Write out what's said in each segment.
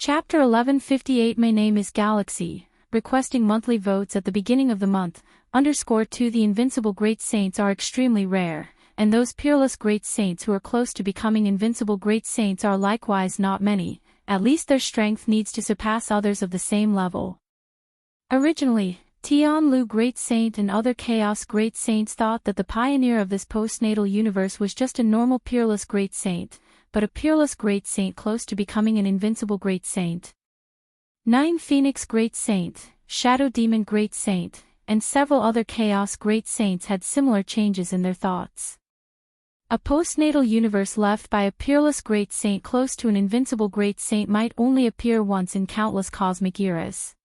Chapter 1158. My name is Galaxy, requesting monthly votes at the beginning of the month. _2 The invincible great saints are extremely rare, and those peerless great saints who are close to becoming invincible great saints are likewise not many. At least their strength needs to surpass others of the same level. Originally, Tianlu Great Saint and other Chaos Great Saints thought that the pioneer of this postnatal universe was just a normal peerless great saint, but a peerless great saint close to becoming an invincible great saint. 9 Phoenix Great Saint, Shadow Demon Great Saint, and several other Chaos Great Saints had similar changes in their thoughts. A postnatal universe left by a peerless great saint close to an invincible great saint might only appear once in countless cosmic eras.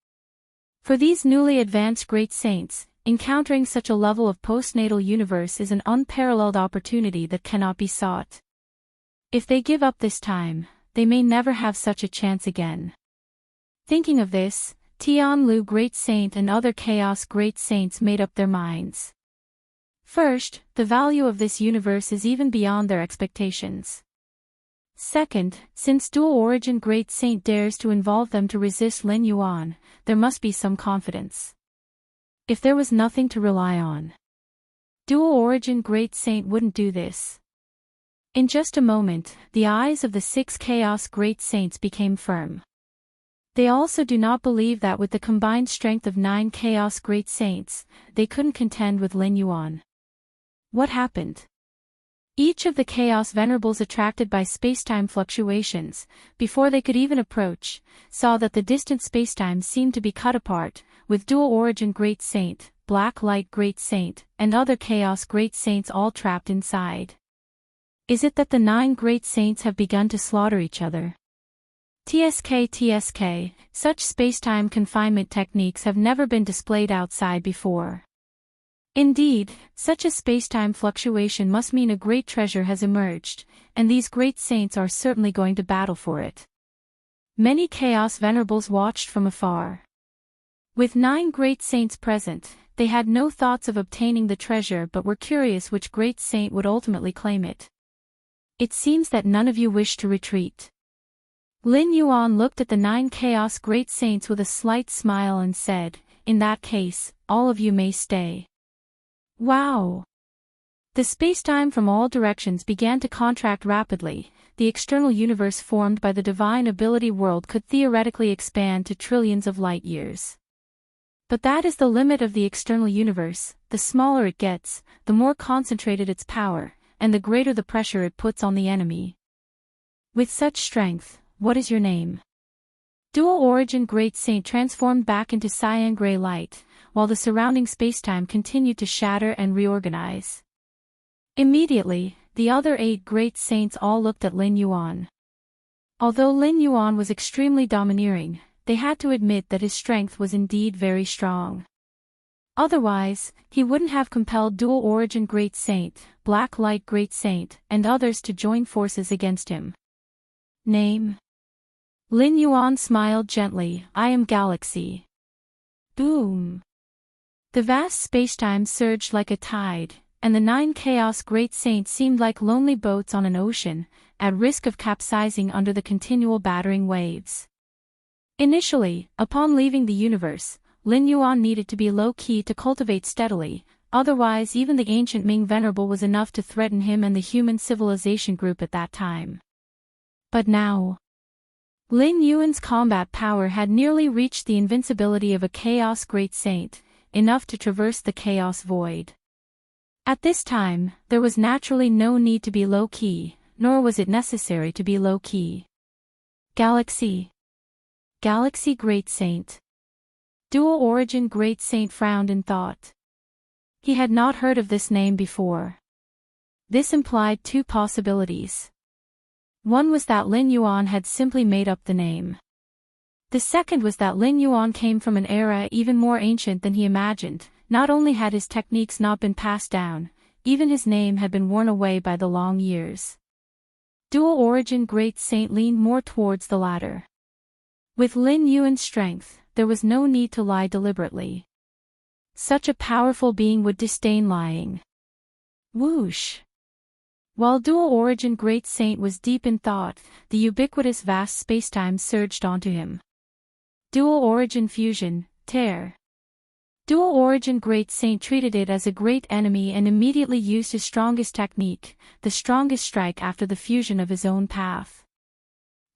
For these newly advanced great saints, encountering such a level of postnatal universe is an unparalleled opportunity that cannot be sought. If they give up this time, they may never have such a chance again. Thinking of this, Tianlu Great Saint and other Chaos Great Saints made up their minds. First, the value of this universe is even beyond their expectations. Second, since Dual Origin Great Saint dares to involve them to resist Lin Yuan, there must be some confidence. If there was nothing to rely on, Dual Origin Great Saint wouldn't do this. In just a moment, the eyes of the 6 Chaos Great Saints became firm. They also do not believe that with the combined strength of 9 Chaos Great Saints, they couldn't contend with Lin Yuan. What happened? Each of the Chaos Venerables, attracted by spacetime fluctuations, before they could even approach, saw that the distant spacetime seemed to be cut apart, with Dual Origin Great Saint, Black Light Great Saint, and other Chaos Great Saints all trapped inside. Is it that the 9 Great Saints have begun to slaughter each other? TSK, such spacetime confinement techniques have never been displayed outside before. Indeed, such a spacetime fluctuation must mean a great treasure has emerged, and these great saints are certainly going to battle for it. Many Chaos Venerables watched from afar. With 9 great saints present, they had no thoughts of obtaining the treasure but were curious which great saint would ultimately claim it. It seems that none of you wish to retreat. Lin Yuan looked at the 9 Chaos Great Saints with a slight smile and said, "In that case, all of you may stay." Wow! The spacetime from all directions began to contract rapidly. The external universe formed by the divine ability world could theoretically expand to trillions of light years. But that is the limit of the external universe. The smaller it gets, the more concentrated its power, and the greater the pressure it puts on the enemy. With such strength, what is your name? Dual Origin Great Saint transformed back into cyan gray light, while the surrounding spacetime continued to shatter and reorganize. Immediately, the other 8 Great Saints all looked at Lin Yuan. Although Lin Yuan was extremely domineering, they had to admit that his strength was indeed very strong. Otherwise, he wouldn't have compelled Dual Origin Great Saint, Black Light Great Saint, and others to join forces against him. Name? Lin Yuan smiled gently. I am Galaxy. Boom! The vast spacetime surged like a tide, and the 9 Chaos Great Saints seemed like lonely boats on an ocean, at risk of capsizing under the continual battering waves. Initially, upon leaving the universe, Lin Yuan needed to be low-key to cultivate steadily, otherwise even the ancient Ming Venerable was enough to threaten him and the human civilization group at that time. But now, Lin Yuan's combat power had nearly reached the invincibility of a Chaos Great Saint, enough to traverse the chaos void. At this time, there was naturally no need to be low-key, nor was it necessary to be low-key. Galaxy. Galaxy Great Saint. Dual Origin Great Saint frowned in thought. He had not heard of this name before. This implied 2 possibilities. One was that Lin Yuan had simply made up the name. The second was that Lin Yuan came from an era even more ancient than he imagined. Not only had his techniques not been passed down, even his name had been worn away by the long years. Dual Origin Great Saint leaned more towards the latter. With Lin Yuan's strength, there was no need to lie deliberately. Such a powerful being would disdain lying. Whoosh! While Dual Origin Great Saint was deep in thought, the ubiquitous vast spacetime surged onto him. Dual Origin Fusion, Tear. Dual Origin Great Saint treated it as a great enemy and immediately used his strongest technique, the strongest strike after the fusion of his own path.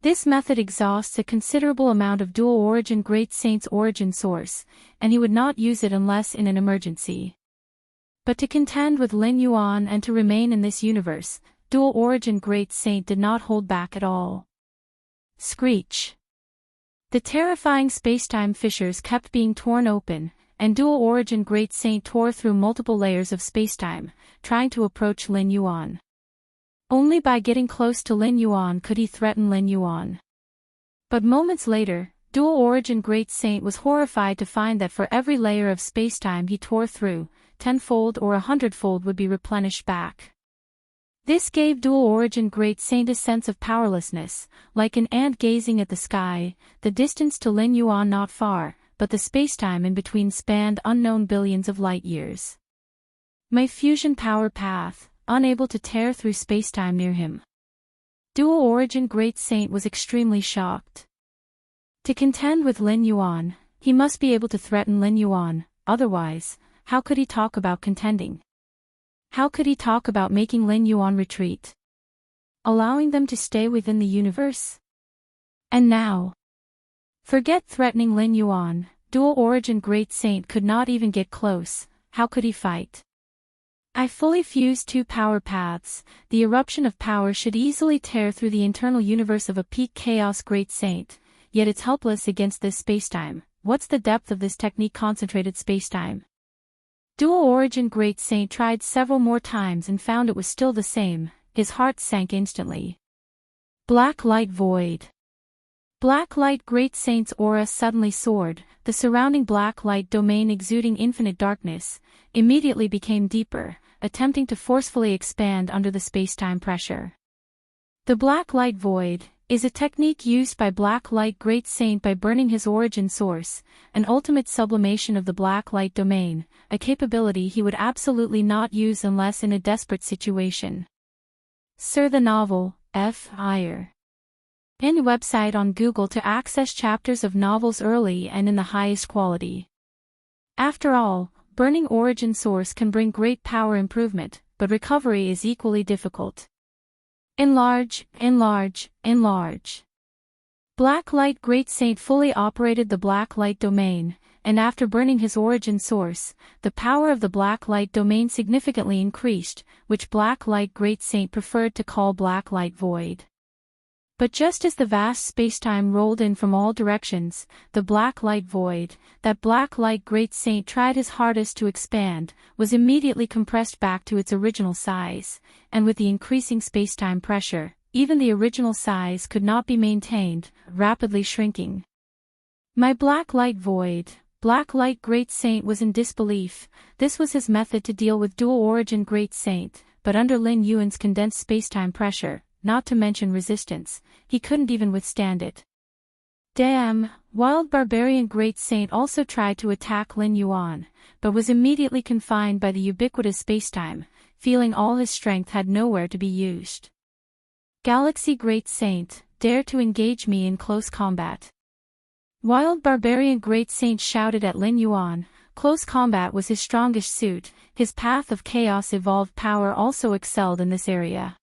This method exhausts a considerable amount of Dual Origin Great Saint's origin source, and he would not use it unless in an emergency. But to contend with Lin Yuan and to remain in this universe, Dual Origin Great Saint did not hold back at all. Screech. The terrifying spacetime fissures kept being torn open, and Dual Origin Great Saint tore through multiple layers of spacetime, trying to approach Lin Yuan. Only by getting close to Lin Yuan could he threaten Lin Yuan. But moments later, Dual Origin Great Saint was horrified to find that for every layer of spacetime he tore through, 10-fold or 100-fold would be replenished back. This gave Dual Origin Great Saint a sense of powerlessness, like an ant gazing at the sky, the distance to Lin Yuan not far, but the spacetime in between spanned unknown billions of light-years. My fusion power path, unable to tear through spacetime near him. Dual Origin Great Saint was extremely shocked. To contend with Lin Yuan, he must be able to threaten Lin Yuan, otherwise, how could he talk about contending? How could he talk about making Lin Yuan retreat? Allowing them to stay within the universe? And now, forget threatening Lin Yuan, Dual Origin Great Saint could not even get close. How could he fight? I fully fused two power paths. The eruption of power should easily tear through the internal universe of a peak chaos Great Saint, yet it's helpless against this spacetime. What's the depth of this technique concentrated spacetime? Dual Origin Great Saint tried several more times and found it was still the same. His heart sank instantly. Black Light Void. Black Light Great Saint's aura suddenly soared, the surrounding black light domain exuding infinite darkness, immediately became deeper, attempting to forcefully expand under the spacetime pressure. The Black Light Void is a technique used by Black Light Great Saint by burning his origin source, an ultimate sublimation of the black light domain, a capability he would absolutely not use unless in a desperate situation. Sir the novel, F. Iyer. Any website on Google to access chapters of novels early and in the highest quality. After all, burning origin source can bring great power improvement, but recovery is equally difficult. Enlarge, enlarge, enlarge. Black Light Great Saint fully operated the black light domain, and after burning his origin source, the power of the black light domain significantly increased, which Black Light Great Saint preferred to call Black Light Void. But just as the vast spacetime rolled in from all directions, the Black Light Void, that Black Light Great Saint tried his hardest to expand, was immediately compressed back to its original size, and with the increasing spacetime pressure, even the original size could not be maintained, rapidly shrinking. My Black Light Void, Black Light Great Saint was in disbelief. This was his method to deal with Dual Origin Great Saint, but under Lin Yuan's condensed spacetime pressure, not to mention resistance, he couldn't even withstand it. Damn, Wild Barbarian Great Saint also tried to attack Lin Yuan, but was immediately confined by the ubiquitous spacetime, feeling all his strength had nowhere to be used. Galaxy Great Saint, dare to engage me in close combat. Wild Barbarian Great Saint shouted at Lin Yuan. Close combat was his strongest suit, his path of chaos evolved power also excelled in this area.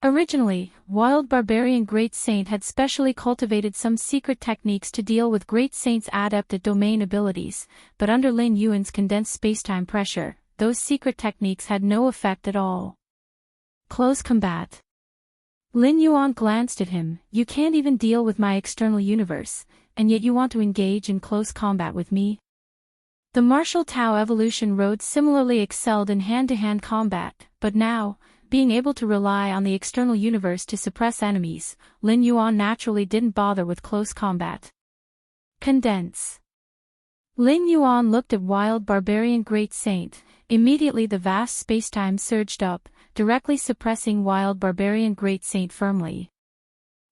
Originally, Wild Barbarian Great Saint had specially cultivated some secret techniques to deal with Great Saint's adept at domain abilities, but under Lin Yuan's condensed spacetime pressure, those secret techniques had no effect at all. Close combat. Lin Yuan glanced at him. You can't even deal with my external universe, and yet you want to engage in close combat with me? The Martial Tao Evolution Road similarly excelled in hand-to-hand combat, but now, being able to rely on the external universe to suppress enemies, Lin Yuan naturally didn't bother with close combat. Condense. Lin Yuan looked at Wild Barbarian Great Saint. Immediately the vast spacetime surged up, directly suppressing Wild Barbarian Great Saint firmly.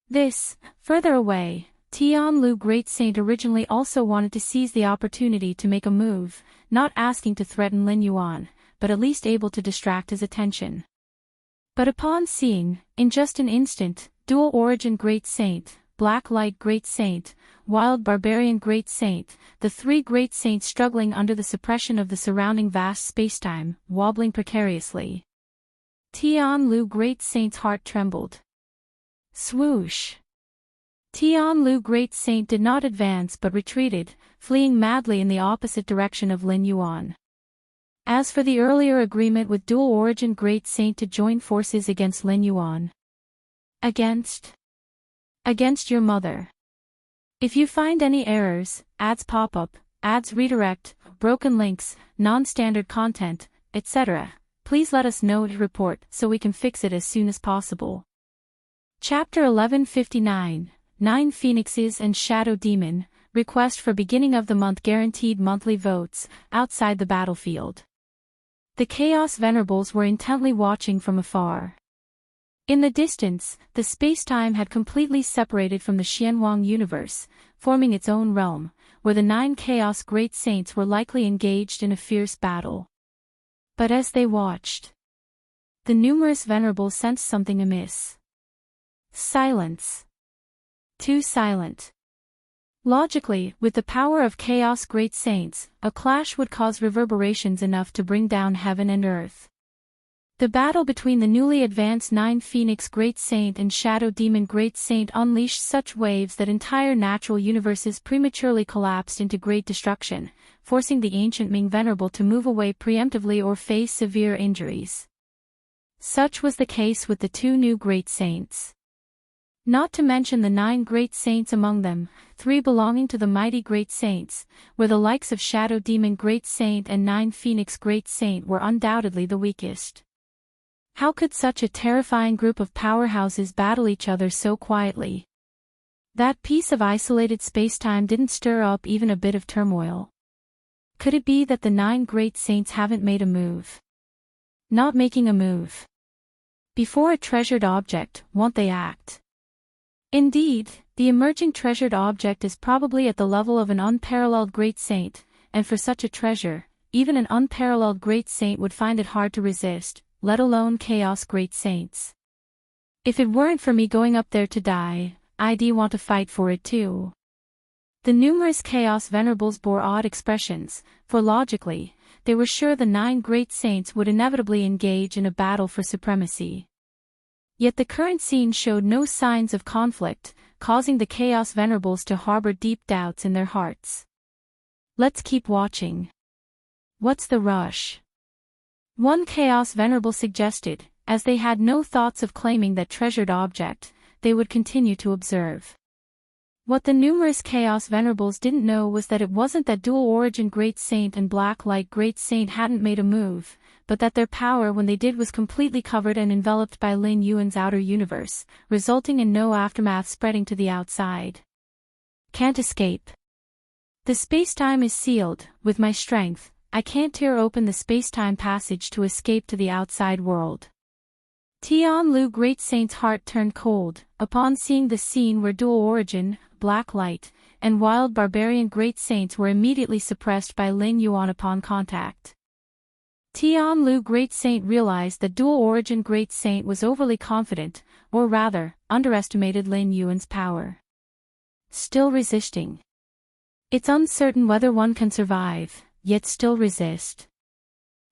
This, further away, Tianlu Great Saint originally also wanted to seize the opportunity to make a move, not asking to threaten Lin Yuan, but at least able to distract his attention. But upon seeing, in just an instant, dual origin Great Saint, Black Light Great Saint, Wild Barbarian Great Saint, the three Great Saints struggling under the suppression of the surrounding vast spacetime, wobbling precariously. Tian Lu Great Saint's heart trembled. Swoosh! Tian Lu Great Saint did not advance but retreated, fleeing madly in the opposite direction of Lin Yuan. As for the earlier agreement with dual origin Great Saint to join forces against Lin Yuan. Against your mother. If you find any errors, ads pop up, ads redirect, broken links, non-standard content, etc., please let us know to report so we can fix it as soon as possible. Chapter 1159, 9 Phoenixes and Shadow Demon, Request for beginning of the month guaranteed monthly votes, outside the battlefield. The Chaos Venerables were intently watching from afar. In the distance, the spacetime had completely separated from the Xianwang universe, forming its own realm, where the 9 Chaos Great Saints were likely engaged in a fierce battle. But as they watched, the numerous Venerables sensed something amiss. Silence. Too silent. Logically, with the power of Chaos Great Saints, a clash would cause reverberations enough to bring down heaven and earth. The battle between the newly advanced 9 Phoenix Great Saint and Shadow Demon Great Saint unleashed such waves that entire natural universes prematurely collapsed into great destruction, forcing the ancient Ming Venerable to move away preemptively or face severe injuries. Such was the case with the 2 new Great Saints. Not to mention the 9 Great Saints among them, 3 belonging to the mighty Great Saints, where the likes of Shadow Demon Great Saint and 9 Phoenix Great Saint were undoubtedly the weakest. How could such a terrifying group of powerhouses battle each other so quietly? That piece of isolated spacetime didn't stir up even a bit of turmoil. Could it be that the 9 Great Saints haven't made a move? Not making a move. Before a treasured object, won't they act? Indeed, the emerging treasured object is probably at the level of an unparalleled Great Saint, and for such a treasure, even an unparalleled Great Saint would find it hard to resist, let alone Chaos Great Saints. If it weren't for me going up there to die, I'd want to fight for it too. The numerous Chaos Venerables bore odd expressions, for logically, they were sure the 9 Great Saints would inevitably engage in a battle for supremacy. Yet the current scene showed no signs of conflict, causing the Chaos Venerables to harbor deep doubts in their hearts. Let's keep watching. What's the rush? One Chaos Venerable suggested, as they had no thoughts of claiming that treasured object, they would continue to observe. What the numerous Chaos Venerables didn't know was that it wasn't that dual origin Great Saint and Black Light Great Saint hadn't made a move, but that their power when they did was completely covered and enveloped by Lin Yuan's outer universe, resulting in no aftermath spreading to the outside. Can't escape. The spacetime is sealed, with my strength, I can't tear open the spacetime passage to escape to the outside world. Tian Lu Great Saint's heart turned cold, upon seeing the scene where dual origin, Black Light, and Wild Barbarian Great Saints were immediately suppressed by Lin Yuan upon contact. Tian Lu Great Saint realized that dual origin Great Saint was overly confident, or rather, underestimated Lin Yuan's power. Still resisting. It's uncertain whether one can survive, yet still resist.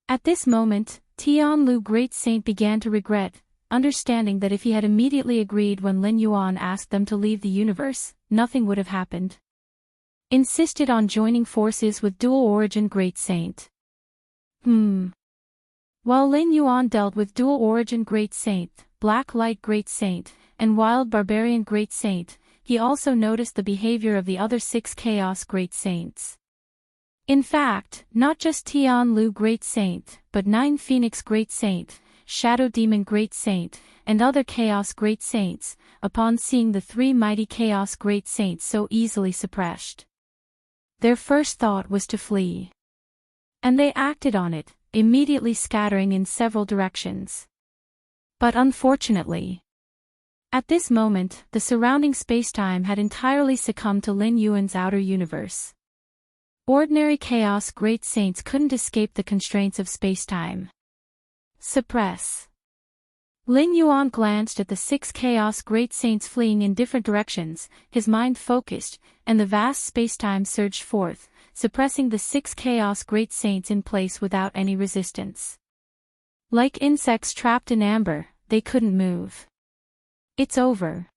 At this moment, Tian Lu Great Saint began to regret, understanding that if he had immediately agreed when Lin Yuan asked them to leave the universe, nothing would have happened. Insisted on joining forces with dual origin Great Saint. While Lin Yuan dealt with dual origin Great Saint, Black Light Great Saint, and Wild Barbarian Great Saint, he also noticed the behavior of the other 6 Chaos Great Saints. In fact, not just Tian Lu Great Saint, but 9 Phoenix Great Saint, Shadow Demon Great Saint, and other Chaos Great Saints, upon seeing the 3 mighty Chaos Great Saints so easily suppressed. Their first thought was to flee. And they acted on it, immediately scattering in several directions. But unfortunately, at this moment, the surrounding spacetime had entirely succumbed to Lin Yuan's outer universe. Ordinary Chaos Great Saints couldn't escape the constraints of spacetime. Suppress. Lin Yuan glanced at the 6 Chaos Great Saints fleeing in different directions, his mind focused, and the vast spacetime surged forth, suppressing the 6 Chaos Great Saints in place without any resistance. Like insects trapped in amber, they couldn't move. It's over.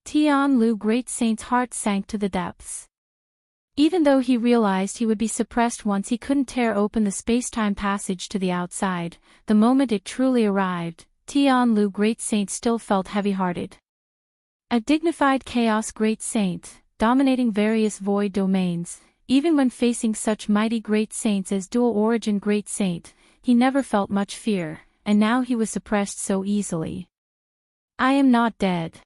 Tian Lu Great Saint's heart sank to the depths. Even though he realized he would be suppressed once he couldn't tear open the spacetime passage to the outside, the moment it truly arrived, Tian Lu Great Saint still felt heavy-hearted. A dignified Chaos Great Saint, dominating various void domains, even when facing such mighty Great Saints as Dual Origin Great Saint, he never felt much fear, and now he was suppressed so easily. I am not dead.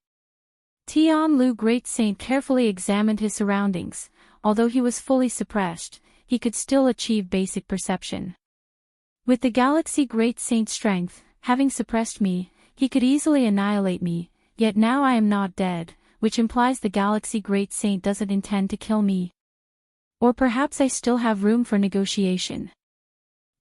Tian Lu Great Saint carefully examined his surroundings. Although he was fully suppressed, he could still achieve basic perception. With the Galaxy Great Saint's strength, having suppressed me, he could easily annihilate me, yet now I am not dead, which implies the Galaxy Great Saint doesn't intend to kill me. Or perhaps I still have room for negotiation.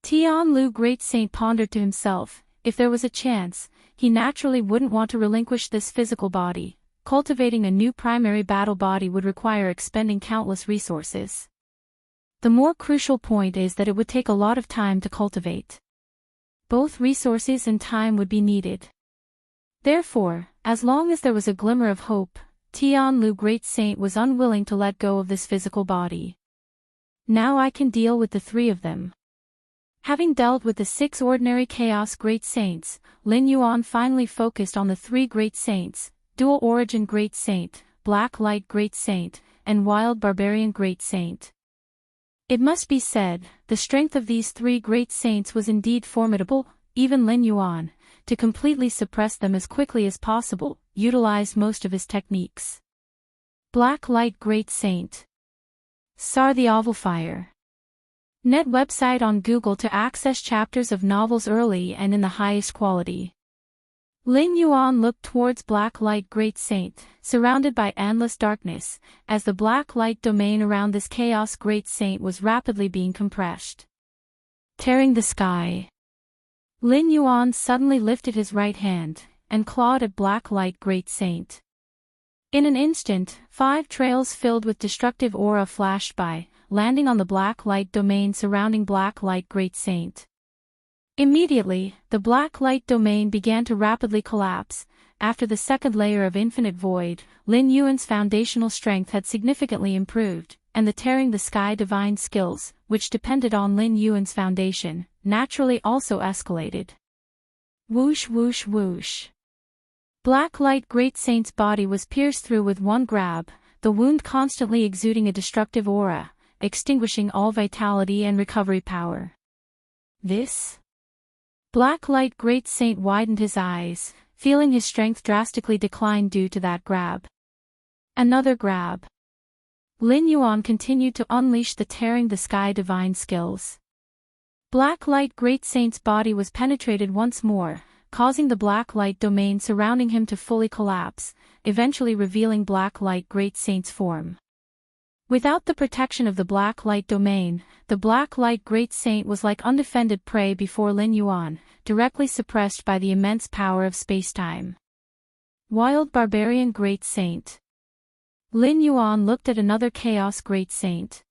Tian Lu Great Saint pondered to himself, if there was a chance, he naturally wouldn't want to relinquish this physical body. Cultivating a new primary battle body would require expending countless resources. The more crucial point is that it would take a lot of time to cultivate. Both resources and time would be needed. Therefore, as long as there was a glimmer of hope, Tian Lu Great Saint was unwilling to let go of this physical body. Now I can deal with the 3 of them. Having dealt with the 6 ordinary Chaos Great Saints, Lin Yuan finally focused on the 3 Great Saints, Dual Origin Great Saint, Black Light Great Saint, and Wild Barbarian Great Saint. It must be said, the strength of these 3 Great Saints was indeed formidable. Even Lin Yuan, to completely suppress them as quickly as possible, utilized most of his techniques. Black Light Great Saint. Soar the Ovalfire. Net website on Google to access chapters of novels early and in the highest quality. Lin Yuan looked towards Black Light Great Saint, surrounded by endless darkness, as the black light domain around this Chaos Great Saint was rapidly being compressed. Tearing the sky. Lin Yuan suddenly lifted his right hand, and clawed at Black Light Great Saint. In an instant, 5 trails filled with destructive aura flashed by, landing on the black light domain surrounding Black Light Great Saint. Immediately, the black light domain began to rapidly collapse. After the second layer of infinite void, Lin Yuan's foundational strength had significantly improved, and the tearing the sky divine skills, which depended on Lin Yuan's foundation, naturally also escalated. Whoosh whoosh whoosh. Black Light Great Saint's body was pierced through with one grab, the wound constantly exuding a destructive aura, extinguishing all vitality and recovery power. This? Black Light Great Saint widened his eyes, feeling his strength drastically decline due to that grab. Another grab. Lin Yuan continued to unleash the tearing the sky divine skills. Black Light Great Saint's body was penetrated once more, causing the black light domain surrounding him to fully collapse, eventually revealing Black Light Great Saint's form. Without the protection of the black light domain, the Black Light Great Saint was like undefended prey before Lin Yuan, directly suppressed by the immense power of spacetime. Wild Barbarian Great Saint. Lin Yuan looked at another Chaos Great Saint.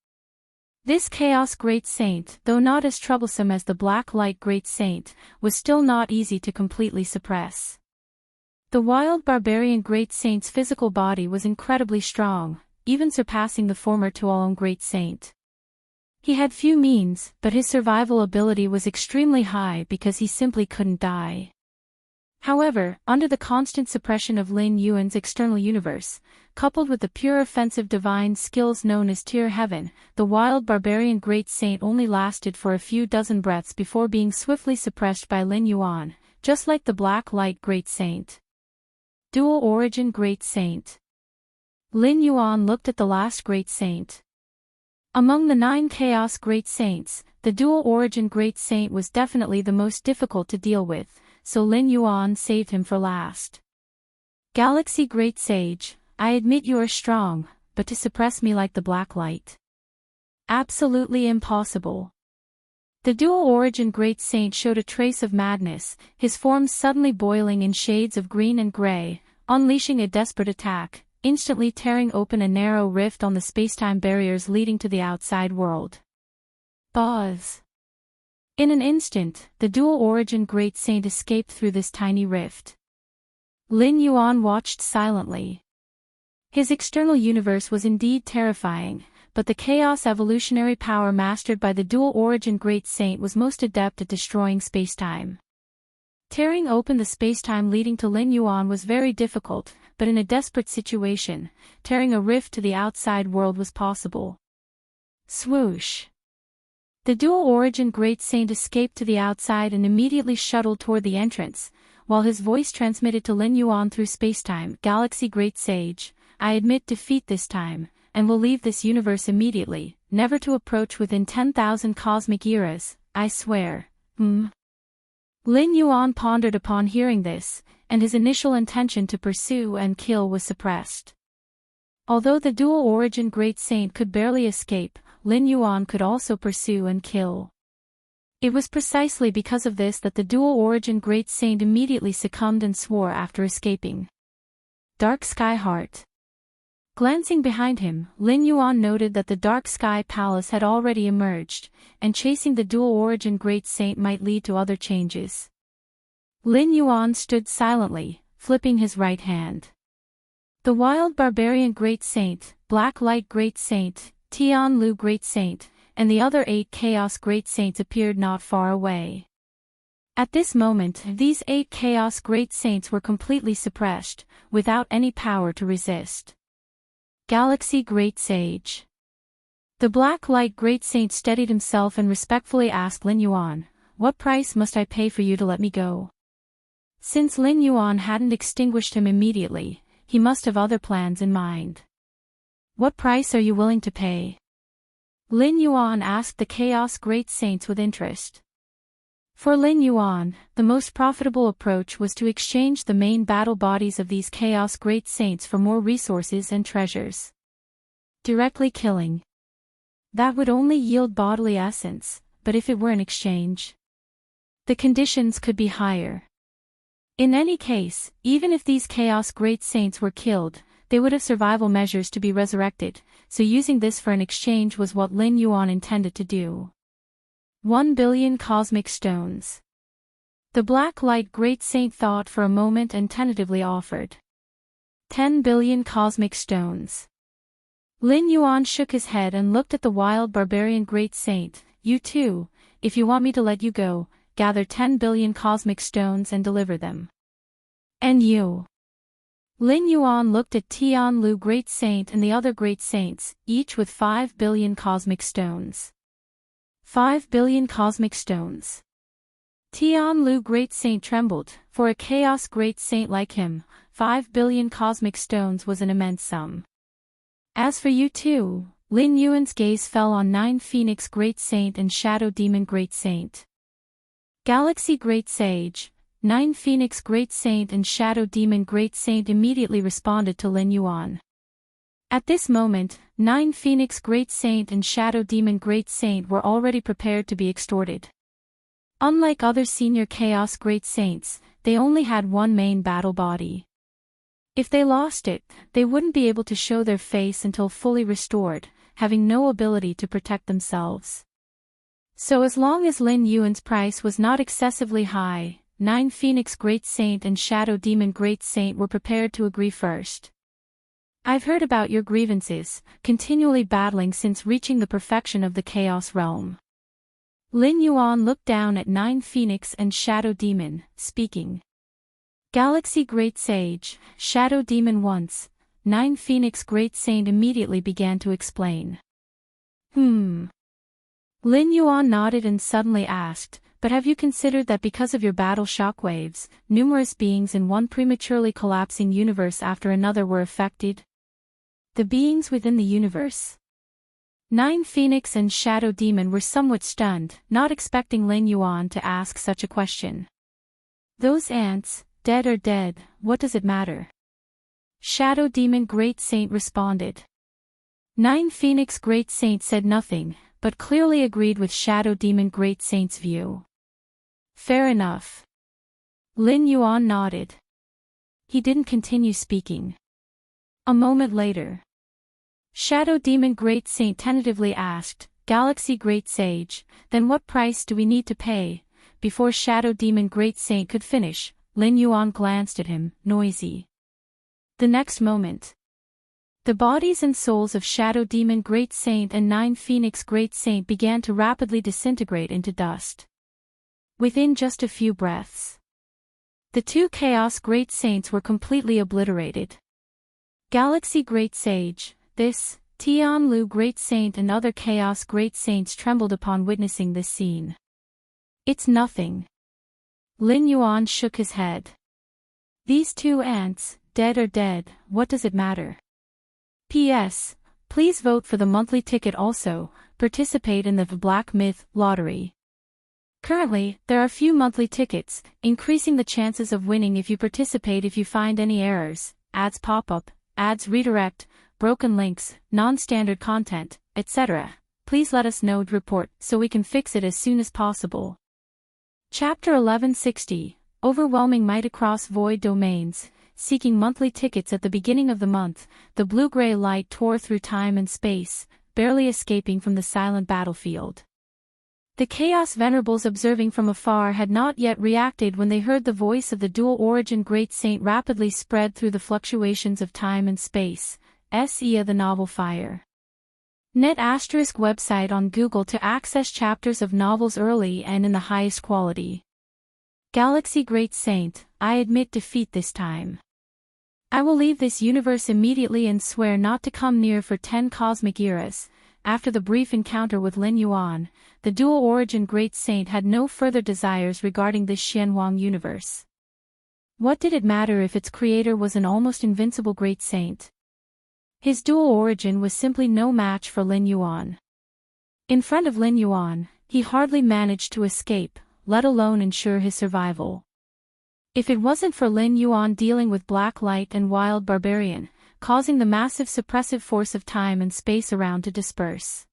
This Chaos Great Saint, though not as troublesome as the Black Light Great Saint, was still not easy to completely suppress. The Wild Barbarian Great Saint's physical body was incredibly strong, even surpassing the former Tuolong Great Saint. He had few means, but his survival ability was extremely high because he simply couldn't die. However, under the constant suppression of Lin Yuan's external universe, coupled with the pure offensive divine skills known as Tier Heaven, the Wild Barbarian Great Saint only lasted for a few dozen breaths before being swiftly suppressed by Lin Yuan, just like the Black Light Great Saint. Dual Origin Great Saint. Lin Yuan looked at the last Great Saint. Among the 9 Chaos Great Saints, the Dual Origin Great Saint was definitely the most difficult to deal with, so Lin Yuan saved him for last. Galaxy Great Sage, I admit you are strong, but to suppress me like the Black Light? Absolutely impossible. The dual-origin Great Saint showed a trace of madness, his form suddenly boiling in shades of green and gray, unleashing a desperate attack, instantly tearing open a narrow rift on the spacetime barriers leading to the outside world. Buzz! In an instant, the dual-origin Great Saint escaped through this tiny rift. Lin Yuan watched silently. His external universe was indeed terrifying, but the chaos evolutionary power mastered by the dual-origin Great Saint was most adept at destroying spacetime. Tearing open the spacetime leading to Lin Yuan was very difficult, but in a desperate situation, tearing a rift to the outside world was possible. Swoosh! The dual-origin Great Saint escaped to the outside and immediately shuttled toward the entrance, while his voice transmitted to Lin Yuan through spacetime. Galaxy Great Sage, I admit defeat this time, and will leave this universe immediately, never to approach within 10,000 cosmic eras, I swear. Lin Yuan pondered upon hearing this, and his initial intention to pursue and kill was suppressed. Although the dual-origin Great Saint could barely escape, Lin Yuan could also pursue and kill. It was precisely because of this that the dual-origin Great Saint immediately succumbed and swore after escaping. Dark Sky Heart. Glancing behind him, Lin Yuan noted that the Dark Sky Palace had already emerged, and chasing the dual-origin Great Saint might lead to other changes. Lin Yuan stood silently, flipping his right hand. The Wild Barbarian Great Saint, Black Light Great Saint, Tianlu Great Saint, and the other 8 Chaos Great Saints appeared not far away. At this moment, these 8 Chaos Great Saints were completely suppressed, without any power to resist. Galaxy Great Sage. The Black Light Great Saint steadied himself and respectfully asked Lin Yuan, "What price must I pay for you to let me go?" Since Lin Yuan hadn't extinguished him immediately, he must have other plans in mind. "What price are you willing to pay?" Lin Yuan asked the Chaos Great Saints with interest. For Lin Yuan, the most profitable approach was to exchange the main battle bodies of these Chaos Great Saints for more resources and treasures. Directly killing. That would only yield bodily essence, but if it were an exchange, the conditions could be higher. In any case, even if these Chaos Great Saints were killed, they would have survival measures to be resurrected, so using this for an exchange was what Lin Yuan intended to do. 1 billion cosmic stones. The Black Light Great Saint thought for a moment and tentatively offered 10 billion cosmic stones. Lin Yuan shook his head and looked at the Wild Barbarian Great Saint. "You too, if you want me to let you go, gather 10 billion cosmic stones and deliver them." "And you?" Lin Yuan looked at Tianlu Great Saint and the other Great Saints, each with 5 billion cosmic stones. 5 billion cosmic stones. Tianlu Great Saint trembled. For a Chaos Great Saint like him, 5 billion cosmic stones was an immense sum. As for you too, Lin Yuan's gaze fell on 9 Phoenix Great Saint and Shadow Demon Great Saint. Galaxy Great Sage, 9 Phoenix Great Saint and Shadow Demon Great Saint immediately responded to Lin Yuan. At this moment, 9 Phoenix Great Saint and Shadow Demon Great Saint were already prepared to be extorted. Unlike other senior Chaos Great Saints, they only had one main battle body. If they lost it, they wouldn't be able to show their face until fully restored, having no ability to protect themselves. So as long as Lin Yuan's price was not excessively high, 9 Phoenix Great Saint and Shadow Demon Great Saint were prepared to agree first. "I've heard about your grievances, continually battling since reaching the perfection of the Chaos Realm." Lin Yuan looked down at 9 Phoenix and Shadow Demon, speaking. Galaxy Great Sage, Shadow Demon once, 9 Phoenix Great Saint immediately began to explain. Lin Yuan nodded and suddenly asked, "But have you considered that because of your battle shockwaves, numerous beings in one prematurely collapsing universe after another were affected?" The beings within the universe. 9 Phoenix and Shadow Demon were somewhat stunned, not expecting Lin Yuan to ask such a question. "Those ants, dead or dead, what does it matter?" Shadow Demon Great Saint responded. 9 Phoenix Great Saint said nothing, but clearly agreed with Shadow Demon Great Saint's view. Fair enough. Lin Yuan nodded. He didn't continue speaking. A moment later, Shadow Demon Great Saint tentatively asked, Galaxy Great Sage, then what price do we need to pay? Before Shadow Demon Great Saint could finish, Lin Yuan glanced at him, noisy. The next moment, the bodies and souls of Shadow Demon Great Saint and 9 Phoenix Great Saint began to rapidly disintegrate into dust. Within just a few breaths, the 2 Chaos Great Saints were completely obliterated. Galaxy Great Sage, this, Tianlu Great Saint and other Chaos Great Saints trembled upon witnessing this scene. It's nothing. Lin Yuan shook his head. These 2 ants, dead or dead, what does it matter? P.S. Please vote for the monthly ticket also, participate in the Black Myth lottery. Currently, there are few monthly tickets, increasing the chances of winning if you participate. If you find any errors, ads pop up, ads redirect, broken links, non-standard content, etc., please let us know and report so we can fix it as soon as possible. Chapter 1160, Overwhelming Might Across Void Domains. Seeking monthly tickets at the beginning of the month, the blue-gray light tore through time and space, barely escaping from the silent battlefield. The Chaos Venerables observing from afar had not yet reacted when they heard the voice of the dual-origin Great Saint rapidly spread through the fluctuations of time and space. SEA the novel Fire. Net ** website on Google to access chapters of novels early and in the highest quality. Galaxy Great Saint, I admit defeat this time. I will leave this universe immediately and swear not to come near for 10 cosmic eras. After the brief encounter with Lin Yuan, the dual-origin Great Saint had no further desires regarding this Xianhuang universe. What did it matter if its creator was an almost invincible Great Saint? His dual origin was simply no match for Lin Yuan. In front of Lin Yuan, he hardly managed to escape, let alone ensure his survival. If it wasn't for Lin Yuan dealing with Black Light and Wild Barbarian, causing the massive suppressive force of time and space around to disperse,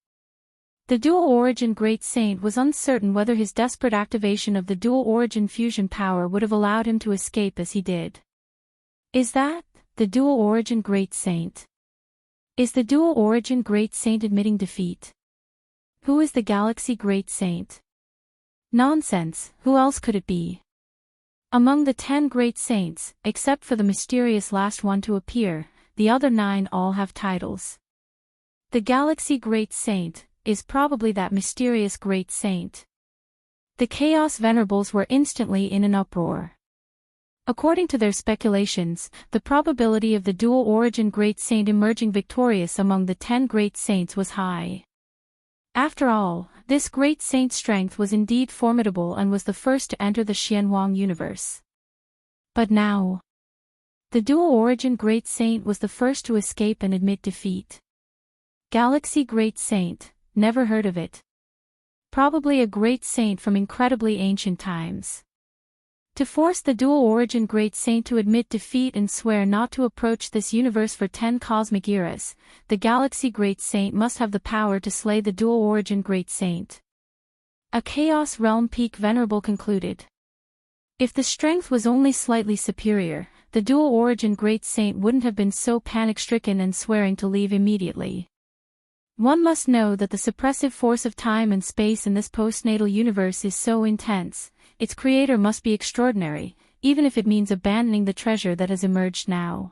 the dual-origin Great Saint was uncertain whether his desperate activation of the dual-origin fusion power would have allowed him to escape as he did. Is that the dual-origin Great Saint? Is the dual-origin Great Saint admitting defeat? Who is the Galaxy Great Saint? Nonsense, who else could it be? Among the 10 Great Saints, except for the mysterious last one to appear, the other 9 all have titles. The Galaxy Great Saint is probably that mysterious Great Saint. The Chaos Venerables were instantly in an uproar. According to their speculations, the probability of the dual-origin Great Saint emerging victorious among the 10 Great Saints was high. After all, this Great Saint's strength was indeed formidable and was the first to enter the Xianhuang universe. But now, the dual-origin Great Saint was the first to escape and admit defeat. Galaxy Great Saint, never heard of it. Probably a Great Saint from incredibly ancient times. To force the dual-origin Great Saint to admit defeat and swear not to approach this universe for 10 cosmic eras, the Galaxy Great Saint must have the power to slay the dual-origin Great Saint. A Chaos Realm Peak Venerable concluded. If the strength was only slightly superior, the dual-origin Great Saint wouldn't have been so panic-stricken and swearing to leave immediately. One must know that the suppressive force of time and space in this postnatal universe is so intense, its creator must be extraordinary, even if it means abandoning the treasure that has emerged now.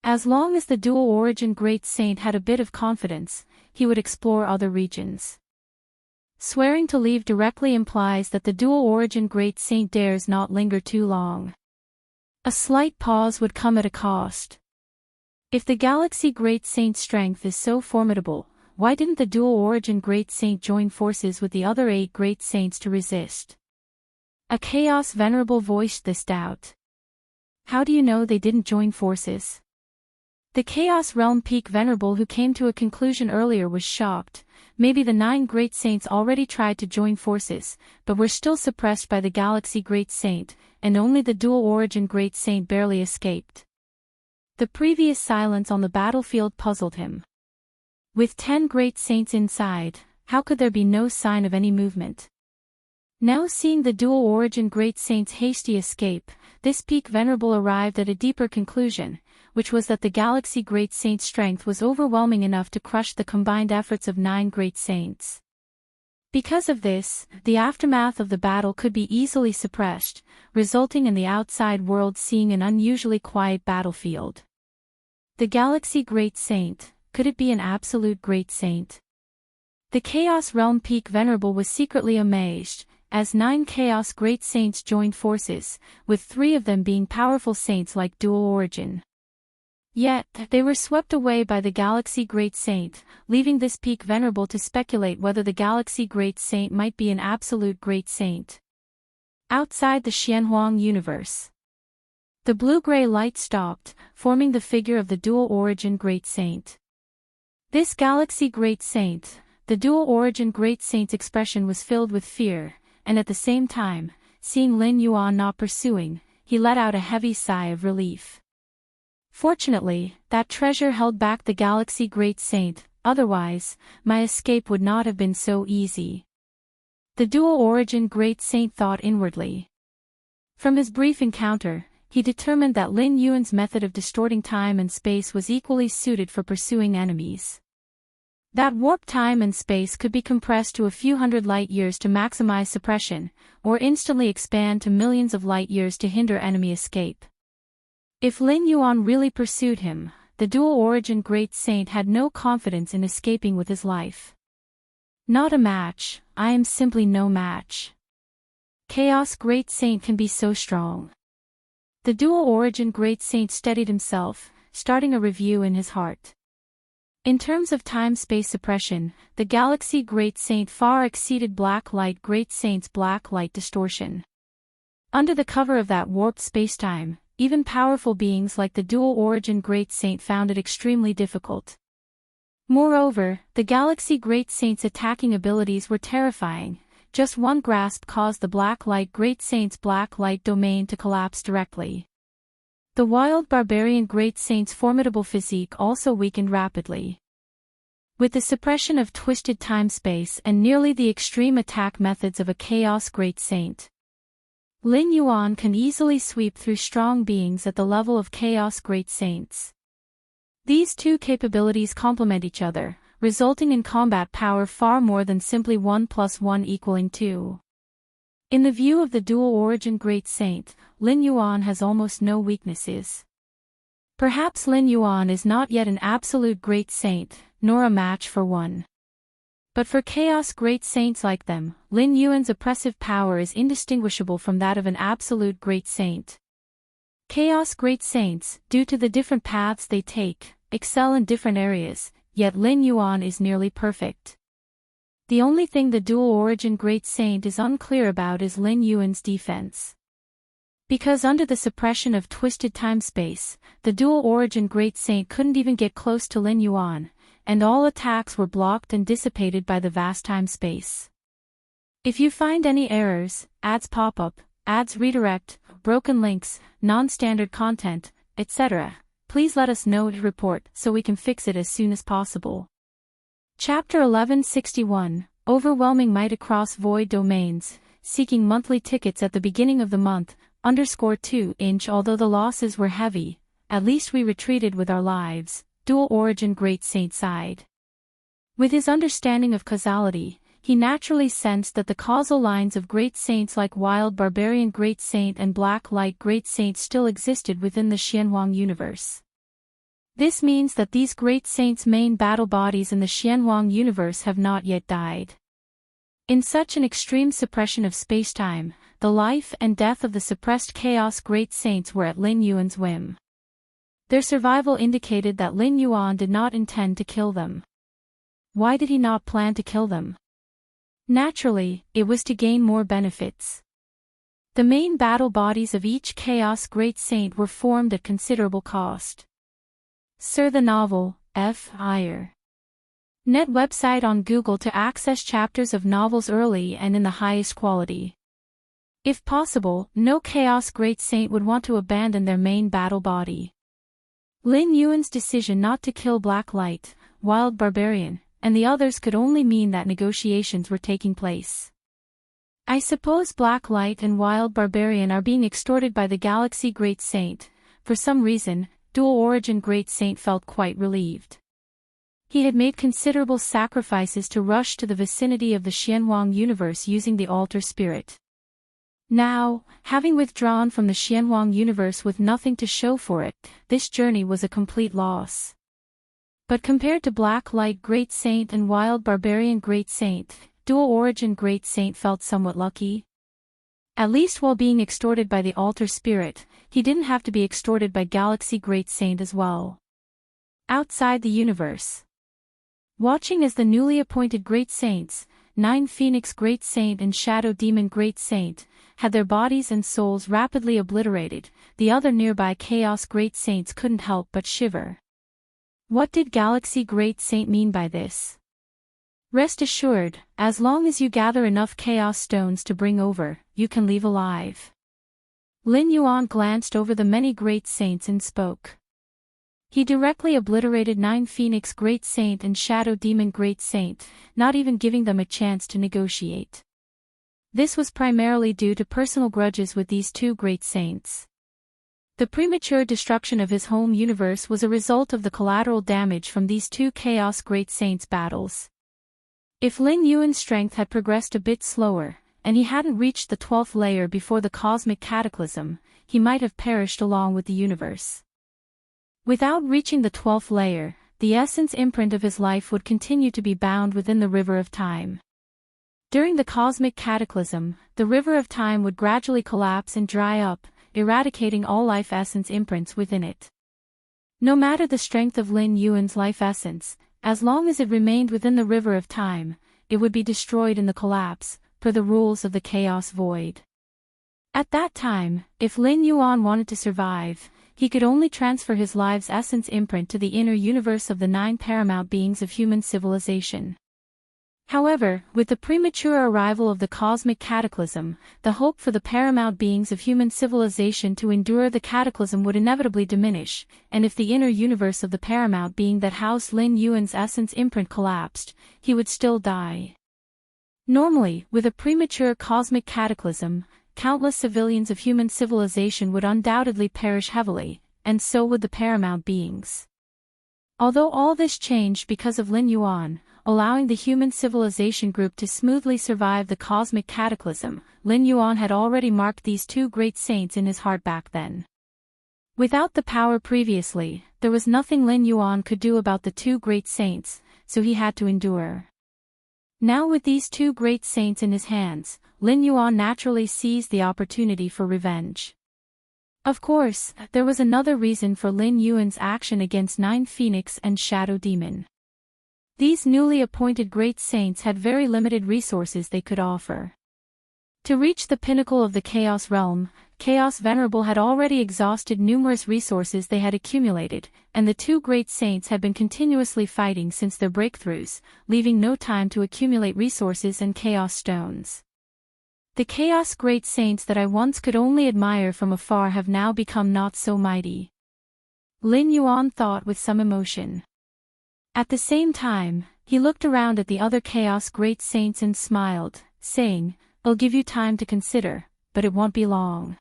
As long as the dual-origin Great Saint had a bit of confidence, he would explore other regions. Swearing to leave directly implies that the dual-origin Great Saint dares not linger too long. A slight pause would come at a cost. If the Galaxy Great Saint's strength is so formidable, why didn't the dual-origin Great Saint join forces with the other 8 Great Saints to resist? A Chaos Venerable voiced this doubt. How do you know they didn't join forces? The Chaos Realm Peak Venerable who came to a conclusion earlier was shocked. Maybe the 9 Great Saints already tried to join forces, but were still suppressed by the Galaxy Great Saint, and only the dual-origin Great Saint barely escaped. The previous silence on the battlefield puzzled him. With 10 Great Saints inside, how could there be no sign of any movement? Now seeing the dual origin great saint's hasty escape, this peak venerable arrived at a deeper conclusion, which was that the galaxy great saint's strength was overwhelming enough to crush the combined efforts of 9 great saints. Because of this, the aftermath of the battle could be easily suppressed, resulting in the outside world seeing an unusually quiet battlefield. The galaxy great saint, could it be an absolute great saint? The Chaos Realm peak venerable was secretly amazed, as 9 Chaos great saints joined forces, with 3 of them being powerful saints like dual origin. Yet, they were swept away by the Galaxy Great Saint, leaving this peak venerable to speculate whether the Galaxy Great Saint might be an absolute Great Saint. Outside the Xianhuang universe, the blue-gray light stopped, forming the figure of the dual origin Great Saint. This Galaxy Great Saint, the dual origin Great Saint's expression was filled with fear, and at the same time, seeing Lin Yuan not pursuing, he let out a heavy sigh of relief. Fortunately, that treasure held back the Galaxy Great Saint, otherwise, my escape would not have been so easy. The dual origin Great Saint thought inwardly. From his brief encounter, he determined that Lin Yuan's method of distorting time and space was equally suited for pursuing enemies. That warped time and space could be compressed to a few hundred light-years to maximize suppression, or instantly expand to millions of light-years to hinder enemy escape. If Lin Yuan really pursued him, the dual origin Great Saint had no confidence in escaping with his life. Not a match, I am simply no match. Chaos Great Saint can be so strong. The dual origin Great Saint steadied himself, starting a review in his heart. In terms of time-space suppression, the Galaxy Great Saint far exceeded Black Light Great Saint's black light distortion. Under the cover of that warped spacetime, even powerful beings like the dual origin Great Saint found it extremely difficult. Moreover, the Galaxy Great Saint's attacking abilities were terrifying. Just one grasp caused the Black Light Great Saint's black light domain to collapse directly. The wild barbarian Great Saint's formidable physique also weakened rapidly. With the suppression of twisted time-space and nearly the extreme attack methods of a Chaos Great Saint, Lin Yuan can easily sweep through strong beings at the level of Chaos Great Saints. These two capabilities complement each other, resulting in combat power far more than simply 1 + 1 = 2. In the view of the dual origin Great Saint, Lin Yuan has almost no weaknesses. Perhaps Lin Yuan is not yet an absolute Great Saint, nor a match for one. But for Chaos Great Saints like them, Lin Yuan's oppressive power is indistinguishable from that of an absolute Great Saint. Chaos Great Saints, due to the different paths they take, excel in different areas, yet Lin Yuan is nearly perfect. The only thing the dual origin Great Saint is unclear about is Lin Yuan's defense. Because under the suppression of twisted time-space, the dual origin Great Saint couldn't even get close to Lin Yuan, and all attacks were blocked and dissipated by the vast time-space. If you find any errors, ads pop up, ads redirect, broken links, non-standard content, etc., please let us know to report so we can fix it as soon as possible. Chapter 1161, Overwhelming Might Across Void Domains, Seeking Monthly Tickets at the Beginning of the Month, _2". Although the losses were heavy, at least we retreated with our lives, dual origin Great Saint sighed. With his understanding of causality, he naturally sensed that the causal lines of Great Saints like Wild Barbarian Great Saint and Black Light Great Saint still existed within the Xianhuang universe. This means that these Great Saints' main battle bodies in the Xianhuang universe have not yet died. In such an extreme suppression of spacetime, the life and death of the suppressed Chaos Great Saints were at Lin Yuan's whim. Their survival indicated that Lin Yuan did not intend to kill them. Why did he not plan to kill them? Naturally, it was to gain more benefits. The main battle bodies of each Chaos Great Saint were formed at considerable cost. Sir the novel, F. Iyer. Net website on Google to access chapters of novels early and in the highest quality. If possible, no Chaos Great Saint would want to abandon their main battle body. Lin Yuan's decision not to kill Black Light, Wild Barbarian, and the others could only mean that negotiations were taking place. I suppose Black Light and Wild Barbarian are being extorted by the Galaxy Great Saint. For some reason, Dual Origin Great Saint felt quite relieved. He had made considerable sacrifices to rush to the vicinity of the Xianhuang universe using the altar spirit. Now, having withdrawn from the Xianhuang universe with nothing to show for it, this journey was a complete loss. But compared to Black Light Great Saint and Wild Barbarian Great Saint, Dual Origin Great Saint felt somewhat lucky. At least while being extorted by the altar spirit, he didn't have to be extorted by Galaxy Great Saint as well. Outside the universe. Watching as the newly appointed Great Saints, Nine Phoenix Great Saint and Shadow Demon Great Saint, had their bodies and souls rapidly obliterated, the other nearby Chaos Great Saints couldn't help but shiver. What did Galaxy Great Saint mean by this? Rest assured, as long as you gather enough Chaos Stones to bring over, you can leave alive. Lin Yuan glanced over the many Great Saints and spoke. He directly obliterated Nine Phoenix Great Saint and Shadow Demon Great Saint, not even giving them a chance to negotiate. This was primarily due to personal grudges with these two Great Saints. The premature destruction of his home universe was a result of the collateral damage from these two Chaos Great Saints battles. If Lin Yuan's strength had progressed a bit slower, and he hadn't reached the 12th layer before the cosmic cataclysm, he might have perished along with the universe. Without reaching the 12th layer, the essence imprint of his life would continue to be bound within the river of time. During the cosmic cataclysm, the river of time would gradually collapse and dry up, eradicating all life essence imprints within it. No matter the strength of Lin Yuan's life essence, as long as it remained within the river of time, it would be destroyed in the collapse, per the rules of the Chaos Void. At that time, if Lin Yuan wanted to survive, he could only transfer his life's essence imprint to the inner universe of the 9 paramount beings of human civilization. However, with the premature arrival of the cosmic cataclysm, the hope for the paramount beings of human civilization to endure the cataclysm would inevitably diminish, and if the inner universe of the paramount being that housed Lin Yuan's essence imprint collapsed, he would still die. Normally, with a premature cosmic cataclysm, countless civilians of human civilization would undoubtedly perish heavily, and so would the paramount beings. Although all this changed because of Lin Yuan, allowing the human civilization group to smoothly survive the cosmic cataclysm, Lin Yuan had already marked these two great saints in his heart back then. Without the power previously, there was nothing Lin Yuan could do about the two great saints, so he had to endure. Now with these two great saints in his hands, Lin Yuan naturally seized the opportunity for revenge. Of course, there was another reason for Lin Yuan's action against Nine Phoenix and Shadow Demon. These newly appointed great saints had very limited resources they could offer. To reach the pinnacle of the Chaos Realm, Chaos Venerable had already exhausted numerous resources they had accumulated, and the two great saints had been continuously fighting since their breakthroughs, leaving no time to accumulate resources and Chaos Stones. The Chaos Great Saints that I once could only admire from afar have now become not so mighty. Lin Yuan thought with some emotion. At the same time, he looked around at the other Chaos Great Saints and smiled, saying, "I'll give you time to consider, but it won't be long."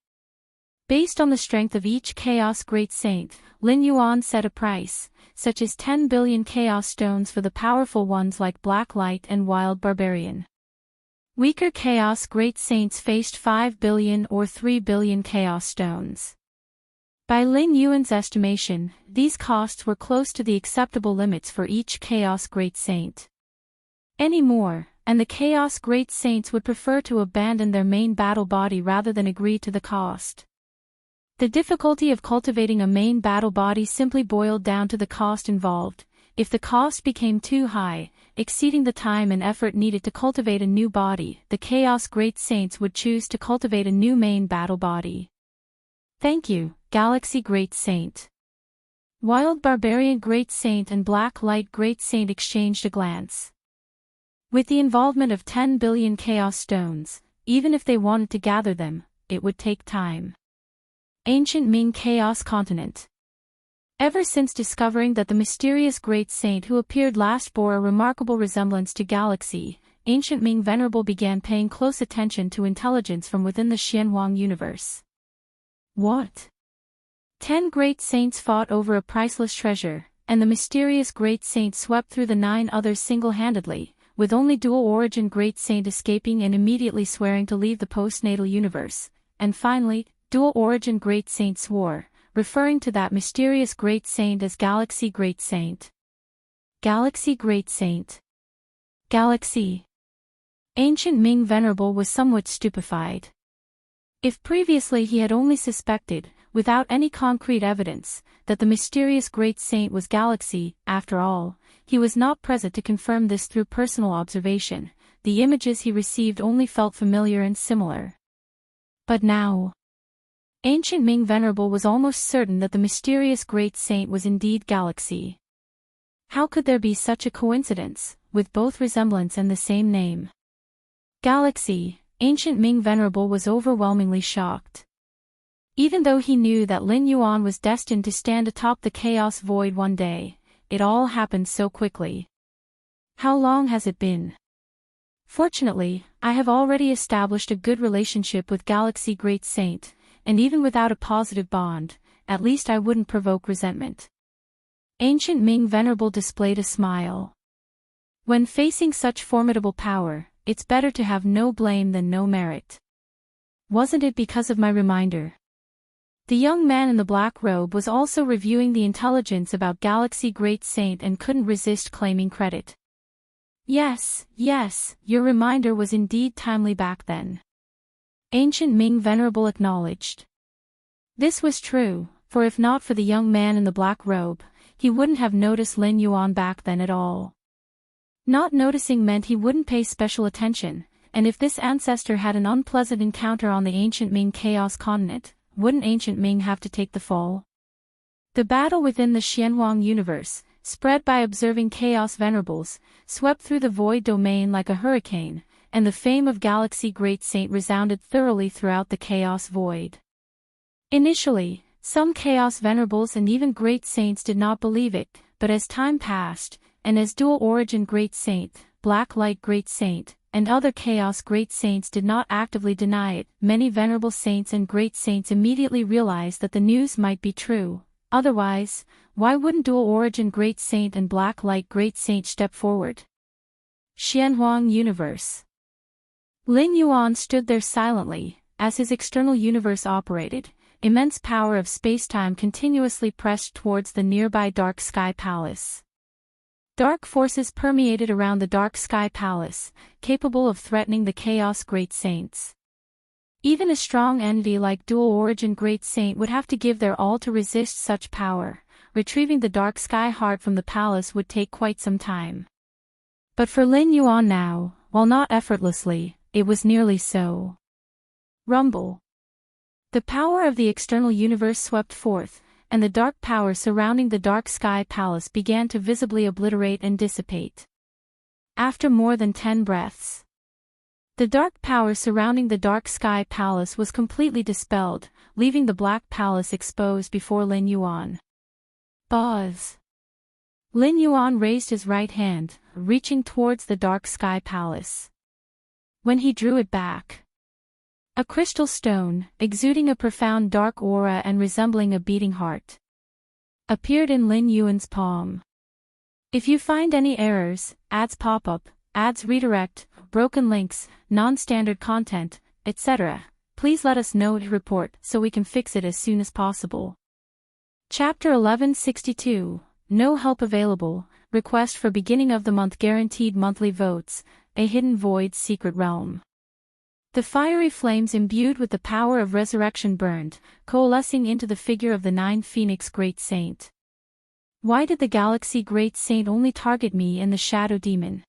Based on the strength of each Chaos Great Saint, Lin Yuan set a price, such as 10 billion Chaos Stones for the powerful ones like Black Light and Wild Barbarian. Weaker Chaos Great Saints faced 5 billion or 3 billion Chaos Stones. By Lin Yuan's estimation, these costs were close to the acceptable limits for each Chaos Great Saint. Any more, and the Chaos Great Saints would prefer to abandon their main battle body rather than agree to the cost. The difficulty of cultivating a main battle body simply boiled down to the cost involved. If the cost became too high, exceeding the time and effort needed to cultivate a new body, the Chaos Great Saints would choose to cultivate a new main battle body. Thank you, Galaxy Great Saint. Wild Barbarian Great Saint and Black Light Great Saint exchanged a glance. With the involvement of 10 billion Chaos Stones, even if they wanted to gather them, it would take time. Ancient Ming Chaos Continent. Ever since discovering that the mysterious great saint who appeared last bore a remarkable resemblance to Galaxy, ancient Ming Venerable began paying close attention to intelligence from within the Xianhuang universe. What? 10 great saints fought over a priceless treasure, and the mysterious great saint swept through the 9 others single-handedly, with only dual-origin great saint escaping and immediately swearing to leave the postnatal universe, and finally, dual-origin great saint swore, referring to that mysterious great saint as Galaxy Great Saint. Galaxy Great Saint. Galaxy. Ancient Ming Venerable was somewhat stupefied. If previously he had only suspected, without any concrete evidence, that the mysterious great saint was Galaxy, after all, he was not present to confirm this through personal observation. The images he received only felt familiar and similar. But now, ancient Ming Venerable was almost certain that the mysterious great saint was indeed Galaxy. How could there be such a coincidence, with both resemblance and the same name? Galaxy, ancient Ming Venerable was overwhelmingly shocked. Even though he knew that Lin Yuan was destined to stand atop the chaos void one day, it all happened so quickly. How long has it been? Fortunately, I have already established a good relationship with Galaxy Great Saint, and even without a positive bond, at least I wouldn't provoke resentment. Ancient Ming Venerable displayed a smile. When facing such formidable power, it's better to have no blame than no merit. Wasn't it because of my reminder? The young man in the black robe was also reviewing the intelligence about Galaxy Great Saint and couldn't resist claiming credit. Yes, your reminder was indeed timely back then. Ancient Ming Venerable acknowledged. This was true, for if not for the young man in the black robe, he wouldn't have noticed Lin Yuan back then at all. Not noticing meant he wouldn't pay special attention, and if this ancestor had an unpleasant encounter on the ancient Ming Chaos Continent, wouldn't ancient Ming have to take the fall? The battle within the Xianhuang universe, spread by observing Chaos Venerables, swept through the void domain like a hurricane, and the fame of Galaxy Great Saint resounded thoroughly throughout the Chaos Void. Initially, some Chaos Venerables and even Great Saints did not believe it, but as time passed, and as Dual Origin Great Saint, Black Light Great Saint, and other Chaos Great Saints did not actively deny it, many Venerable Saints and Great Saints immediately realized that the news might be true. Otherwise, why wouldn't Dual Origin Great Saint and Black Light Great Saint step forward? Xianhuang Universe. Lin Yuan stood there silently, as his external universe operated. Immense power of space-time continuously pressed towards the nearby Dark Sky Palace. Dark forces permeated around the Dark Sky Palace, capable of threatening the Chaos Great Saints. Even a strong entity like Dual Origin Great Saint would have to give their all to resist such power. Retrieving the Dark Sky Heart from the palace would take quite some time. But for Lin Yuan now, while not effortlessly, it was nearly so. Rumble. The power of the external universe swept forth, and the dark power surrounding the Dark Sky Palace began to visibly obliterate and dissipate. After more than 10 breaths, the dark power surrounding the Dark Sky Palace was completely dispelled, leaving the Black Palace exposed before Lin Yuan. Pause. Lin Yuan raised his right hand, reaching towards the Dark Sky Palace. When he drew it back, a crystal stone, exuding a profound dark aura and resembling a beating heart, appeared in Lin Yuan's palm. If you find any errors, ads pop up, ads redirect, broken links, non-standard content, etc., please let us know to report so we can fix it as soon as possible. Chapter 1162, No Help Available, Request for Beginning of the Month Guaranteed Monthly Votes, A Hidden Void Secret Realm. The fiery flames imbued with the power of resurrection burned, coalescing into the figure of the 9 Phoenix Great Saint. Why did the Galaxy Great Saint only target me and the Shadow Demon?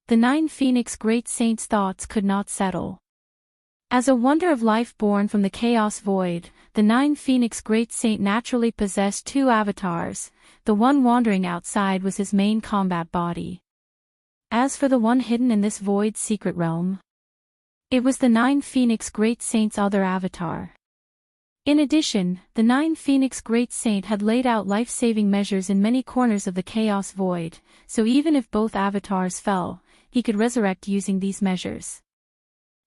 The 9 Phoenix Great Saint's thoughts could not settle. As a wonder of life born from the Chaos Void, the 9 Phoenix Great Saint naturally possessed 2 avatars. The one wandering outside was his main combat body. As for the one hidden in this void secret realm, it was the 9 Phoenix Great Saint's other avatar. In addition, the 9 Phoenix Great Saint had laid out life-saving measures in many corners of the Chaos Void, so even if both avatars fell, he could resurrect using these measures.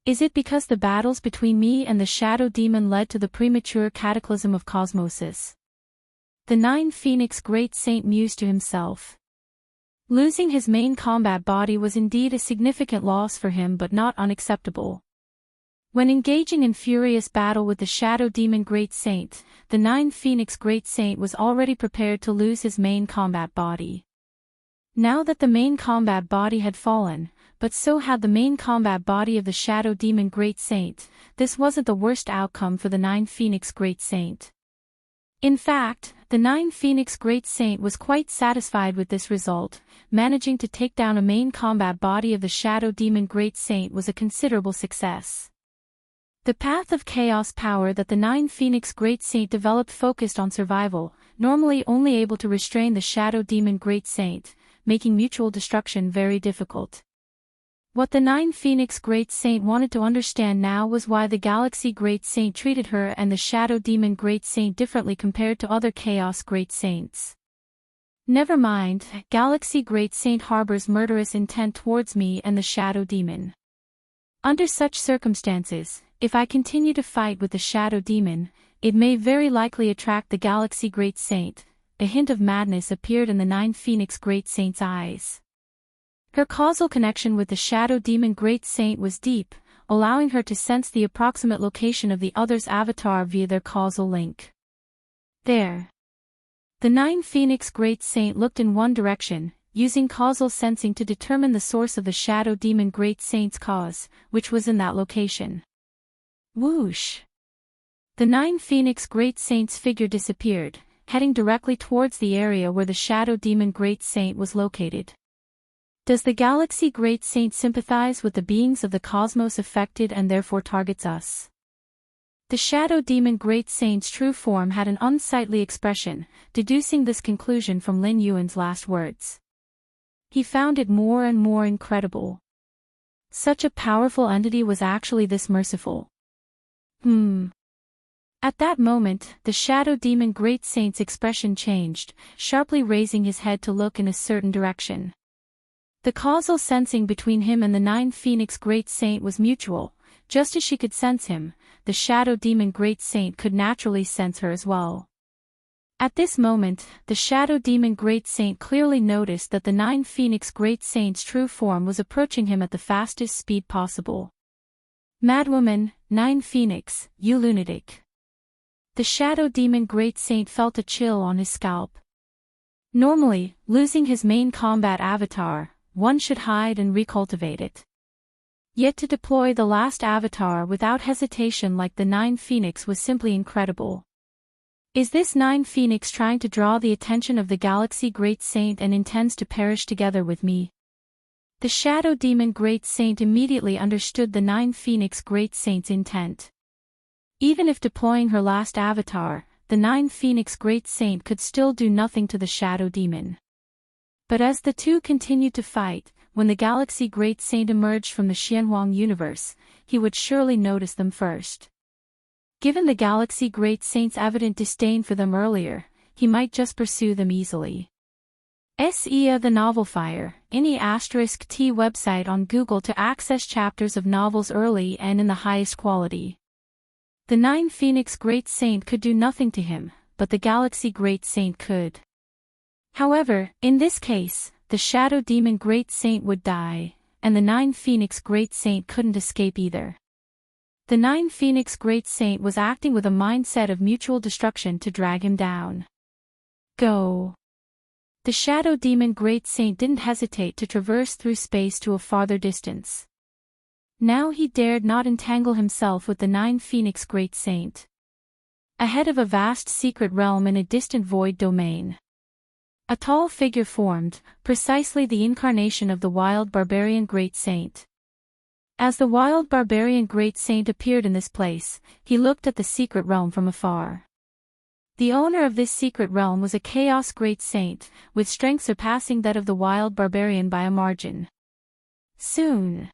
Is it because the battles between me and the Shadow Demon led to the premature cataclysm of Cosmosis? The 9 Phoenix Great Saint mused to himself. Losing his main combat body was indeed a significant loss for him, but not unacceptable. When engaging in furious battle with the Shadow Demon Great Saint, the 9 Phoenix Great Saint was already prepared to lose his main combat body. Now that the main combat body had fallen, but so had the main combat body of the Shadow Demon Great Saint, this wasn't the worst outcome for the 9 Phoenix Great Saint. In fact, the 9 Phoenix Great Saint was quite satisfied with this result. Managing to take down a main combat body of the Shadow Demon Great Saint was a considerable success. The path of chaos power that the 9 Phoenix Great Saint developed focused on survival, normally only able to restrain the Shadow Demon Great Saint, making mutual destruction very difficult. What the 9 Phoenix Great Saint wanted to understand now was why the Galaxy Great Saint treated her and the Shadow Demon Great Saint differently compared to other Chaos Great Saints. Never mind, Galaxy Great Saint harbors murderous intent towards me and the Shadow Demon. Under such circumstances, if I continue to fight with the Shadow Demon, it may very likely attract the Galaxy Great Saint. A hint of madness appeared in the 9 Phoenix Great Saint's eyes. Her causal connection with the Shadow Demon Great Saint was deep, allowing her to sense the approximate location of the other's avatar via their causal link. There. The 9 Phoenix Great Saint looked in one direction, using causal sensing to determine the source of the Shadow Demon Great Saint's cause, which was in that location. Whoosh! The 9 Phoenix Great Saint's figure disappeared, heading directly towards the area where the Shadow Demon Great Saint was located. Does the Galaxy Great Saint sympathize with the beings of the cosmos affected and therefore targets us? The Shadow Demon Great Saint's true form had an unsightly expression, deducing this conclusion from Lin Yuan's last words. He found it more and more incredible. Such a powerful entity was actually this merciful. At that moment, the Shadow Demon Great Saint's expression changed, sharply raising his head to look in a certain direction. The causal sensing between him and the 9 Phoenix Great Saint was mutual. Just as she could sense him, the Shadow Demon Great Saint could naturally sense her as well. At this moment, the Shadow Demon Great Saint clearly noticed that the 9 Phoenix Great Saint's true form was approaching him at the fastest speed possible. Madwoman, 9 Phoenix, you lunatic. The Shadow Demon Great Saint felt a chill on his scalp. Normally, losing his main combat avatar, one should hide and recultivate it. Yet to deploy the last avatar without hesitation like the 9 Phoenix was simply incredible. Is this 9 Phoenix trying to draw the attention of the Galaxy Great Saint and intends to perish together with me? The Shadow Demon Great Saint immediately understood the 9 Phoenix Great Saint's intent. Even if deploying her last avatar, the 9 Phoenix Great Saint could still do nothing to the Shadow Demon. But as the two continued to fight, when the Galaxy Great Saint emerged from the Xianhuang universe, he would surely notice them first. Given the Galaxy Great Saint's evident disdain for them earlier, he might just pursue them easily. SEA the Novel Fire, any *T website on Google to access chapters of novels early and in the highest quality. The 9 Phoenix Great Saint could do nothing to him, but the Galaxy Great Saint could. However, in this case, the Shadow Demon Great Saint would die, and the 9 Phoenix Great Saint couldn't escape either. The 9 Phoenix Great Saint was acting with a mindset of mutual destruction to drag him down. Go! The Shadow Demon Great Saint didn't hesitate to traverse through space to a farther distance. Now he dared not entangle himself with the 9 Phoenix Great Saint. Ahead of a vast secret realm in a distant void domain, a tall figure formed, precisely the incarnation of the Wild Barbarian Great Saint. As the Wild Barbarian Great Saint appeared in this place, he looked at the secret realm from afar. The owner of this secret realm was a Chaos Great Saint, with strength surpassing that of the Wild Barbarian by a margin. Soon,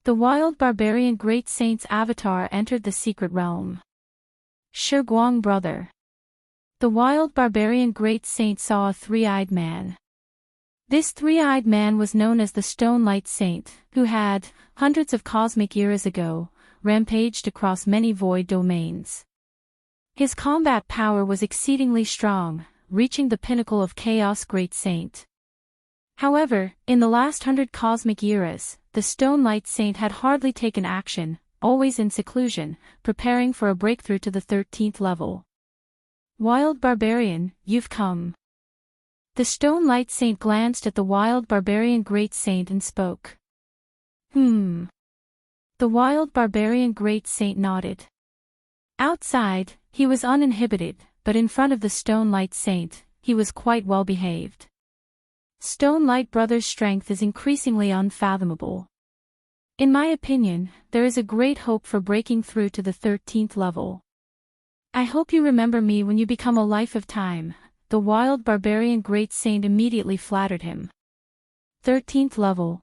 the Wild Barbarian Great Saint's avatar entered the secret realm. Shiguang brother. The wild barbarian great saint saw a three-eyed man. This three-eyed man was known as the Stone Light Saint, who had, hundreds of cosmic eras ago, rampaged across many void domains. His combat power was exceedingly strong, reaching the pinnacle of chaos great saint. However, in the last 100 cosmic eras, the Stone Light Saint had hardly taken action, always in seclusion, preparing for a breakthrough to the 13th level. Wild barbarian, you've come. The Stone Light Saint glanced at the wild barbarian great saint and spoke. The wild barbarian great saint nodded. Outside, he was uninhibited, but in front of the Stone Light Saint, he was quite well behaved. Stone Light Brother's strength is increasingly unfathomable. In my opinion, there is a great hope for breaking through to the 13th level. I hope you remember me when you become a life of time. The wild barbarian great saint immediately flattered him. 13th level.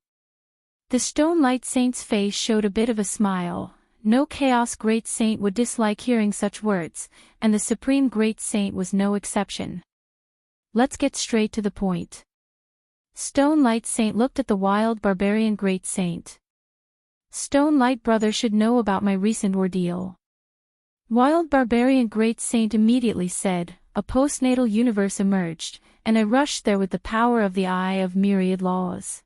The Stone Light Saint's face showed a bit of a smile. No chaos great saint would dislike hearing such words, and the supreme great saint was no exception. Let's get straight to the point. Stone Light Saint looked at the wild barbarian great saint. Stone Light Brother should know about my recent ordeal. Wild barbarian great saint immediately said, a postnatal universe emerged, and I rushed there with the power of the Eye of Myriad Laws.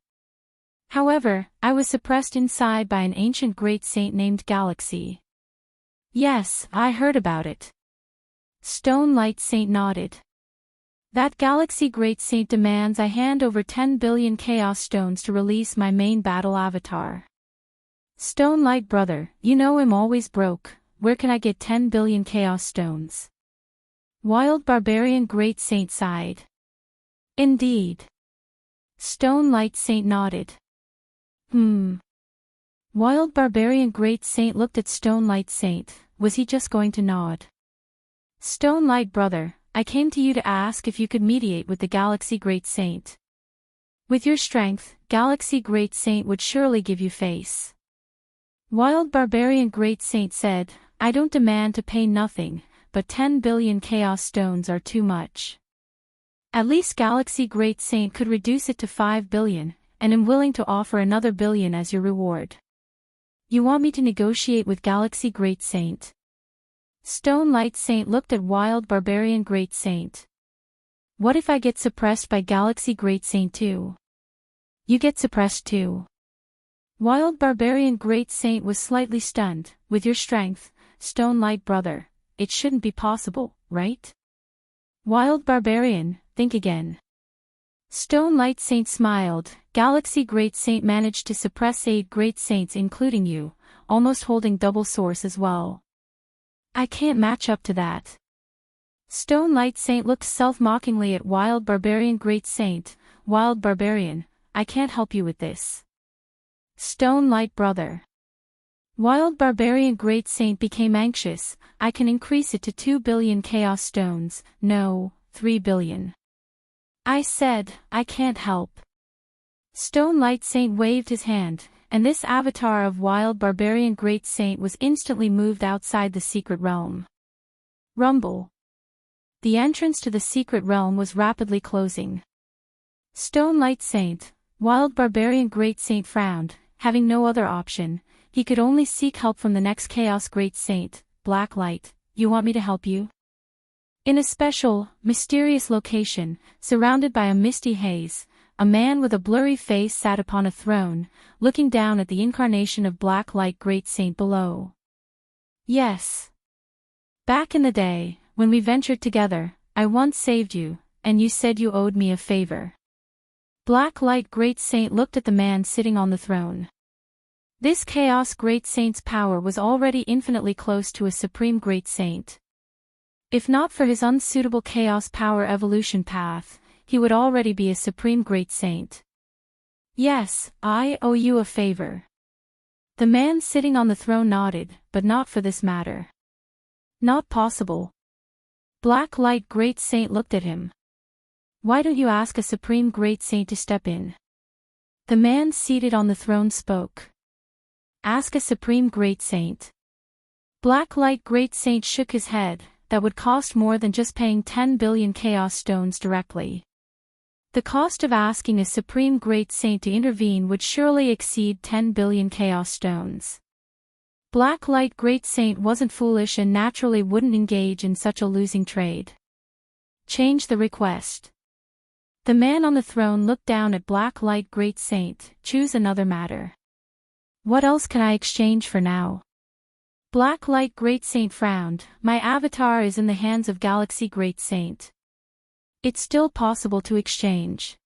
However, I was suppressed inside by an ancient great saint named Galaxy. Yes, I heard about it. Stone Light Saint nodded. That Galaxy great saint demands I hand over 10 billion chaos stones to release my main battle avatar. Stone Light Brother, you know I'm always broke. Where can I get 10 billion chaos stones? Wild barbarian great saint sighed. Indeed. Stone Light Saint nodded. Wild barbarian great saint looked at Stone Light Saint. Was he just going to nod? Stone Light Brother, I came to you to ask if you could mediate with the Galaxy Great Saint. With your strength, Galaxy Great Saint would surely give you face. Wild barbarian great saint said, I don't demand to pay nothing, but 10 billion chaos stones are too much. At least Galaxy Great Saint could reduce it to 5 billion, and am willing to offer another billion as your reward. You want me to negotiate with Galaxy Great Saint? Stone Light Saint looked at wild barbarian great saint. What if I get suppressed by Galaxy Great Saint too? You get suppressed too. Wild barbarian great saint was slightly stunned. With your strength, Stone Light Brother, it shouldn't be possible, right? Wild barbarian, think again. Stone Light Saint smiled. Galaxy Great Saint managed to suppress 8 great saints including you, almost holding double source as well. I can't match up to that. Stone Light Saint looked self-mockingly at Wild Barbarian Great Saint. Wild Barbarian, I can't help you with this. Stone Light Brother. Wild Barbarian Great Saint became anxious. I can increase it to 2 billion chaos stones. No, 3 billion. I said, I can't help. Stone Light Saint waved his hand, and this avatar of Wild Barbarian Great Saint was instantly moved outside the secret realm. Rumble. The entrance to the secret realm was rapidly closing. Stone Light Saint, Wild Barbarian Great Saint frowned. Having no other option, he could only seek help from the next Chaos Great Saint. Black Light, you want me to help you? In a special, mysterious location, surrounded by a misty haze, a man with a blurry face sat upon a throne, looking down at the incarnation of Black Light Great Saint below. Yes. Back in the day, when we ventured together, I once saved you, and you said you owed me a favor. Black Light Great Saint looked at the man sitting on the throne. This Chaos Great Saint's power was already infinitely close to a Supreme Great Saint. If not for his unsuitable Chaos Power evolution path, he would already be a Supreme Great Saint. Yes, I owe you a favor. The man sitting on the throne nodded, but not for this matter. Not possible. Black Light Great Saint looked at him. Why don't you ask a Supreme Great Saint to step in? The man seated on the throne spoke. Ask a Supreme Great Saint. Black Light Great Saint shook his head. That would cost more than just paying 10 billion Chaos Stones directly. The cost of asking a Supreme Great Saint to intervene would surely exceed 10 billion Chaos Stones. Black Light Great Saint wasn't foolish and naturally wouldn't engage in such a losing trade. Change the request. The man on the throne looked down at Black Light Great Saint. Choose another matter. What else can I exchange for now? Black Light Great Saint frowned. My avatar is in the hands of Galaxy Great Saint. It's still possible to exchange.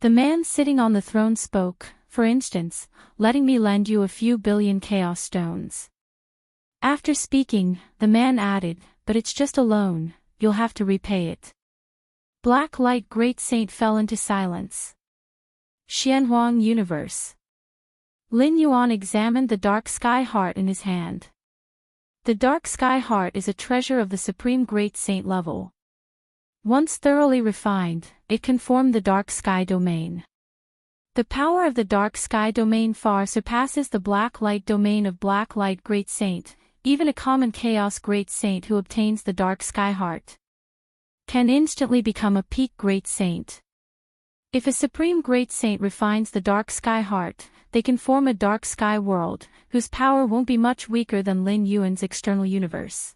The man sitting on the throne spoke, for instance, letting me lend you a few billion Chaos Stones. After speaking, the man added, but it's just a loan, you'll have to repay it. Black Light Great Saint fell into silence. Xianhuang Universe. Lin Yuan examined the dark sky heart in his hand. The dark sky heart is a treasure of the Supreme Great Saint level. Once thoroughly refined, it can form the dark sky domain. The power of the dark sky domain far surpasses the black light domain of Black Light Great Saint. Even a common Chaos Great Saint who obtains the dark sky heart can instantly become a peak Great Saint. If a Supreme Great Saint refines the dark sky heart, they can form a dark sky world, whose power won't be much weaker than Lin Yuan's external universe.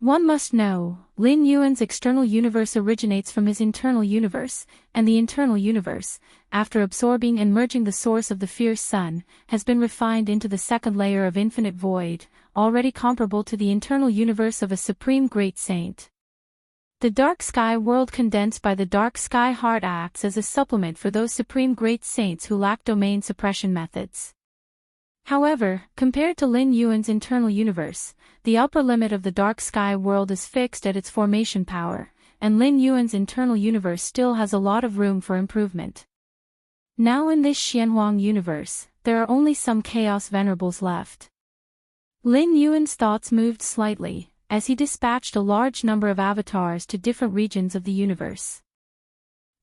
One must know, Lin Yuan's external universe originates from his internal universe, and the internal universe, after absorbing and merging the source of the fierce sun, has been refined into the second layer of infinite void, already comparable to the internal universe of a Supreme Great Saint. The dark sky world condensed by the dark sky heart acts as a supplement for those Supreme Great Saints who lack domain suppression methods. However, compared to Lin Yuan's internal universe, the upper limit of the dark sky world is fixed at its formation power, and Lin Yuan's internal universe still has a lot of room for improvement. Now in this Xianhuang universe, there are only some Chaos Venerables left. Lin Yuan's thoughts moved slightly, as he dispatched a large number of avatars to different regions of the universe.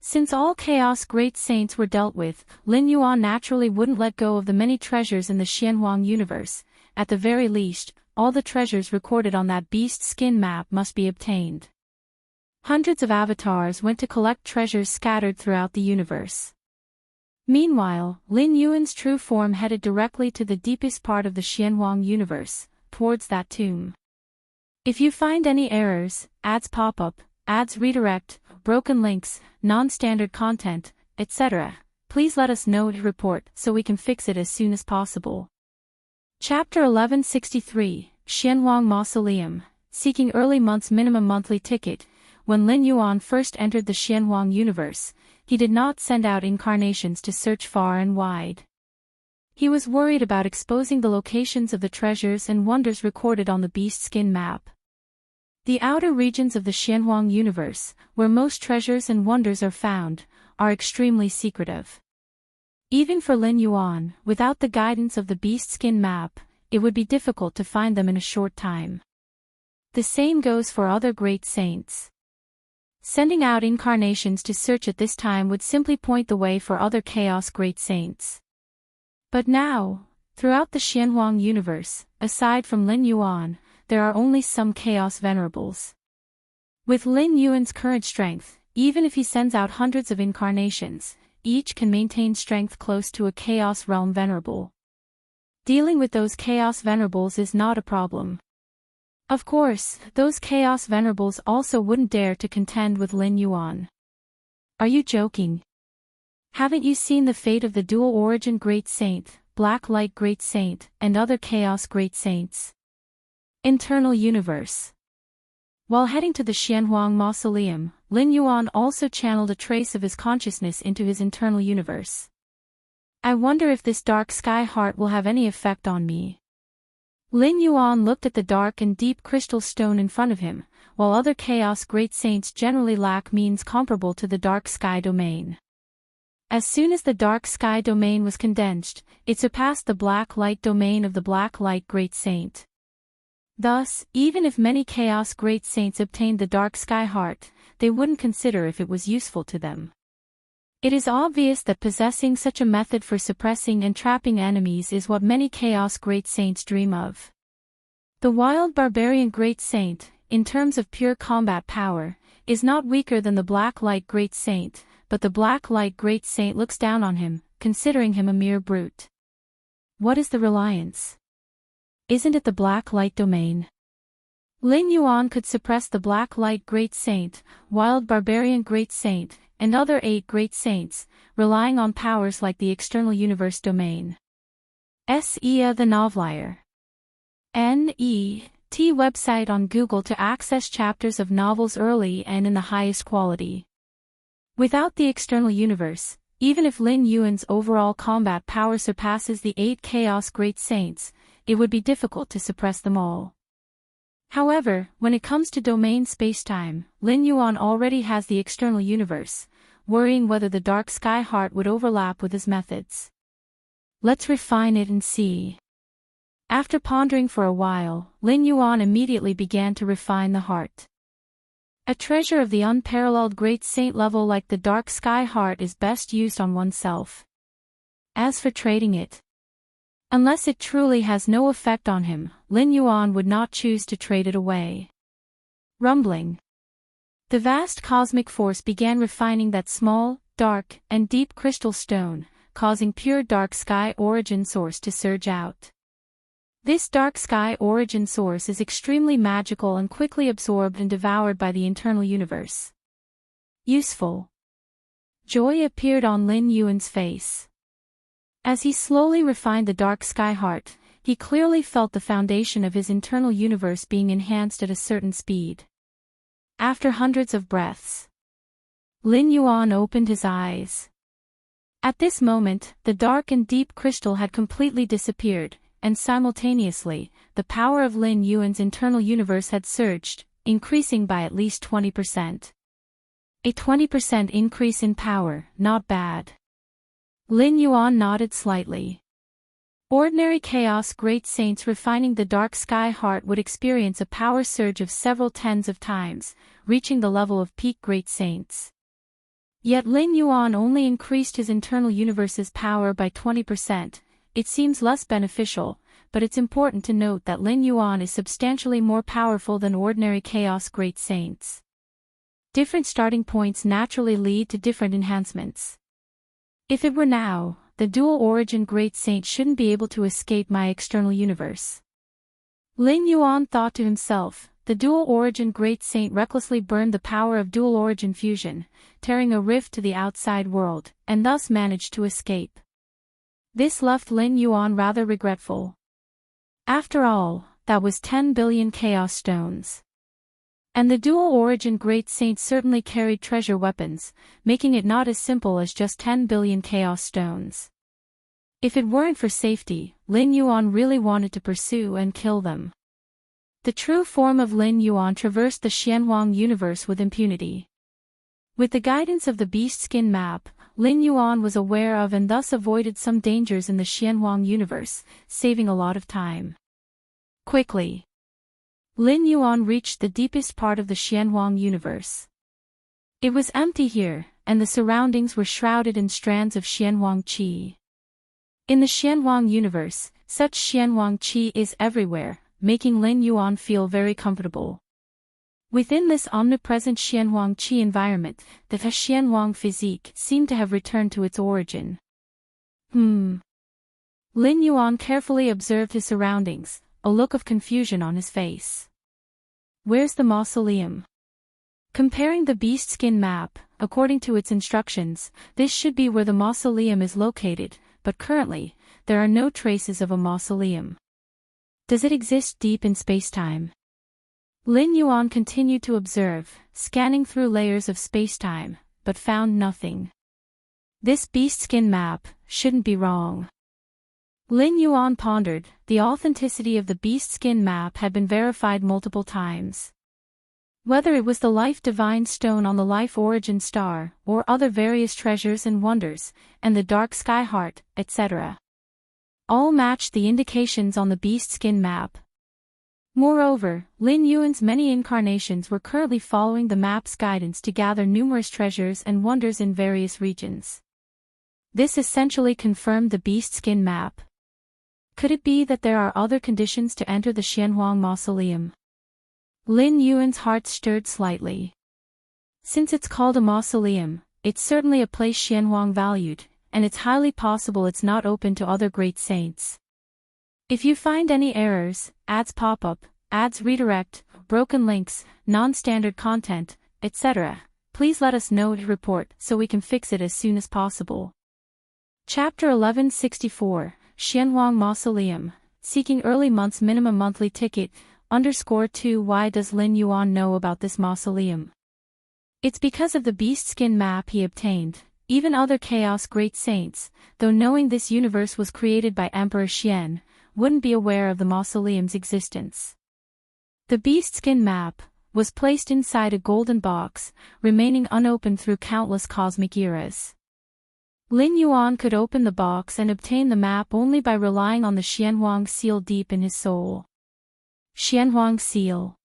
Since all Chaos Great Saints were dealt with, Lin Yuan naturally wouldn't let go of the many treasures in the Xianhuang universe. At the very least, all the treasures recorded on that beast skin map must be obtained. Hundreds of avatars went to collect treasures scattered throughout the universe. Meanwhile, Lin Yuan's true form headed directly to the deepest part of the Xianhuang universe, towards that tomb. If you find any errors, ads pop up, ads redirect, broken links, non-standard content, etc., please let us know to report so we can fix it as soon as possible. Chapter 1163, Xianhuang Mausoleum, seeking early month's minimum monthly ticket. When Lin Yuan first entered the Xianhuang universe, he did not send out incarnations to search far and wide. He was worried about exposing the locations of the treasures and wonders recorded on the beast skin map. The outer regions of the Xianhuang universe, where most treasures and wonders are found, are extremely secretive. Even for Lin Yuan, without the guidance of the beast skin map, it would be difficult to find them in a short time. The same goes for other great saints. Sending out incarnations to search at this time would simply point the way for other Chaos Great Saints. But now, throughout the Xianhuang universe, aside from Lin Yuan, there are only some Chaos Venerables. With Lin Yuan's current strength, even if he sends out hundreds of incarnations, each can maintain strength close to a Chaos Realm Venerable. Dealing with those Chaos Venerables is not a problem. Of course, those Chaos Venerables also wouldn't dare to contend with Lin Yuan. Are you joking? Haven't you seen the fate of the Dual Origin Great Saint, Black Light Great Saint, and other Chaos Great Saints? Internal Universe. While heading to the Xianhuang Mausoleum, Lin Yuan also channeled a trace of his consciousness into his internal universe. I wonder if this dark sky heart will have any effect on me. Lin Yuan looked at the dark and deep crystal stone in front of him, while other Chaos Great Saints generally lack means comparable to the dark sky domain. As soon as the dark sky domain was condensed, it surpassed the black light domain of the Black Light Great Saint. Thus, even if many Chaos Great Saints obtained the dark sky heart, they wouldn't consider if it was useful to them. It is obvious that possessing such a method for suppressing and trapping enemies is what many Chaos Great Saints dream of. The wild barbarian Great Saint, in terms of pure combat power, is not weaker than the black light Great Saint, but the black light Great Saint looks down on him, considering him a mere brute. What is the reliance? Isn't it the black light domain? Lin Yuan could suppress the black light Great Saint, wild barbarian Great Saint, and other 8 Great Saints, relying on powers like the external universe domain. S.E.A. the Novelier. N.E.T. website on Google to access chapters of novels early and in the highest quality. Without the external universe, even if Lin Yuan's overall combat power surpasses the 8 Chaos Great Saints, it would be difficult to suppress them all. However, when it comes to domain spacetime, Lin Yuan already has the external universe, worrying whether the dark sky heart would overlap with his methods. Let's refine it and see. After pondering for a while, Lin Yuan immediately began to refine the heart. A treasure of the unparalleled Great Saint level like the dark sky heart is best used on oneself. As for trading it, unless it truly has no effect on him, Lin Yuan would not choose to trade it away. Rumbling. The vast cosmic force began refining that small, dark, and deep crystal stone, causing pure dark sky origin source to surge out. This dark sky origin source is extremely magical and quickly absorbed and devoured by the internal universe. Useful. Joy appeared on Lin Yuan's face. As he slowly refined the dark sky heart, he clearly felt the foundation of his internal universe being enhanced at a certain speed. After hundreds of breaths, Lin Yuan opened his eyes. At this moment, the dark and deep crystal had completely disappeared, and simultaneously, the power of Lin Yuan's internal universe had surged, increasing by at least 20%. A 20% increase in power, not bad. Lin Yuan nodded slightly. Ordinary Chaos Great Saints refining the dark sky heart would experience a power surge of several tens of times, reaching the level of peak Great Saints. Yet Lin Yuan only increased his internal universe's power by 20%. It seems less beneficial, but it's important to note that Lin Yuan is substantially more powerful than ordinary Chaos Great Saints. Different starting points naturally lead to different enhancements. If it were now, the dual origin Great Saint shouldn't be able to escape my external universe. Lin Yuan thought to himself. The dual origin Great Saint recklessly burned the power of dual origin fusion, tearing a rift to the outside world, and thus managed to escape. This left Lin Yuan rather regretful. After all, that was 10 billion chaos stones. And the dual origin Great Saint certainly carried treasure weapons, making it not as simple as just 10 billion chaos stones. If it weren't for safety, Lin Yuan really wanted to pursue and kill them. The true form of Lin Yuan traversed the Xianhuang universe with impunity. With the guidance of the beast skin map, Lin Yuan was aware of and thus avoided some dangers in the Xianhuang universe, saving a lot of time. Quickly, Lin Yuan reached the deepest part of the Xianhuang universe. It was empty here, and the surroundings were shrouded in strands of Xianhuang qi. In the Xianhuang universe, such Xianhuang qi is everywhere, making Lin Yuan feel very comfortable. Within this omnipresent Xianhuang qi environment, the Xianhuang physique seemed to have returned to its origin. Lin Yuan carefully observed his surroundings, a look of confusion on his face. Where's the mausoleum? Comparing the beast skin map, according to its instructions, this should be where the mausoleum is located, but currently, there are no traces of a mausoleum. Does it exist deep in spacetime? Lin Yuan continued to observe, scanning through layers of spacetime, but found nothing. This beast skin map shouldn't be wrong. Lin Yuan pondered. The authenticity of the beast skin map had been verified multiple times. Whether it was the life divine stone on the life origin star, or other various treasures and wonders, and the dark sky heart, etc. all matched the indications on the beast skin map. Moreover, Lin Yuan's many incarnations were currently following the map's guidance to gather numerous treasures and wonders in various regions. This essentially confirmed the beast skin map. Could it be that there are other conditions to enter the Xianhuang mausoleum? Lin Yuan's heart stirred slightly. Since it's called a mausoleum, it's certainly a place Xianhuang valued, and it's highly possible it's not open to other great saints. If you find any errors, ads pop up, ads redirect, broken links, non-standard content, etc., please let us know to report so we can fix it as soon as possible. Chapter 1164, Xianhuang Mausoleum, Seeking Early Months Minimum Monthly Ticket, _2 Why does Lin Yuan know about this mausoleum? It's because of the beast skin map he obtained. Even other Chaos Great Saints, though knowing this universe was created by Emperor Xian, wouldn't be aware of the mausoleum's existence. The beast skin map was placed inside a golden box, remaining unopened through countless cosmic eras. Lin Yuan could open the box and obtain the map only by relying on the Xianhuang seal deep in his soul. Xianhuang seal.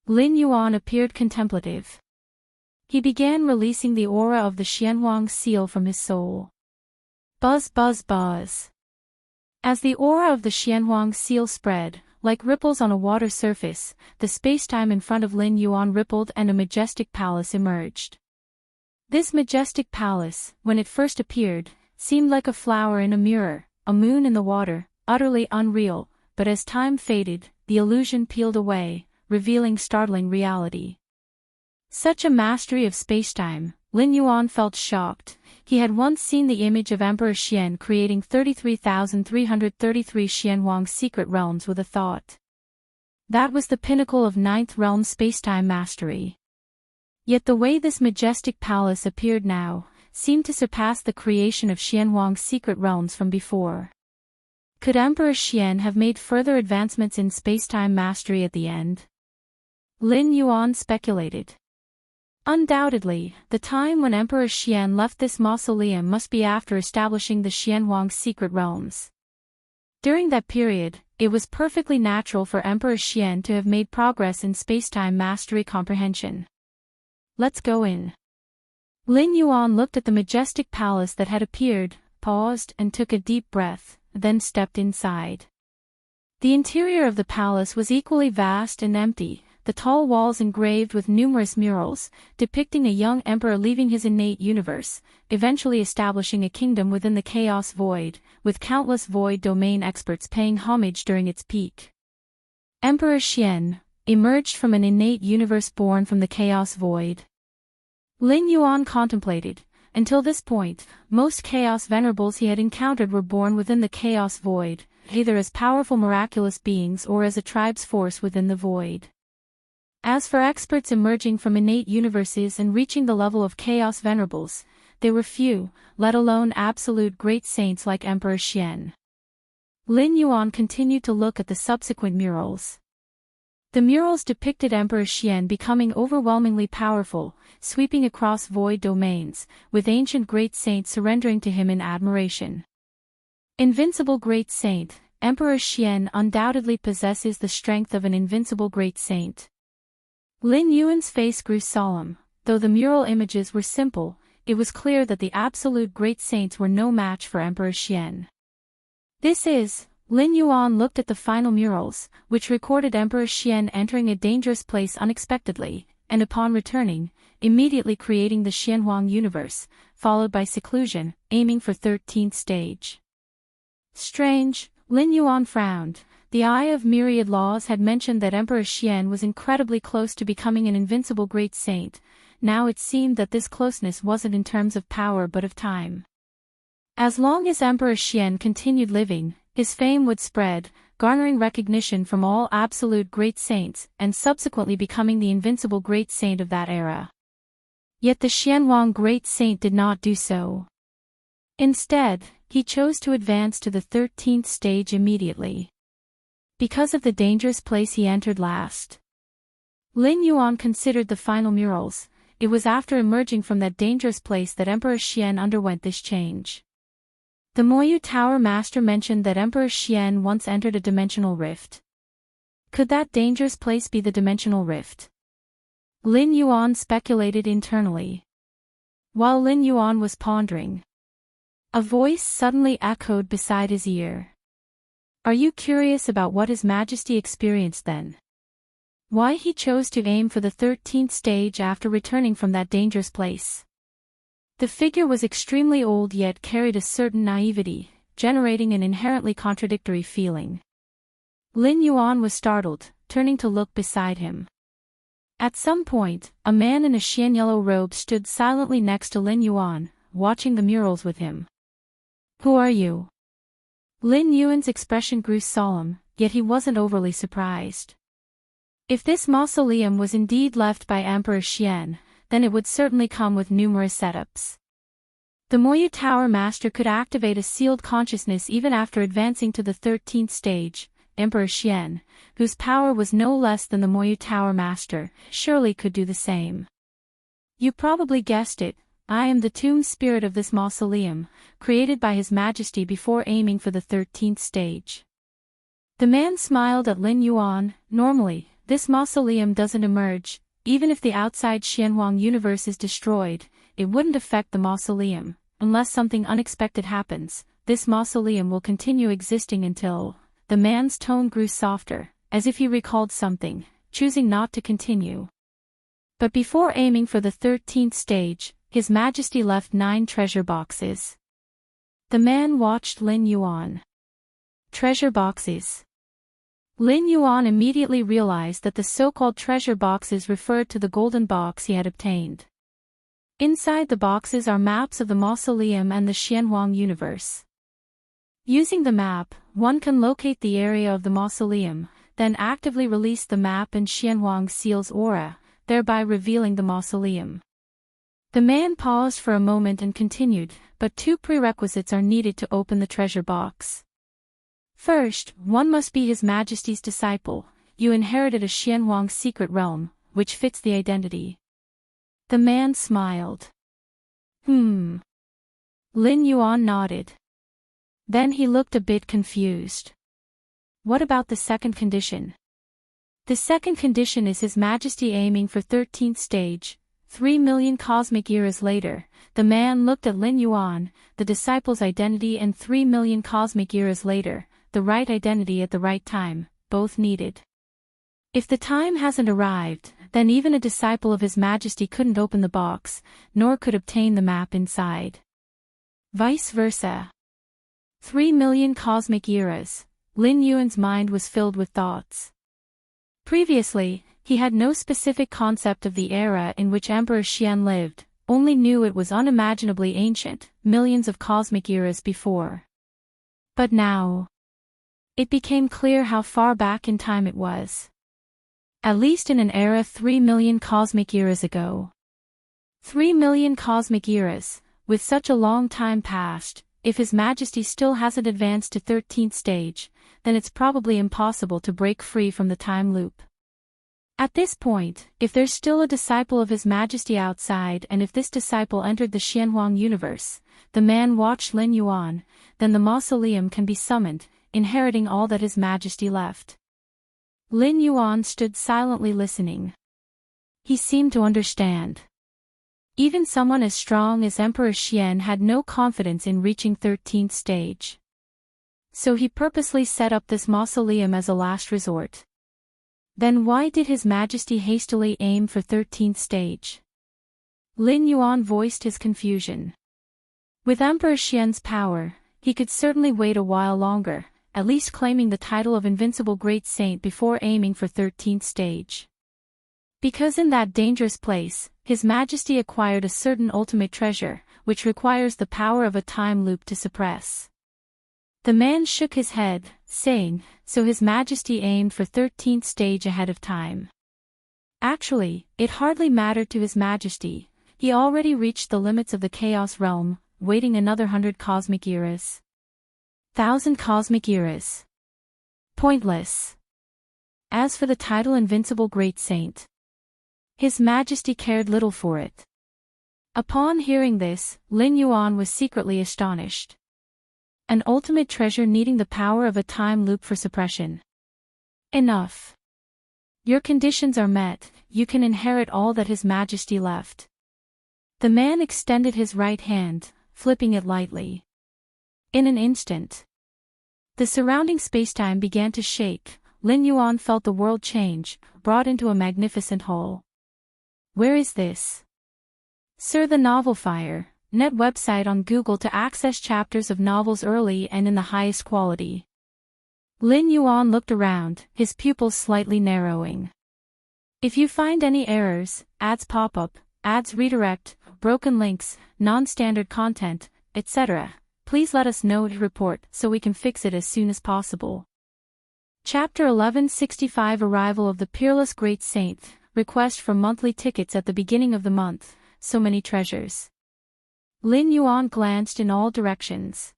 Lin Yuan appeared contemplative. He began releasing the aura of the Xianhuang seal from his soul. Buzz buzz buzz. As the aura of the Xianhuang seal spread, like ripples on a water surface, the spacetime in front of Lin Yuan rippled and a majestic palace emerged. This majestic palace, when it first appeared, seemed like a flower in a mirror, a moon in the water, utterly unreal, but as time faded, the illusion peeled away, revealing startling reality. Such a mastery of spacetime, Lin Yuan felt shocked. He had once seen the image of Emperor Xian creating 33,333 Xianhuang secret realms with a thought. That was the pinnacle of ninth realm spacetime mastery. Yet the way this majestic palace appeared now seemed to surpass the creation of Xianhuang's secret realms from before. Could Emperor Xian have made further advancements in spacetime mastery at the end? Lin Yuan speculated. Undoubtedly, the time when Emperor Xian left this mausoleum must be after establishing the Xianhuang secret realms. During that period, it was perfectly natural for Emperor Xian to have made progress in spacetime mastery comprehension. Let's go in. Lin Yuan looked at the majestic palace that had appeared, paused and took a deep breath, then stepped inside. The interior of the palace was equally vast and empty. The tall walls engraved with numerous murals, depicting a young emperor leaving his innate universe, eventually establishing a kingdom within the Chaos Void, with countless void domain experts paying homage during its peak. Emperor Xian emerged from an innate universe born from the Chaos Void. Lin Yuan contemplated. Until this point, most Chaos Venerables he had encountered were born within the Chaos Void, either as powerful miraculous beings or as a tribe's force within the Void. As for experts emerging from innate universes and reaching the level of Chaos Venerables, they were few, let alone absolute great saints like Emperor Xian. Lin Yuan continued to look at the subsequent murals. The murals depicted Emperor Xian becoming overwhelmingly powerful, sweeping across void domains, with ancient great saints surrendering to him in admiration. Invincible Great Saint, Emperor Xian undoubtedly possesses the strength of an invincible great saint. Lin Yuan's face grew solemn. Though the mural images were simple, it was clear that the absolute great saints were no match for Emperor Xian. Lin Yuan looked at the final murals, which recorded Emperor Xian entering a dangerous place unexpectedly, and upon returning, immediately creating the Xianhuang universe, followed by seclusion, aiming for 13th stage. Strange, Lin Yuan frowned. The Eye of Myriad Laws had mentioned that Emperor Xian was incredibly close to becoming an invincible great saint. Now it seemed that this closeness wasn't in terms of power but of time. As long as Emperor Xian continued living, his fame would spread, garnering recognition from all absolute great saints and subsequently becoming the invincible great saint of that era. Yet the Xianhuang great saint did not do so. Instead, he chose to advance to the 13th stage immediately. Because of the dangerous place he entered last. Lin Yuan considered the final murals. It was after emerging from that dangerous place that Emperor Xian underwent this change. The Moyu Tower Master mentioned that Emperor Xian once entered a dimensional rift. Could that dangerous place be the dimensional rift? Lin Yuan speculated internally. While Lin Yuan was pondering, a voice suddenly echoed beside his ear. Are you curious about what His Majesty experienced then? Why he chose to aim for the 13th stage after returning from that dangerous place? The figure was extremely old yet carried a certain naivety, generating an inherently contradictory feeling. Lin Yuan was startled, turning to look beside him. At some point, a man in a Xian yellow robe stood silently next to Lin Yuan, watching the murals with him. Who are you? Lin Yuan's expression grew solemn, yet he wasn't overly surprised. If this mausoleum was indeed left by Emperor Xian, then it would certainly come with numerous setups. The Moyu Tower Master could activate a sealed consciousness even after advancing to the 13th stage. Emperor Xian, whose power was no less than the Moyu Tower Master, surely could do the same. You probably guessed it, I am the tomb spirit of this mausoleum, created by His Majesty before aiming for the 13th stage. The man smiled at Lin Yuan. Normally, this mausoleum doesn't emerge. Even if the outside Xianhuang universe is destroyed, it wouldn't affect the mausoleum. Unless something unexpected happens, this mausoleum will continue existing until... The man's tone grew softer, as if he recalled something, choosing not to continue. But before aiming for the 13th stage, His Majesty left 9 treasure boxes. The man watched Lin Yuan. Treasure boxes. Lin Yuan immediately realized that the so-called treasure boxes referred to the golden box he had obtained. Inside the boxes are maps of the mausoleum and the Xianhuang universe. Using the map, one can locate the area of the mausoleum, then actively release the map and Xianhuang seal's aura, thereby revealing the mausoleum. The man paused for a moment and continued, but 2 prerequisites are needed to open the treasure box. First, one must be His Majesty's disciple. You inherited a Xianhuang secret realm, which fits the identity. The man smiled. Lin Yuan nodded. Then he looked a bit confused. What about the second condition? The second condition is His Majesty aiming for 13th stage. 3 million cosmic eras later, the man looked at Lin Yuan, the disciple's identity, and 3 million cosmic eras later, the right identity at the right time, both needed. If the time hasn't arrived, then even a disciple of His Majesty couldn't open the box, nor could obtain the map inside. Vice versa. 3 million cosmic eras. Lin Yuan's mind was filled with thoughts. Previously, he had no specific concept of the era in which Emperor Xian lived, only knew it was unimaginably ancient, millions of cosmic eras before. But now, it became clear how far back in time it was. At least in an era 3 million cosmic eras ago. 3 million cosmic eras, with such a long time past, if His Majesty still hasn't advanced to 13th stage, then it's probably impossible to break free from the time loop. At this point, if there's still a disciple of His Majesty outside and if this disciple entered the Xianhuang universe, the man watched Lin Yuan, then the mausoleum can be summoned, inheriting all that His Majesty left. Lin Yuan stood silently listening. He seemed to understand. Even someone as strong as Emperor Xian had no confidence in reaching 13th stage. So he purposely set up this mausoleum as a last resort. Then why did His Majesty hastily aim for 13th stage? Lin Yuan voiced his confusion. With Emperor Xian's power, he could certainly wait a while longer, at least claiming the title of Invincible Great Saint before aiming for 13th stage. Because in that dangerous place, His Majesty acquired a certain ultimate treasure, which requires the power of a time loop to suppress. The man shook his head, saying, so His Majesty aimed for 13th stage ahead of time. Actually, it hardly mattered to His Majesty. He already reached the limits of the Chaos Realm, waiting another 100 cosmic eras. 1,000 cosmic eras. Pointless. As for the title Invincible Great Saint, His Majesty cared little for it. Upon hearing this, Lin Yuan was secretly astonished. An ultimate treasure needing the power of a time loop for suppression. Enough. Your conditions are met, you can inherit all that His Majesty left. The man extended his right hand, flipping it lightly. In an instant, The surrounding spacetime began to shake. Lin Yuan felt the world change, brought into a magnificent hall. Where is this? Sir, the Novel Fire, net website on Google to access chapters of novels early and in the highest quality. Lin Yuan looked around, his pupils slightly narrowing. If you find any errors, ads pop up, ads redirect, broken links, non-standard content, etc., please let us know to report so we can fix it as soon as possible. Chapter 1165 Arrival of the Peerless Great Saint, request for monthly tickets at the beginning of the month, so many treasures. Lin Yuan glanced in all directions.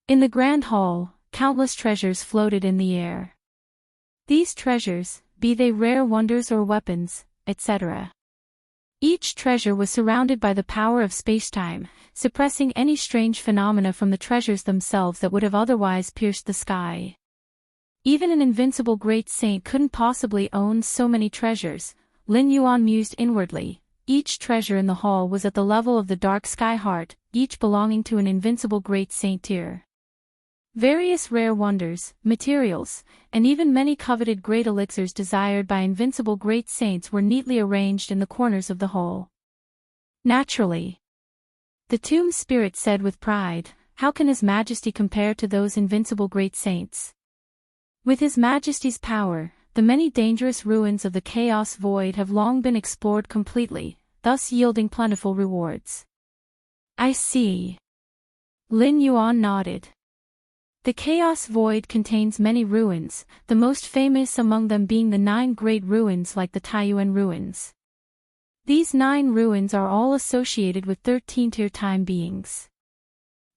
In the grand hall, countless treasures floated in the air. These treasures, be they rare wonders or weapons, etc. Each treasure was surrounded by the power of spacetime, suppressing any strange phenomena from the treasures themselves that would have otherwise pierced the sky. Even an invincible great saint couldn't possibly own so many treasures, Lin Yuan mused inwardly. Each treasure in the hall was at the level of the dark sky heart, each belonging to an invincible great saint tier. Various rare wonders, materials, and even many coveted great elixirs desired by invincible great saints were neatly arranged in the corners of the hall. Naturally. The tomb spirit said with pride, how can His Majesty compare to those invincible great saints? With His Majesty's power, the many dangerous ruins of the Chaos Void have long been explored completely, thus yielding plentiful rewards. I see. Lin Yuan nodded. The Chaos Void contains many ruins, the most famous among them being the 9 great ruins like the Taiyuan ruins. These 9 ruins are all associated with 13th-tier time beings.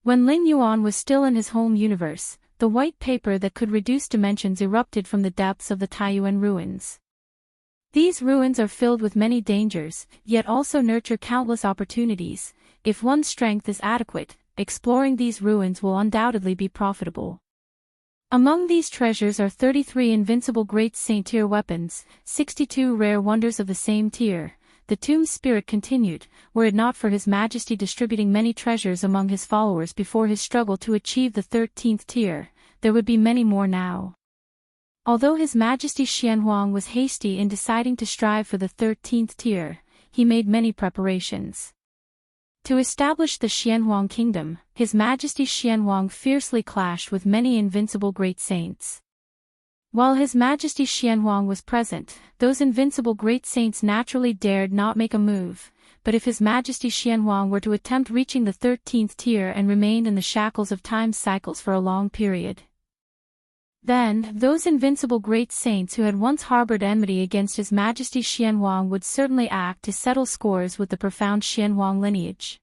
When Lin Yuan was still in his home universe, the white paper that could reduce dimensions erupted from the depths of the Taiyuan ruins. These ruins are filled with many dangers, yet also nurture countless opportunities. If one's strength is adequate, exploring these ruins will undoubtedly be profitable. Among these treasures are 33 invincible great saint tier weapons, 62 rare wonders of the same tier. The tomb spirit continued, were it not for His Majesty distributing many treasures among his followers before his struggle to achieve the 13th tier, there would be many more now. Although His Majesty Xianhuang was hasty in deciding to strive for the 13th tier, he made many preparations. To establish the Xianhuang kingdom, His Majesty Xianhuang fiercely clashed with many invincible great saints. While His Majesty Xianhuang was present, those invincible great saints naturally dared not make a move, but if His Majesty Xianhuang were to attempt reaching the 13th tier and remained in the shackles of time cycles for a long period, then those invincible great saints who had once harbored enmity against His Majesty Xianhuang would certainly act to settle scores with the profound Xianhuang lineage.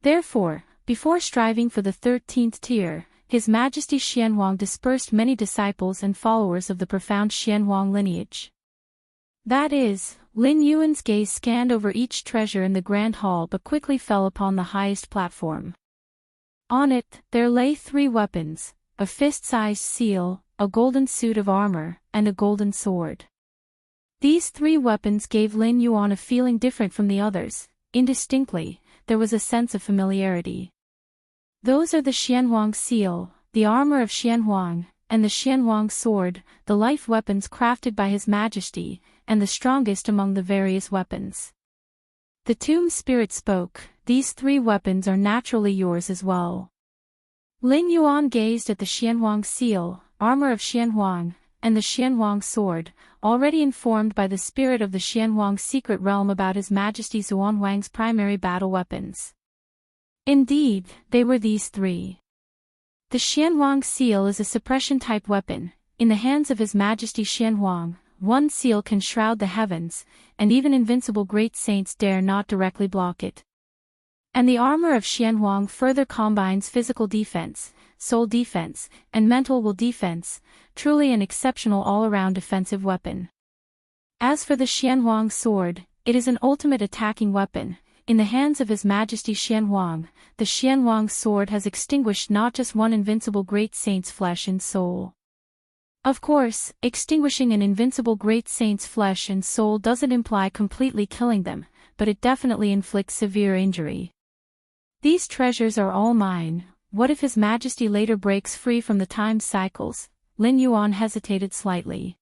Therefore, before striving for the 13th tier, His Majesty Xianhuang dispersed many disciples and followers of the profound Xianhuang lineage. That is, Lin Yuan's gaze scanned over each treasure in the grand hall but quickly fell upon the highest platform. On it, there lay 3 weapons, a fist-sized seal, a golden suit of armor, and a golden sword. These 3 weapons gave Lin Yuan a feeling different from the others. Indistinctly, there was a sense of familiarity. Those are the Xianhuang seal, the armor of Xianhuang, and the Xianhuang sword, the life weapons crafted by His Majesty, and the strongest among the various weapons. The tomb spirit spoke, these 3 weapons are naturally yours as well. Lin Yuan gazed at the Xianhuang seal, armor of Xianhuang, and the Xianhuang sword, already informed by the spirit of the Xianhuang secret realm about His Majesty Xuanhuang's primary battle weapons. Indeed, they were these 3. The Xianhuang seal is a suppression-type weapon. In the hands of His Majesty Xianhuang, one seal can shroud the heavens, and even invincible great saints dare not directly block it. And the armor of Xianhuang further combines physical defense, soul defense, and mental will defense, truly an exceptional all-around defensive weapon. As for the Xianhuang sword, it is an ultimate attacking weapon. In the hands of His Majesty Xianhuang, the Xianhuang sword has extinguished not just one invincible great saint's flesh and soul. Of course, extinguishing an invincible great saint's flesh and soul doesn't imply completely killing them, but it definitely inflicts severe injury. These treasures are all mine. what if His Majesty later breaks free from the time cycles? Lin Yuan hesitated slightly.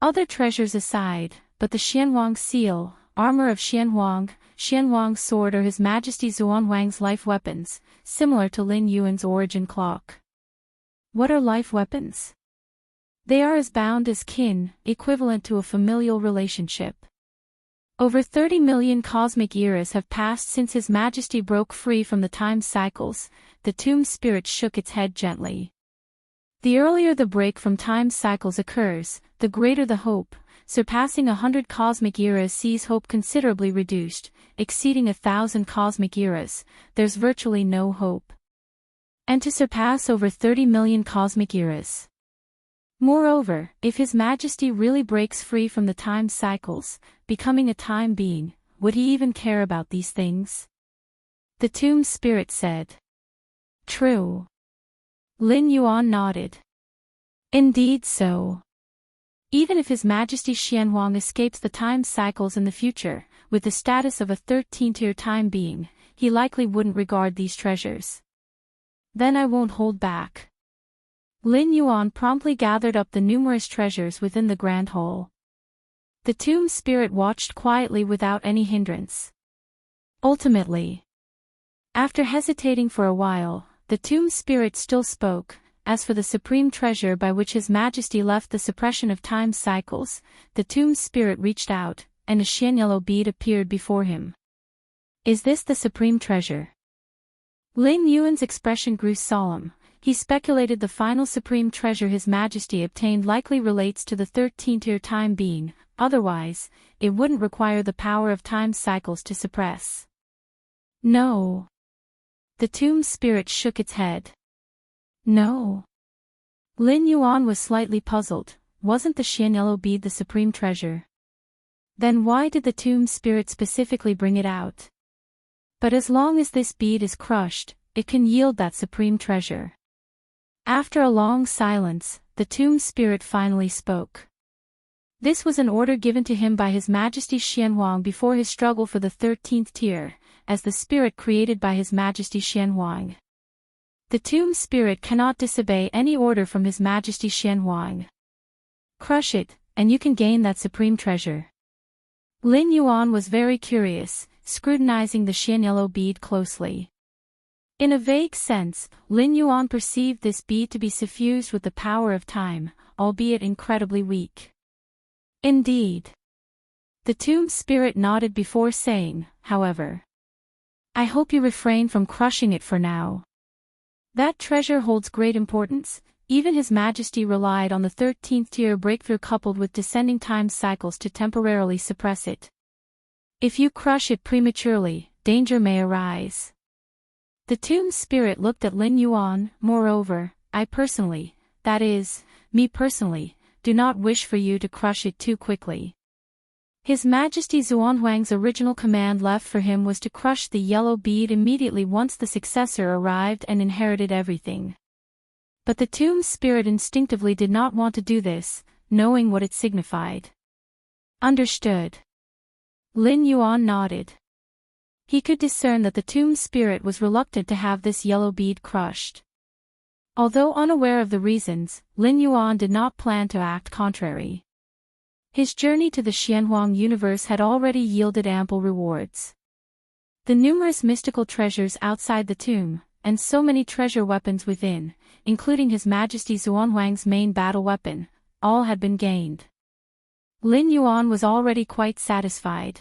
Other treasures aside, but the Xianhuang seal, armor of Xianhuang, Xianhuang's sword or His Majesty Xuanhuang's life weapons, similar to Lin Yuan's origin clock. What are life weapons? They are as bound as kin, equivalent to a familial relationship. Over 30 million cosmic eras have passed since His Majesty broke free from the time cycles. The tomb spirit shook its head gently. The earlier the break from time cycles occurs, the greater the hope. Surpassing 100 cosmic eras sees hope considerably reduced. Exceeding 1,000 cosmic eras, there's virtually no hope. And to surpass over 30 million cosmic eras. Moreover, if His Majesty really breaks free from the time cycles, becoming a time being, would He even care about these things? The tomb spirit said. True. Lin Yuan nodded. Indeed so. Even if His Majesty Xianhuang escapes the time cycles in the future, with the status of a 13th-tier time being, he likely wouldn't regard these treasures. Then I won't hold back. Lin Yuan promptly gathered up the numerous treasures within the grand hall. The tomb spirit watched quietly without any hindrance. Ultimately, after hesitating for a while, the tomb spirit still spoke. As for the supreme treasure by which His Majesty left the suppression of time cycles, the tomb spirit reached out, and a yellow bead appeared before him. Is this the supreme treasure? Lin Yuan's expression grew solemn. He speculated the final supreme treasure His Majesty obtained likely relates to the 13th-tier time being, otherwise, it wouldn't require the power of time cycles to suppress. No. The tomb spirit shook its head. No. Lin Yuan was slightly puzzled. Wasn't the yellow bead the supreme treasure? Then why did the tomb spirit specifically bring it out? But as long as this bead is crushed, it can yield that supreme treasure. After a long silence, the tomb spirit finally spoke. This was an order given to him by His Majesty Xianhuang before his struggle for the 13th tier, as the spirit created by His Majesty Xianhuang. The tomb spirit cannot disobey any order from His Majesty Xianhuang. Crush it, and you can gain that supreme treasure. Lin Yuan was very curious, scrutinizing the yellow bead closely. In a vague sense, Lin Yuan perceived this bead to be suffused with the power of time, albeit incredibly weak. Indeed. The tomb spirit nodded before saying, however, I hope you refrain from crushing it for now. That treasure holds great importance. Even His Majesty relied on the 13th tier breakthrough coupled with descending time cycles to temporarily suppress it. If you crush it prematurely, danger may arise. The tomb spirit looked at Lin Yuan. Moreover, I personally, that is, me personally, do not wish for you to crush it too quickly. His Majesty Xuanhuang's original command left for him was to crush the yellow bead immediately once the successor arrived and inherited everything. But the tomb spirit instinctively did not want to do this, knowing what it signified. Understood. Lin Yuan nodded. He could discern that the tomb spirit was reluctant to have this yellow bead crushed. Although unaware of the reasons, Lin Yuan did not plan to act contrary. His journey to the Xianhuang universe had already yielded ample rewards. The numerous mystical treasures outside the tomb, and so many treasure weapons within, including His Majesty Xuanhuang's main battle weapon, all had been gained. Lin Yuan was already quite satisfied.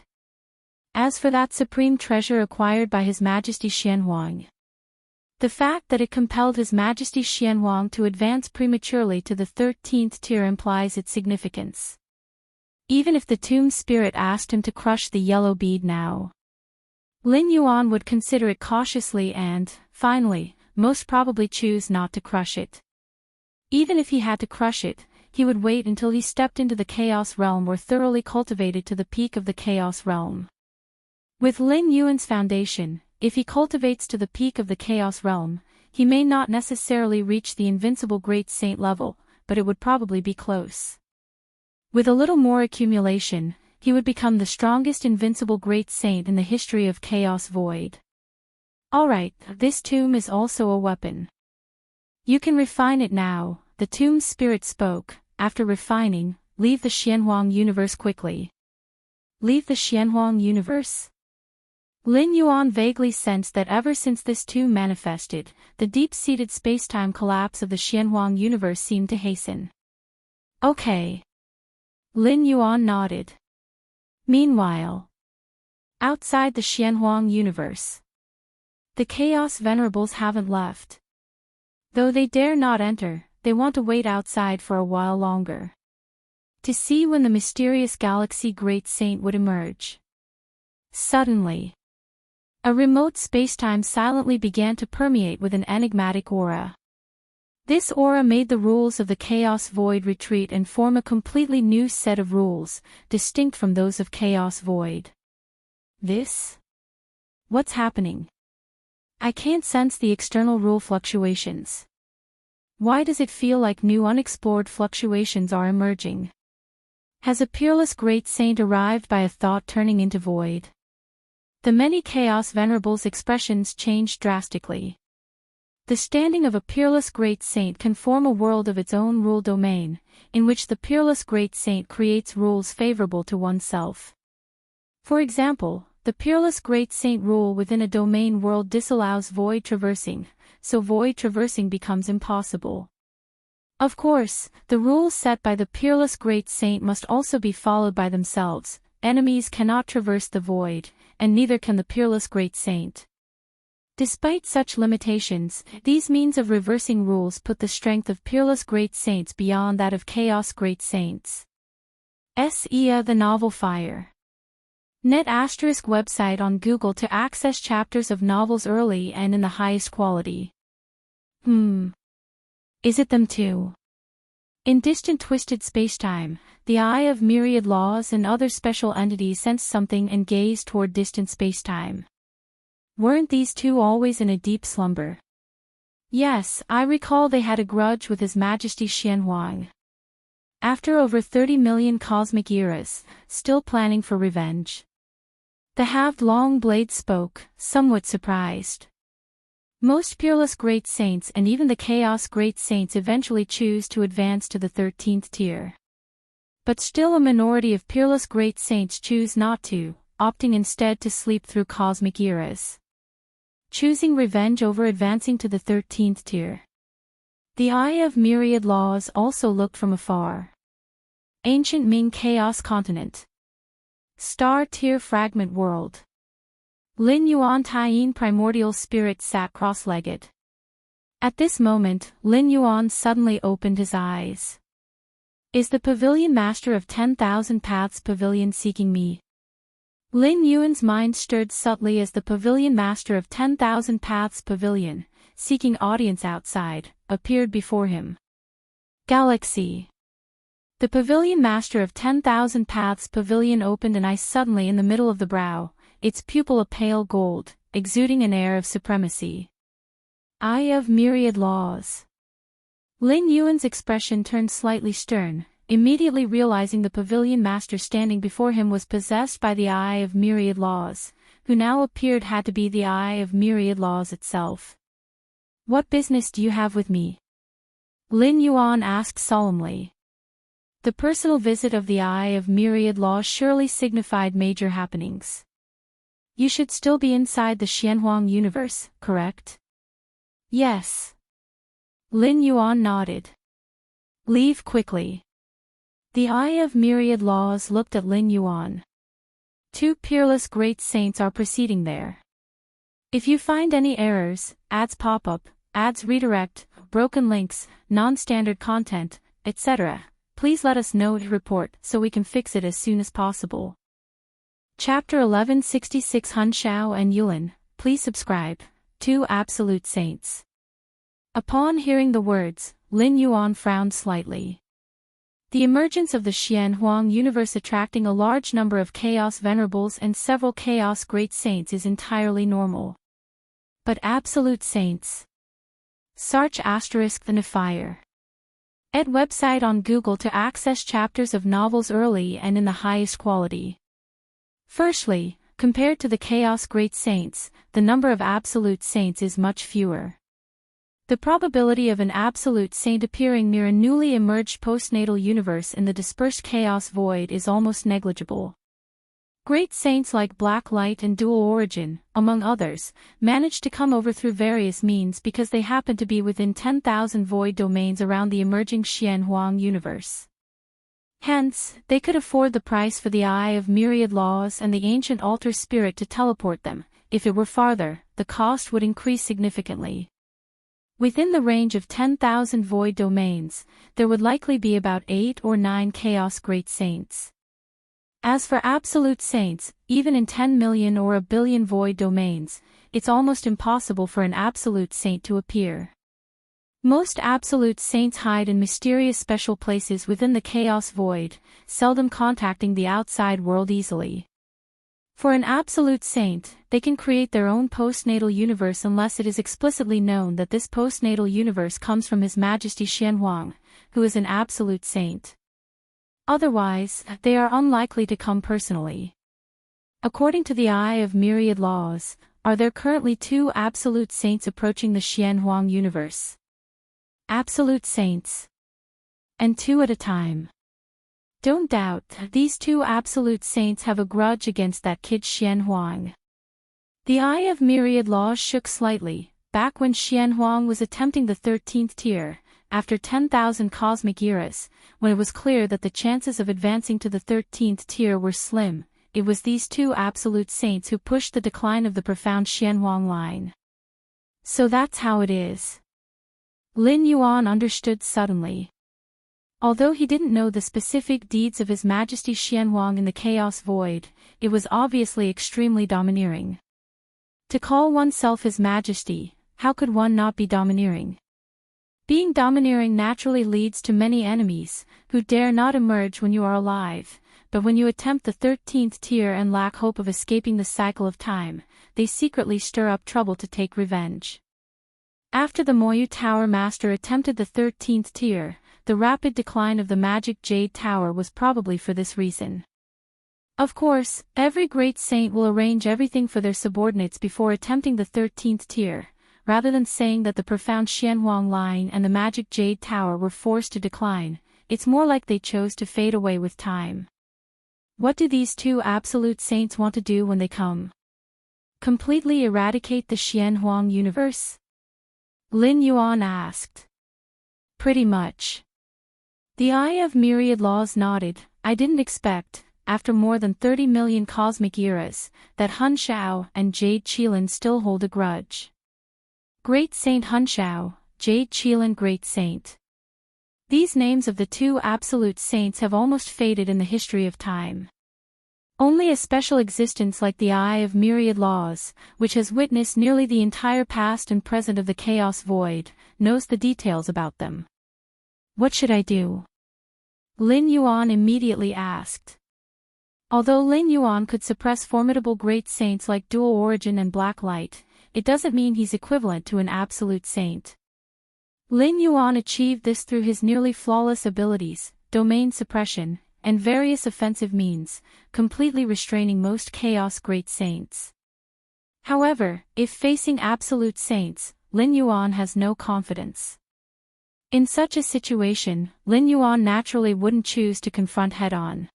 As for that supreme treasure acquired by His Majesty Xianhuang, the fact that it compelled His Majesty Xianhuang to advance prematurely to the 13th tier implies its significance. Even if the tomb spirit asked him to crush the yellow bead now, Lin Yuan would consider it cautiously and, finally, most probably choose not to crush it. Even if he had to crush it, he would wait until he stepped into the Chaos Realm or thoroughly cultivated to the peak of the Chaos Realm. With Lin Yuan's foundation, if he cultivates to the peak of the Chaos Realm, he may not necessarily reach the invincible Great Saint level, but it would probably be close. With a little more accumulation, he would become the strongest invincible Great Saint in the history of Chaos Void. Alright, this tomb is also a weapon. You can refine it now, the tomb's spirit spoke. After refining, leave the Xianhuang universe quickly. Leave the Xianhuang universe? Lin Yuan vaguely sensed that ever since this tomb manifested, the deep-seated space-time collapse of the Xianhuang universe seemed to hasten. Okay. Lin Yuan nodded. Meanwhile, outside the Xianhuang universe, the Chaos Venerables haven't left. Though they dare not enter, they want to wait outside for a while longer. To see when the mysterious galaxy Great Saint would emerge. Suddenly, a remote spacetime silently began to permeate with an enigmatic aura. This aura made the rules of the Chaos Void retreat and form a completely new set of rules, distinct from those of Chaos Void. This? What's happening? I can't sense the external rule fluctuations. Why does it feel like new unexplored fluctuations are emerging? Has a peerless Great Saint arrived by a thought turning into void? The many Chaos Venerables' expressions changed drastically. The standing of a peerless Great Saint can form a world of its own rule domain, in which the peerless Great Saint creates rules favorable to oneself. For example, the peerless Great Saint rule within a domain world disallows void traversing, so void traversing becomes impossible. Of course, the rules set by the peerless Great Saint must also be followed by themselves. Enemies cannot traverse the void, and neither can the peerless Great Saint. Despite such limitations, these means of reversing rules put the strength of peerless Great Saints beyond that of Chaos Great Saints. S.E.A. The Novel Fire. Net ** website on Google to access chapters of novels early and in the highest quality. Is it them too? In distant twisted spacetime, the eye of myriad laws and other special entities sensed something and gazed toward distant spacetime. Weren't these two always in a deep slumber? Yes, I recall they had a grudge with His Majesty Xianhuang. After over 30 million cosmic eras, still planning for revenge. The halved long blade spoke, somewhat surprised. Most peerless Great Saints and even the Chaos Great Saints eventually choose to advance to the 13th tier. But still a minority of peerless Great Saints choose not to, opting instead to sleep through cosmic eras. Choosing revenge over advancing to the 13th tier. The eye of myriad laws also looked from afar. Ancient Ming Chaos Continent. Star Tier Fragment World. Lin Yuan Taiyin Primordial Spirit sat cross-legged. At this moment, Lin Yuan suddenly opened his eyes. Is the Pavilion Master of 10,000 Paths Pavilion seeking me? Lin Yuan's mind stirred subtly as the Pavilion Master of 10,000 Paths Pavilion, seeking audience outside, appeared before him. Galaxy. The Pavilion Master of 10,000 Paths Pavilion opened an eye suddenly in the middle of the brow, its pupil a pale gold, exuding an air of supremacy. Eye of myriad laws. Lin Yuan's expression turned slightly stern, immediately realizing the Pavilion Master standing before him was possessed by the Eye of Myriad Laws, who now appeared had to be the Eye of Myriad Laws itself. What business do you have with me? Lin Yuan asked solemnly. The personal visit of the Eye of Myriad Laws surely signified major happenings. You should still be inside the Xianhuang universe, correct? Yes. Lin Yuan nodded. Leave quickly. The Eye of Myriad Laws looked at Lin Yuan. Two peerless Great Saints are proceeding there. If you find any errors, ads pop up, ads redirect, broken links, non-standard content, etc., please let us know to report so we can fix it as soon as possible. Chapter 1166 Hun Shao and Yulin, please subscribe. Two Absolute Saints. Upon hearing the words, Lin Yuan frowned slightly. The emergence of the Xianhuang universe attracting a large number of Chaos Venerables and several Chaos Great Saints is entirely normal. But Absolute Saints? Search * the Defyer. Ed website on Google to access chapters of novels early and in the highest quality. Firstly, compared to the Chaos Great Saints, the number of Absolute Saints is much fewer. The probability of an Absolute Saint appearing near a newly emerged postnatal universe in the dispersed Chaos Void is almost negligible. Great Saints like Black Light and Dual Origin, among others, managed to come over through various means because they happen to be within 10,000 void domains around the emerging Xianhuang universe. Hence, they could afford the price for the Eye of Myriad Laws and the Ancient Altar Spirit to teleport them. If it were farther, the cost would increase significantly. Within the range of 10,000 void domains, there would likely be about 8 or 9 Chaos Great Saints. As for Absolute Saints, even in 10 million or a billion void domains, it's almost impossible for an Absolute Saint to appear. Most Absolute Saints hide in mysterious special places within the Chaos Void, seldom contacting the outside world easily. For an Absolute Saint, they can create their own postnatal universe unless it is explicitly known that this postnatal universe comes from His Majesty Xianhuang, who is an Absolute Saint. Otherwise, they are unlikely to come personally. According to the Eye of Myriad Laws, are there currently 2 Absolute Saints approaching the Xianhuang universe? Absolute Saints. And 2 at a time. Don't doubt, these 2 Absolute Saints have a grudge against that kid Xianhuang. The Eye of Myriad Laws shook slightly, back when Xianhuang was attempting the 13th tier. After 10,000 cosmic eras, when it was clear that the chances of advancing to the 13th tier were slim, it was these 2 Absolute Saints who pushed the decline of the profound Xianhuang line. So that's how it is. Lin Yuan understood suddenly. Although he didn't know the specific deeds of His Majesty Xianhuang in the Chaos Void, it was obviously extremely domineering. To call oneself His Majesty, how could one not be domineering? Being domineering naturally leads to many enemies, who dare not emerge when you are alive, but when you attempt the 13th tier and lack hope of escaping the cycle of time, they secretly stir up trouble to take revenge. After the Moyu Tower Master attempted the 13th tier, the rapid decline of the Magic Jade Tower was probably for this reason. Of course, every great saint will arrange everything for their subordinates before attempting the 13th tier. Rather than saying that the profound Xianhuang line and the Magic Jade Tower were forced to decline, it's more like they chose to fade away with time. What do these 2 Absolute Saints want to do when they come? Completely eradicate the Xianhuang universe? Lin Yuan asked. Pretty much. The Eye of Myriad Laws nodded. I didn't expect, after more than 30 million cosmic eras, that Hun Shao and Jade Qilin still hold a grudge. Great Saint Hun Shao, Jade Qilin Great Saint. These names of the 2 Absolute Saints have almost faded in the history of time. Only a special existence like the Eye of Myriad Laws, which has witnessed nearly the entire past and present of the Chaos Void, knows the details about them. What should I do? Lin Yuan immediately asked. Although Lin Yuan could suppress formidable great saints like Dual Origin and Black Light, it doesn't mean he's equivalent to an Absolute Saint. Lin Yuan achieved this through his nearly flawless abilities, domain suppression, and various offensive means, completely restraining most Chaos Great Saints. However, if facing Absolute Saints, Lin Yuan has no confidence. In such a situation, Lin Yuan naturally wouldn't choose to confront head-on.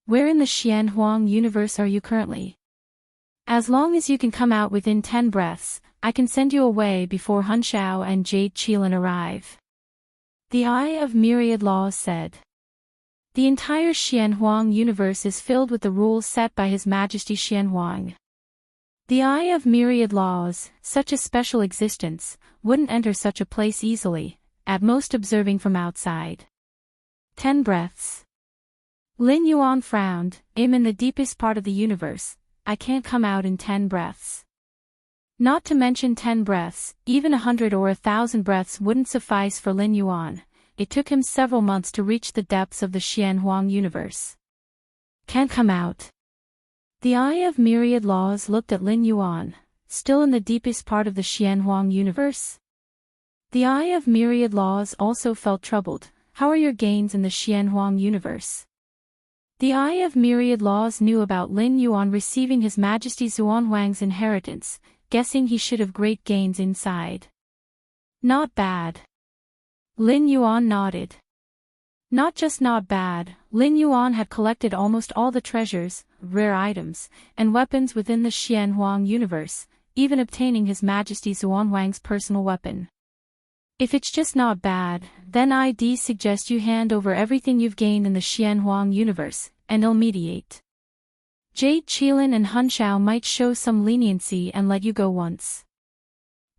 Where in the Xianhuang universe are you currently? As long as you can come out within 10 breaths, I can send you away before Hun Shao and Jade Qilin arrive. The Eye of Myriad Laws said. The entire Xianhuang universe is filled with the rules set by His Majesty Xianhuang. The Eye of Myriad Laws, such a special existence, wouldn't enter such a place easily, at most observing from outside. 10 breaths. Lin Yuan frowned. I'm in the deepest part of the universe. I can't come out in 10 breaths. Not to mention 10 breaths, even 100 or 1,000 breaths wouldn't suffice for Lin Yuan. It took him several months to reach the depths of the Xianhuang universe. Can't come out. The Eye of Myriad Laws looked at Lin Yuan, still in the deepest part of the Xianhuang universe. The Eye of Myriad Laws also felt troubled. How are your gains in the Xianhuang universe? The Eye of Myriad Laws knew about Lin Yuan receiving His Majesty Xuanhuang's inheritance, guessing he should have great gains inside. Not bad. Lin Yuan nodded. Not just not bad, Lin Yuan had collected almost all the treasures, rare items, and weapons within the Xianhuang universe, even obtaining His Majesty Xuanhuang's personal weapon. If it's just not bad, then I'd suggest you hand over everything you've gained in the Xianhuang universe, and I'll mediate. Jade Qilin and Hun Shao might show some leniency and let you go once.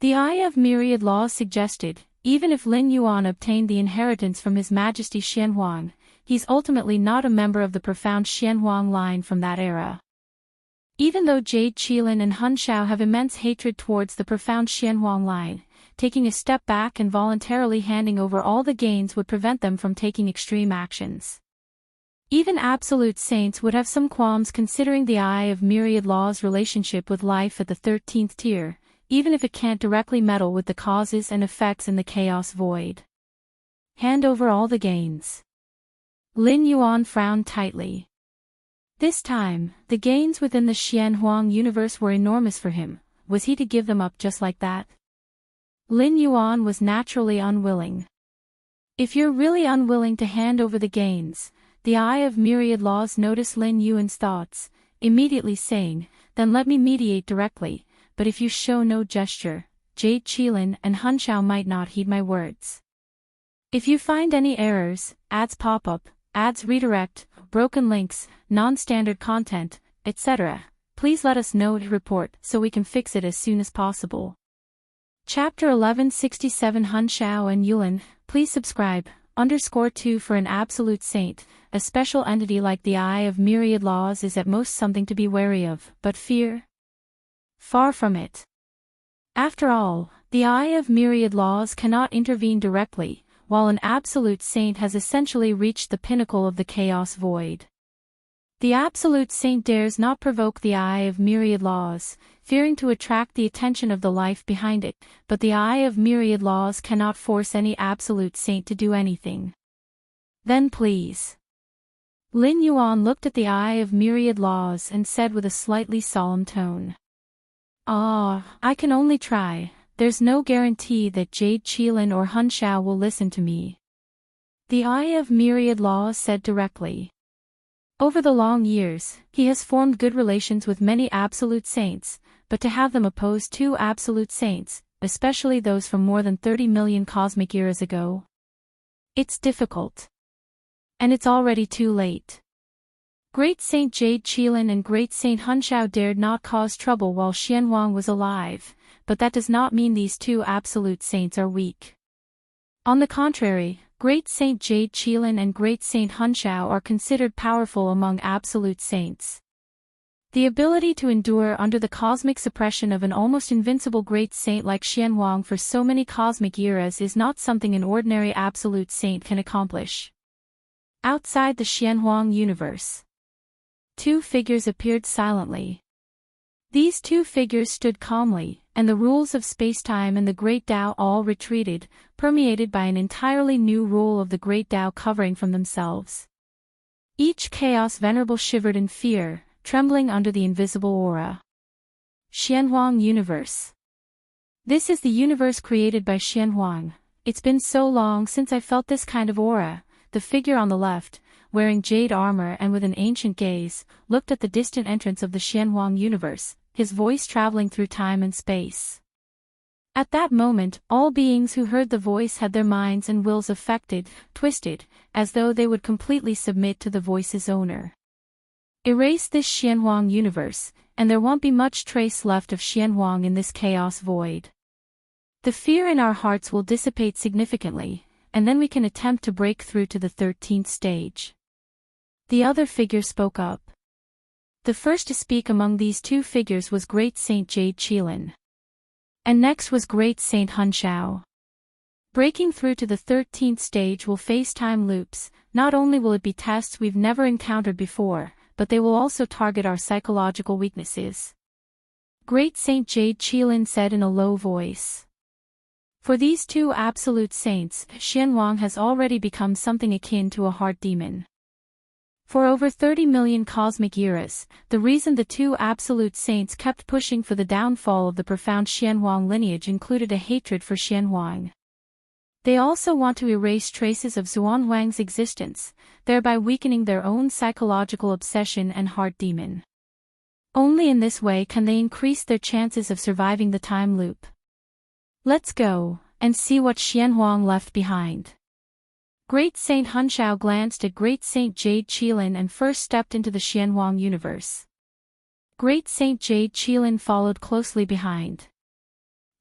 The Eye of Myriad Laws suggested, even if Lin Yuan obtained the inheritance from His Majesty Xianhuang, he's ultimately not a member of the profound Xianhuang line from that era. Even though Jade Qilin and Hun Shao have immense hatred towards the profound Xianhuang line, taking a step back and voluntarily handing over all the gains would prevent them from taking extreme actions. Even absolute saints would have some qualms considering the Eye of Myriad Laws' relationship with life at the 13th tier, even if it can't directly meddle with the causes and effects in the chaos void. Hand over all the gains. Lin Yuan frowned tightly. This time, the gains within the Xianhuang universe were enormous for him. Was he to give them up just like that? Lin Yuan was naturally unwilling. If you're really unwilling to hand over the gains, the Eye of Myriad Laws noticed Lin Yuan's thoughts, immediately saying, then let me mediate directly, but if you show no gesture, Jade Qilin and Hun Shao might not heed my words. If you find any errors, ads pop up, ads redirect, broken links, non-standard content, etc., please let us know to report so we can fix it as soon as possible. Chapter 1167 Hun Shao and Yulin, please subscribe, _2 for an absolute saint, a special entity like the Eye of Myriad Laws is at most something to be wary of, but fear? Far from it. After all, the Eye of Myriad Laws cannot intervene directly, while an absolute saint has essentially reached the pinnacle of the chaos void. The absolute saint dares not provoke the Eye of Myriad Laws, fearing to attract the attention of the life behind it, but the Eye of Myriad Laws cannot force any absolute saint to do anything. Then please. Lin Yuan looked at the Eye of Myriad Laws and said with a slightly solemn tone. I can only try. There's no guarantee that Jade Qilin or Hun Shao will listen to me. The Eye of Myriad Laws said directly. Over the long years, he has formed good relations with many absolute saints, but to have them oppose two absolute saints, especially those from more than 30 million cosmic eras ago, it's difficult. And it's already too late. Great Saint Jade Qilin and Great Saint Hun Shao dared not cause trouble while Xianhuang was alive, but that does not mean these two absolute saints are weak. On the contrary, Great Saint Jade Qilin and Great Saint Hun Shao are considered powerful among absolute saints. The ability to endure under the cosmic suppression of an almost invincible great saint like Xianhuang for so many cosmic eras is not something an ordinary absolute saint can accomplish. Outside the Xianhuang universe, two figures appeared silently. These two figures stood calmly, and the rules of space-time and the Great Tao all retreated, permeated by an entirely new rule of the Great Tao covering from themselves. Each chaos venerable shivered in fear, trembling under the invisible aura. Xianhuang Universe. This is the universe created by Xianhuang. It's been so long since I felt this kind of aura. The figure on the left, wearing jade armor and with an ancient gaze, looked at the distant entrance of the Xianhuang universe, his voice traveling through time and space. At that moment, all beings who heard the voice had their minds and wills affected, twisted, as though they would completely submit to the voice's owner. Erase this Xianhuang universe, and there won't be much trace left of Xianhuang in this chaos void. The fear in our hearts will dissipate significantly, and then we can attempt to break through to the 13th stage. The other figure spoke up. The first to speak among these two figures was Great Saint Jade Qilin. And next was Great Saint Hun Shao. Breaking through to the 13th stage will face time loops. Not only will it be tests we've never encountered before, but they will also target our psychological weaknesses. Great Saint Jade Qilin said in a low voice. For these two absolute saints, Xianhuang has already become something akin to a heart demon. For over 30 million cosmic eras, the reason the two absolute saints kept pushing for the downfall of the profound Xianhuang lineage included a hatred for Xianhuang. They also want to erase traces of Xuanhuang's existence, thereby weakening their own psychological obsession and heart demon. Only in this way can they increase their chances of surviving the time loop. Let's go, and see what Xianhuang left behind. Great Saint Hunshao glanced at Great Saint Jade Qilin and first stepped into the Xianhuang universe. Great Saint Jade Qilin followed closely behind.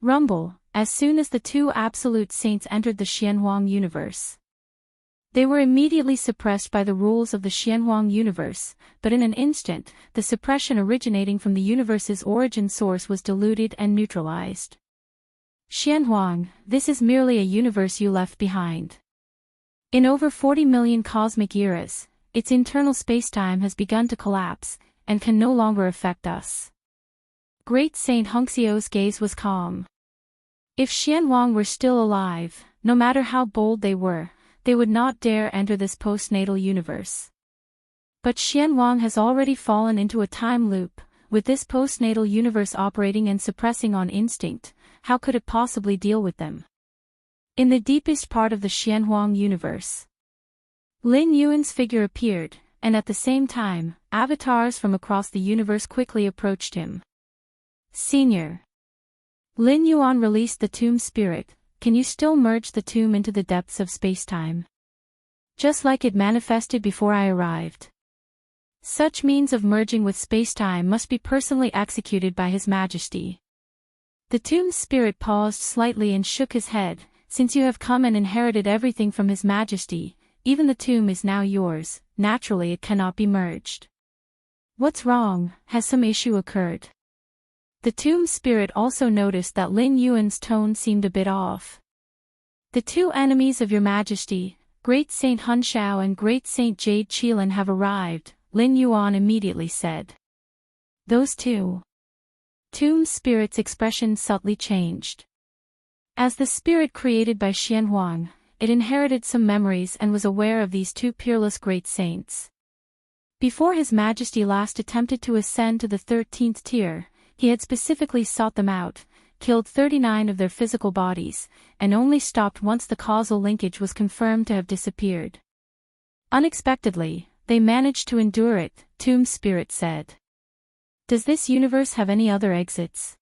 Rumble, as soon as the two absolute saints entered the Xianhuang universe. They were immediately suppressed by the rules of the Xianhuang universe, but in an instant, the suppression originating from the universe's origin source was diluted and neutralized. Xianhuang, this is merely a universe you left behind. In over 40 million cosmic eras, its internal spacetime has begun to collapse, and can no longer affect us. Great Saint Hunxiao's gaze was calm. If Xianhuang were still alive, no matter how bold they would not dare enter this postnatal universe. But Xianhuang has already fallen into a time loop, with this postnatal universe operating and suppressing on instinct, how could it possibly deal with them? In the deepest part of the Xianhuang universe, Lin Yuan's figure appeared, and at the same time, avatars from across the universe quickly approached him. Senior. Lin Yuan released the tomb spirit. Can you still merge the tomb into the depths of spacetime? Just like it manifested before I arrived. Such means of merging with spacetime must be personally executed by His Majesty. The tomb spirit paused slightly and shook his head. Since you have come and inherited everything from His Majesty, even the tomb is now yours, naturally it cannot be merged. What's wrong? Has some issue occurred? The tomb spirit also noticed that Lin Yuan's tone seemed a bit off. The two enemies of Your Majesty, Great Saint Hunshao and Great Saint Jade Qilin have arrived, Lin Yuan immediately said. Those two. Tomb spirit's expression subtly changed. As the spirit created by Xianhuang, it inherited some memories and was aware of these two peerless great saints. Before His Majesty last attempted to ascend to the 13th tier, he had specifically sought them out, killed 39 of their physical bodies, and only stopped once the causal linkage was confirmed to have disappeared. Unexpectedly, they managed to endure it, Tomb Spirit said. Does this universe have any other exits?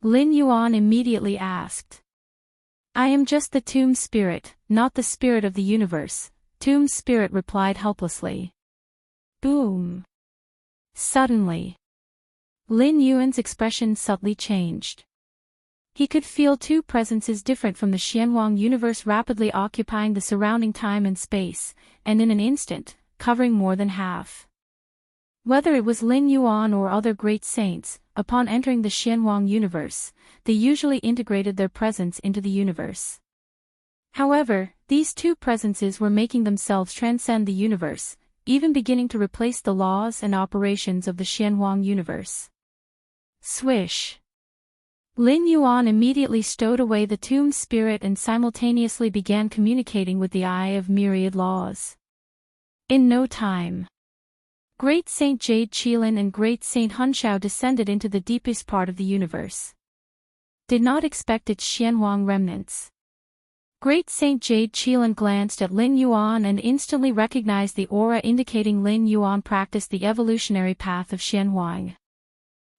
Lin Yuan immediately asked. I am just the Tomb Spirit, not the spirit of the universe, Tomb Spirit replied helplessly. Boom. Suddenly, Lin Yuan's expression subtly changed. He could feel two presences different from the Xianhuang universe rapidly occupying the surrounding time and space, and in an instant, covering more than half. Whether it was Lin Yuan or other great saints, upon entering the Xianhuang universe, they usually integrated their presence into the universe. However, these two presences were making themselves transcend the universe, even beginning to replace the laws and operations of the Xianhuang universe. Swish. Lin Yuan immediately stowed away the tomb spirit and simultaneously began communicating with the Eye of Myriad Laws. In no time, Great Saint Jade Qilin and Great Saint Hunshao descended into the deepest part of the universe. Did not expect its Xianhuang remnants. Great Saint Jade Qilin glanced at Lin Yuan and instantly recognized the aura indicating Lin Yuan practiced the evolutionary path of Xianhuang.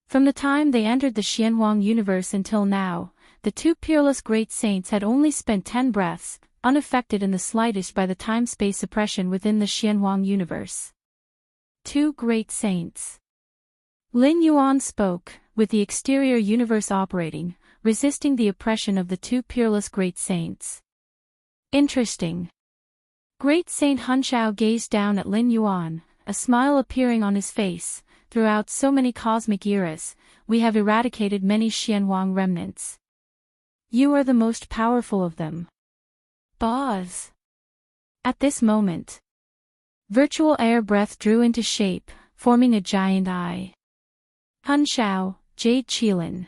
From the time they entered the Xianhuang universe until now, the two peerless great saints had only spent 10 breaths, unaffected in the slightest by the time-space suppression within the Xianhuang universe. Two great saints. Lin Yuan spoke, with the exterior universe operating, resisting the oppression of the two peerless great saints. Interesting. Great Saint Hunshao gazed down at Lin Yuan, a smile appearing on his face. Throughout so many cosmic eras, we have eradicated many Xianhuang remnants. You are the most powerful of them. Boz. At this moment, virtual air breath drew into shape, forming a giant eye. Hunshao, Jade Qilin.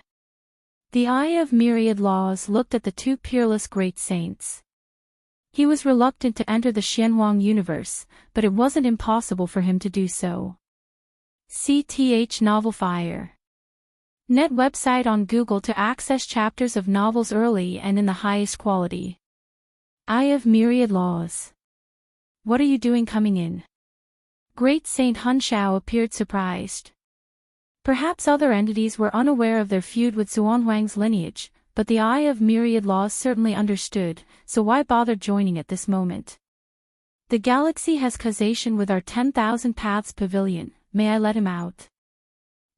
The Eye of Myriad Laws looked at the two peerless great saints. He was reluctant to enter the Xianhuang universe, but it wasn't impossible for him to do so. CTH Novel Fire. Net website on Google to access chapters of novels early and in the highest quality. Eye of Myriad Laws. What are you doing coming in? Great Saint Hunshao appeared surprised. Perhaps other entities were unaware of their feud with Xuanhuang's lineage, but the Eye of Myriad Laws certainly understood, so why bother joining at this moment? The galaxy has causation with our 10,000 Paths Pavilion, may I let him out?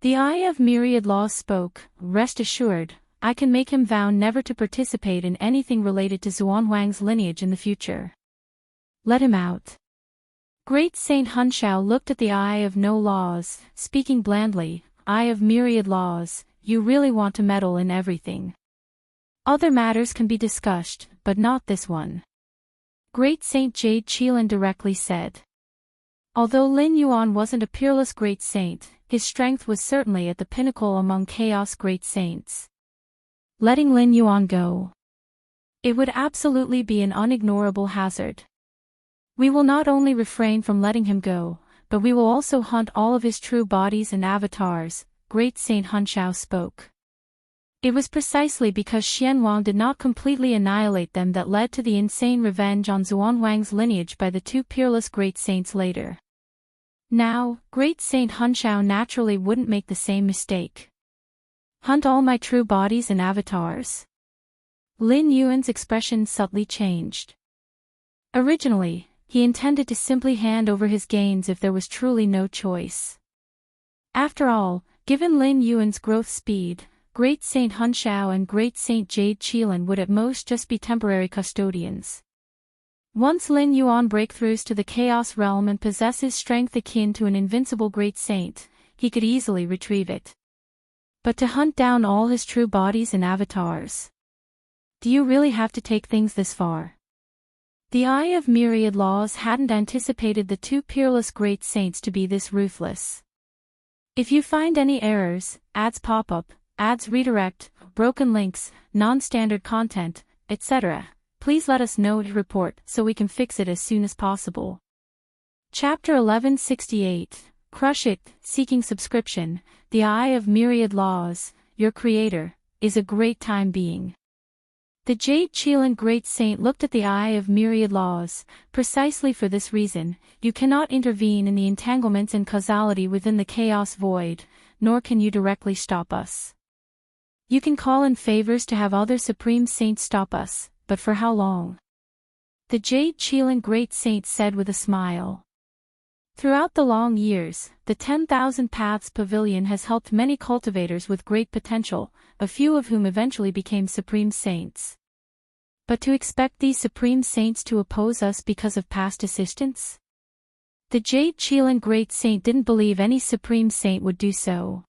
The Eye of Myriad Laws spoke, rest assured, I can make him vow never to participate in anything related to Xuanhuang's lineage in the future. Let him out. Great Saint Hunshao looked at the Eye of No Laws, speaking blandly, Eye of Myriad Laws, you really want to meddle in everything. Other matters can be discussed, but not this one. Great Saint Jade Qilin directly said. Although Lin Yuan wasn't a peerless great saint, his strength was certainly at the pinnacle among Chaos great saints. Letting Lin Yuan go. It would absolutely be an unignorable hazard. We will not only refrain from letting him go, but we will also hunt all of his true bodies and avatars, Great Saint Hunshao spoke. It was precisely because Xianhuang did not completely annihilate them that led to the insane revenge on Xuanhuang's lineage by the two peerless great saints later. Now, Great Saint Hunshao naturally wouldn't make the same mistake. Hunt all my true bodies and avatars? Lin Yuan's expression subtly changed. Originally, he intended to simply hand over his gains if there was truly no choice. After all, given Lin Yuan's growth speed, Great Saint Hunshao and Great Saint Jade Qilin would at most just be temporary custodians. Once Lin Yuan breakthroughs to the Chaos realm and possesses strength akin to an invincible great saint, he could easily retrieve it. But to hunt down all his true bodies and avatars? Do you really have to take things this far? The Eye of Myriad Laws hadn't anticipated the two peerless great saints to be this ruthless. If you find any errors, ads pop up, ads redirect, broken links, non-standard content, etc., please let us know to report so we can fix it as soon as possible. Chapter 1168, Crush It, Seeking Subscription, The Eye of Myriad Laws, Your Creator, is a great time being. The Jade Qilin Great Saint looked at the Eye of Myriad Laws, precisely for this reason, you cannot intervene in the entanglements and causality within the Chaos Void, nor can you directly stop us. You can call in favors to have other Supreme Saints stop us, but for how long? The Jade Qilin Great Saint said with a smile. Throughout the long years, the 10,000 Paths Pavilion has helped many cultivators with great potential, a few of whom eventually became Supreme Saints. But to expect these Supreme Saints to oppose us because of past assistance? The Jade Qilin Great Saint didn't believe any Supreme Saint would do so.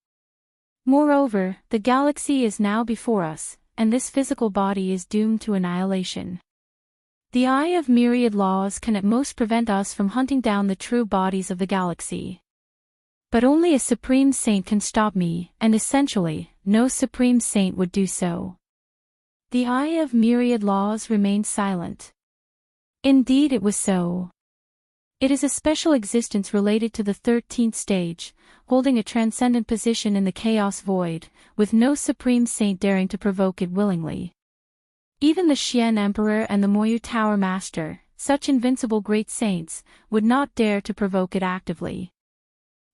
Moreover, the galaxy is now before us, and this physical body is doomed to annihilation. The Eye of Myriad Laws can at most prevent us from hunting down the true bodies of the galaxy. But only a Supreme Saint can stop me, and essentially, no Supreme Saint would do so. The Eye of Myriad Laws remained silent. Indeed it was so. It is a special existence related to the 13th stage, holding a transcendent position in the Chaos Void, with no Supreme Saint daring to provoke it willingly. Even the Xian Emperor and the Moyu Tower Master, such invincible great saints, would not dare to provoke it actively.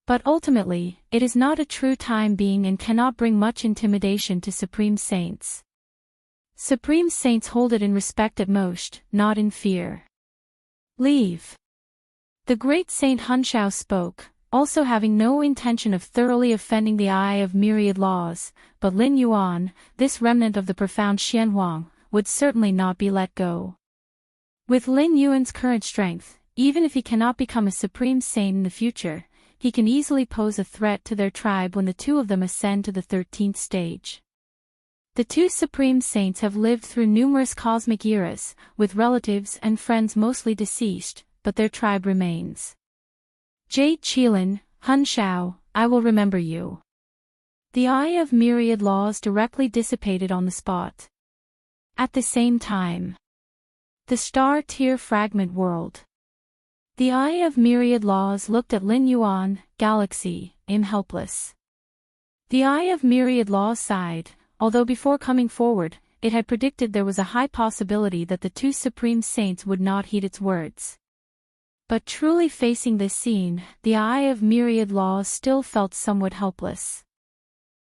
But ultimately, it is not a true time being and cannot bring much intimidation to Supreme Saints. Supreme Saints hold it in respect at most, not in fear. Leave. The Great Saint Hunshao spoke, also having no intention of thoroughly offending the Eye of Myriad Laws, but Lin Yuan, this remnant of the profound Xianhuang, would certainly not be let go. With Lin Yuan's current strength, even if he cannot become a Supreme Saint in the future, he can easily pose a threat to their tribe when the two of them ascend to the 13th stage. The two Supreme Saints have lived through numerous cosmic eras, with relatives and friends mostly deceased, but their tribe remains. Jade Qilin, Hunshao, I will remember you. The Eye of Myriad Laws directly dissipated on the spot. At the same time, The Star Tier Fragment World. The Eye of Myriad Laws looked at Lin Yuan, Galaxy, helpless. The Eye of Myriad Laws sighed, although before coming forward, it had predicted there was a high possibility that the two Supreme Saints would not heed its words. But truly facing this scene, the Eye of Myriad Laws still felt somewhat helpless.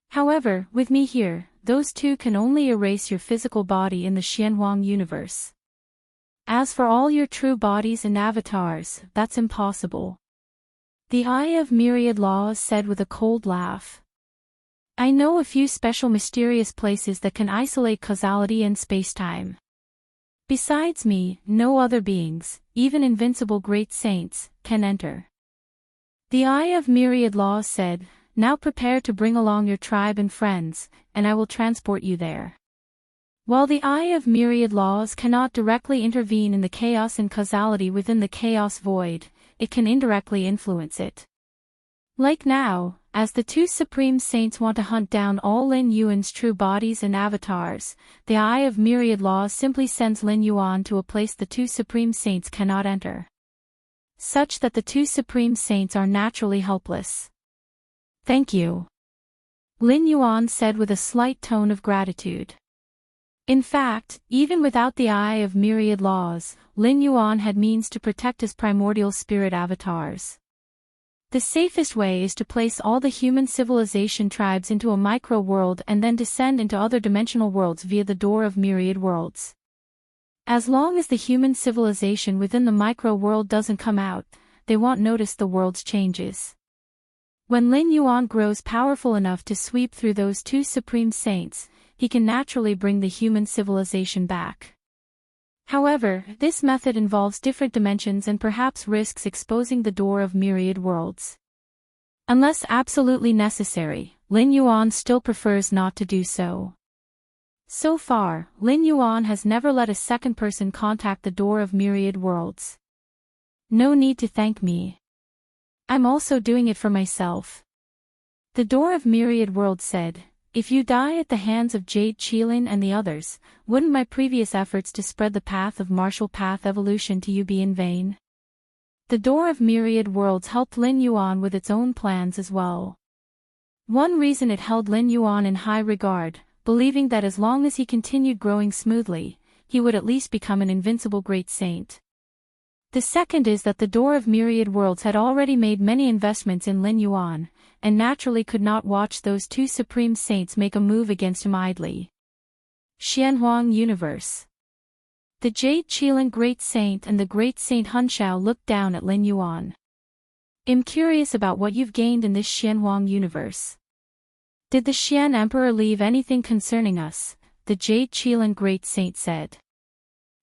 However, with me here, those two can only erase your physical body in the Xianhuang universe. As for all your true bodies and avatars, that's impossible. The Eye of Myriad Laws said with a cold laugh. I know a few special mysterious places that can isolate causality and spacetime. Besides me, no other beings, even invincible great saints, can enter. The Eye of Myriad Laws said, now prepare to bring along your tribe and friends, and I will transport you there. While the Eye of Myriad Laws cannot directly intervene in the chaos and causality within the chaos void, it can indirectly influence it. Like now, as the two Supreme Saints want to hunt down all Lin Yuan's true bodies and avatars, the Eye of Myriad Laws simply sends Lin Yuan to a place the two Supreme Saints cannot enter. Such that the two Supreme Saints are naturally helpless. Thank you. Lin Yuan said with a slight tone of gratitude. In fact, even without the Eye of Myriad Laws, Lin Yuan had means to protect his primordial spirit avatars. The safest way is to place all the human civilization tribes into a micro-world and then descend into other dimensional worlds via the Door of Myriad Worlds. As long as the human civilization within the micro-world doesn't come out, they won't notice the world's changes. When Lin Yuan grows powerful enough to sweep through those two Supreme Saints, he can naturally bring the human civilization back. However, this method involves different dimensions and perhaps risks exposing the Door of Myriad Worlds. Unless absolutely necessary, Lin Yuan still prefers not to do so. So far, Lin Yuan has never let a second person contact the Door of Myriad Worlds. No need to thank me. I'm also doing it for myself. The Door of Myriad Worlds said, if you die at the hands of Jade Qilin and the others, wouldn't my previous efforts to spread the path of martial path evolution to you be in vain? The Door of Myriad Worlds helped Lin Yuan with its own plans as well. One reason it held Lin Yuan in high regard, believing that as long as he continued growing smoothly, he would at least become an invincible great saint. The second is that the Door of Myriad Worlds had already made many investments in Lin Yuan, and naturally could not watch those two Supreme Saints make a move against him idly. Xianhuang Universe. The Jade Qilin Great Saint and the Great Saint Hunshao looked down at Lin Yuan. I'm curious about what you've gained in this Xianhuang universe. Did the Xian Emperor leave anything concerning us? The Jade Qilin Great Saint said.